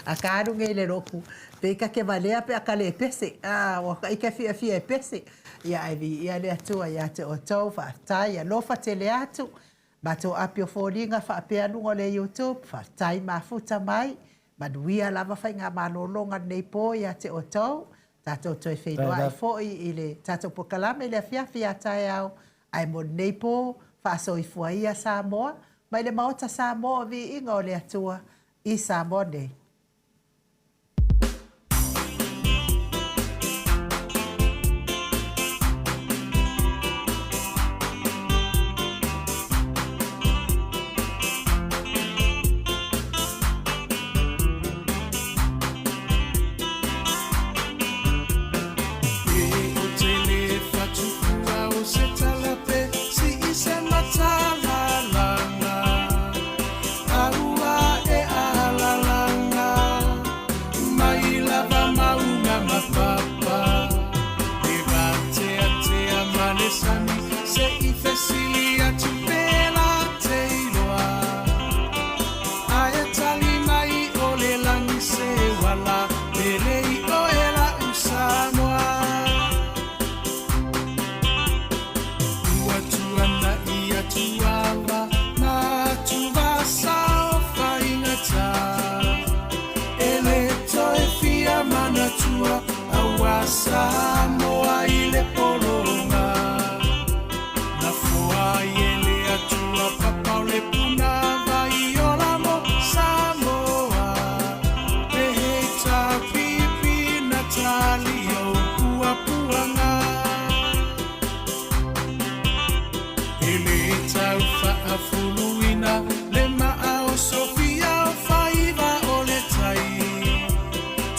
A kāru ngei le roku, peika ke valea pe a kale pese, waka ika fia e pese, ia e vi ia le atua, ia te o tau, whaatai, ia lofa tele atu, Bato apio fōringa whaapea nungo le YouTube, whaatai mafuta mai, manuia lava whainga malolonga nei po ia te o tau, tātou toi whenua e fōi i le tātou pokalame le fiafi a tai au, ai mo nei po, whaasoi fua ia Samoa, mai le Maota Samoa vi inga o le atua i Samoa nei. Pesilia tupela teiloa Aya tali mai ole langi se wala Pelei oela usamoa Uatuana ia tuava Na tuvasa o whaingata Ele toe fia mana tua Awa Samoa ile polonga Na fua ele atua papau le puna vai ola mo Samoa Peheta pipi Natalio pua puanga Ele tau faafuluina le maa o Sofia o faiva o le tai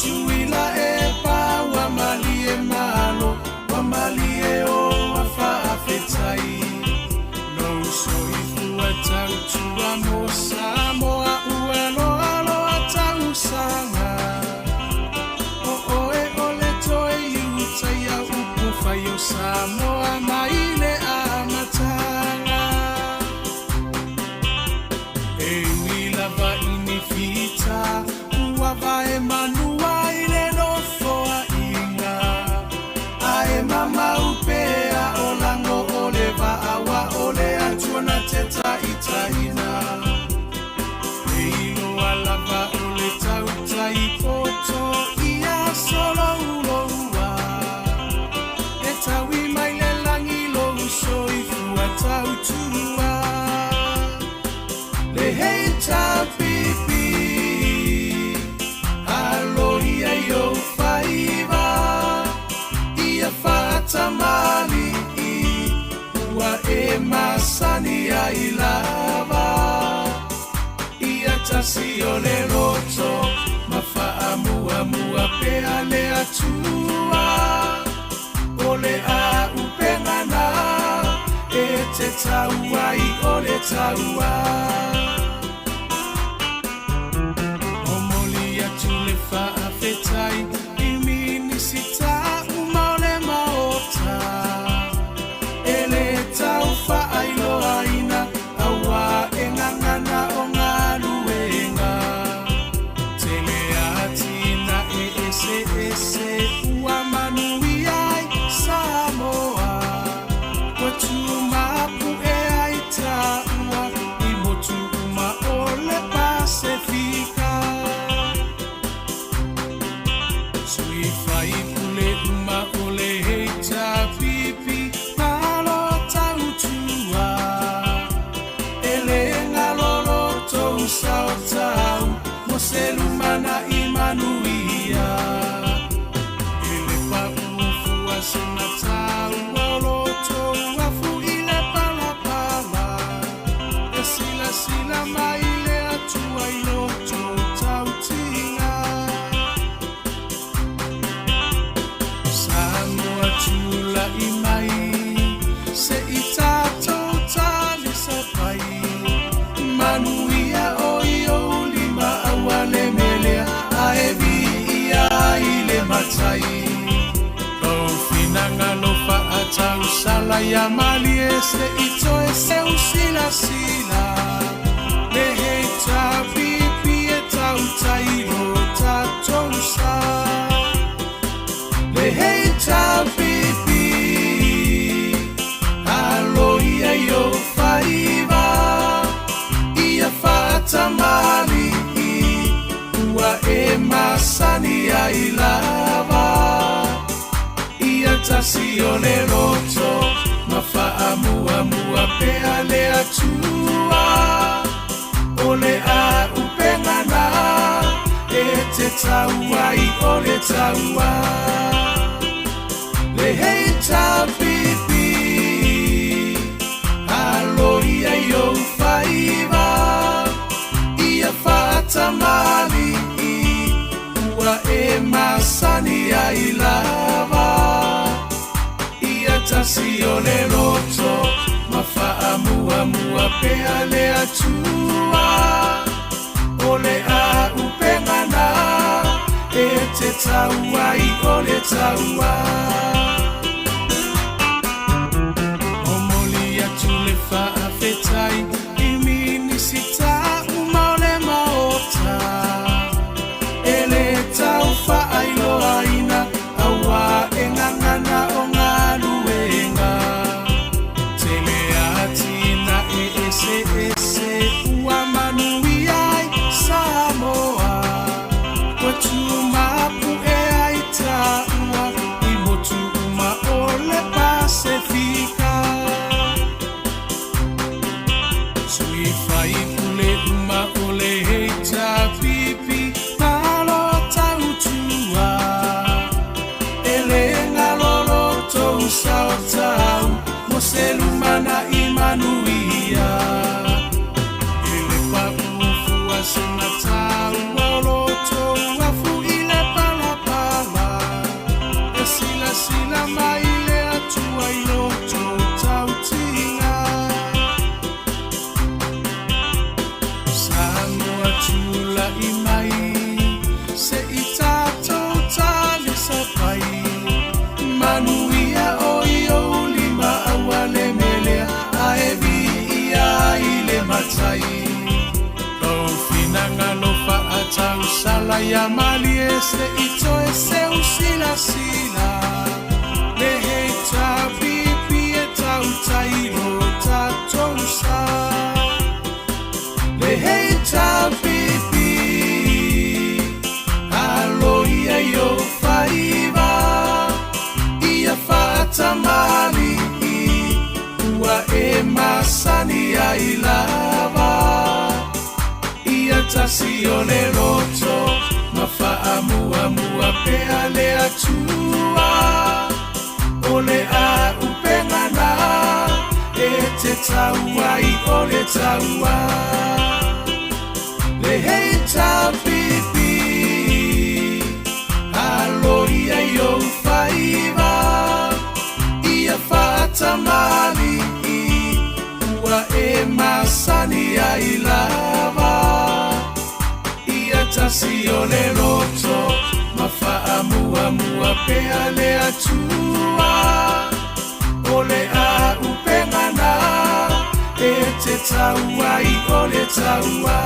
Tuila e pa wa malie malo wa malie o wa faafetai No soifu atau tua mo Samoa uelo alo atau sanga O oe ole toe iutai a upu fai o Samoa maile amatanga E wila va inifita Ua va e manua ile no foa inga Ae mama upea o lango ole va awa ole atuana teta itaina E ilo alava ole tauta I poto ia solo ulo ua E tawi mai le langi lo uso I fua tautua Le heita pipi Alo ia yo faiva Ia fata mali Ua e masani a ilava Ia tasi o le roto Mafaa mua mua pea le atua Ole a upengana E te taua I ole taua Omoli atu le faafetai I minisita umaole maota Ele tau faailo aina Awa e ngangana o ngā luenga Tele atina e ese ese Ua manui ai Samoa Watu mapu e ai taua I motu uma ole Pasifika Sui fai pule uma ole heita pipi Malo tautua Ele ngalolo tou sao tau Moselumana imanuia Ele pa ufua sena tau Olo tou afu ile pala pala E sila sila maile atua ilo tou tautinga Samoa tula imai Se itato tali sapai Manuia o io lima awale melea Aevi ia ile matai Lo finanga lo fa atau sala ya malie Se ito e se usila sila Le heita pipi e tau tairo tatousa Le heita pipi Alo ia yo faiva Ia fata mali Ua e masani a ilava Ia tasi o le roto Mafaa mua mua pea le atua Ole a upengana E te taua I ole taua Le heita pipi Alo ia yo faiva Ia fata mali Ua e masani a ilava Ia tasi o le roto Mafaa mua mua pea le atua Ole a upengana E te taua I ole taua Omoli atu sala ya mali ese ito ese usila sila le heita pipi eta utailo tatosa le heita pipi alo ia yo faiva ia fata mali ua e masani a ilava ia tasi o le roto mafaamuamua pea le atua o le a upengana e te taua i o le taua le heita pipi alo ia yo faiva ia fata mali ua e masani a ilava ia tasi o le roto mafaamuamua pea le atua o le a upengana e te taua i o le taua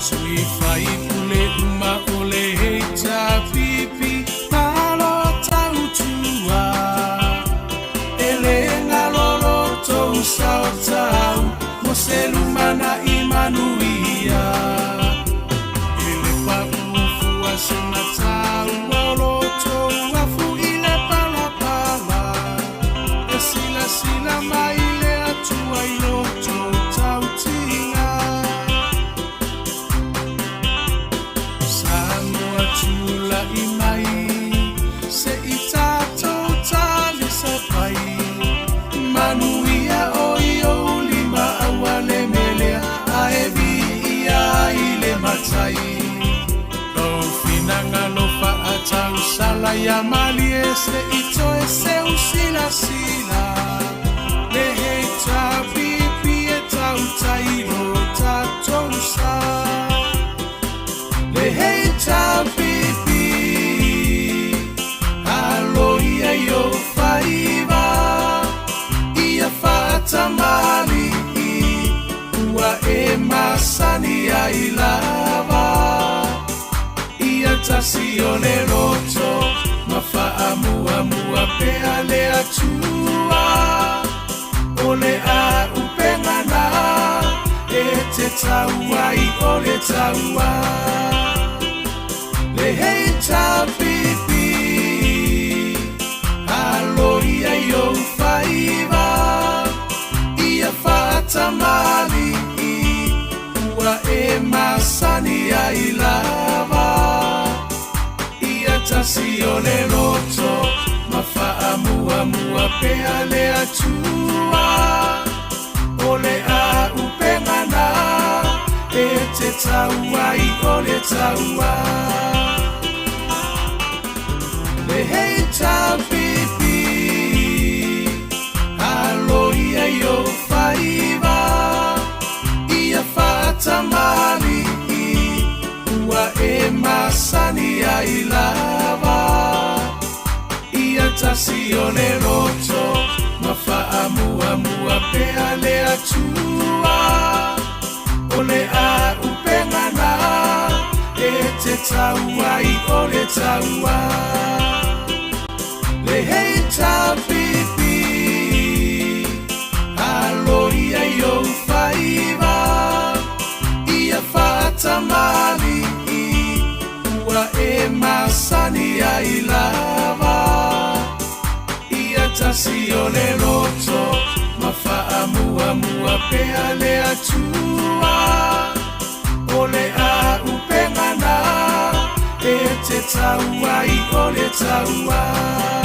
sui fai pule uma o le heita pipi malo tautua ele ngalolo tou sao tau mo se lumana imanuia ele papufua sena tau olo tou afu ile palapala e sila sila mai le atua i loto tau tinga Samoa tula i mai se i tātou tali sa pai manuia o i o lima awa le melea a e Viiga i le matai Lau finanga lo whaatau sala ia mali ese ito ese usila sila le heita pipi e tau tailo tātou sa le heita pipi alo ia yo faiva ia fata mali ua e masani a ilava ia tasi o le roto mafaamuamua pea le atua o le a upengana e te taua i o le taua le heita pipi alo ia yo faiva ia fata mali ua e masani a ilava ia tasi o le roto mafaamuamua pea le atua o le a upengana e te taua i o le taua le heita pipi alo ia yo faiva ia fata mali ua e masani a ilava ia tasi o le roto mafaamuamua pea le atua o le a upengana e te taua i o le taua le heita pipi alo ia yo faiva ia fata mali ua e masani a ilava ia tasi o le roto mafaamuamua pea le atua o le a upengana e te taua i o le taua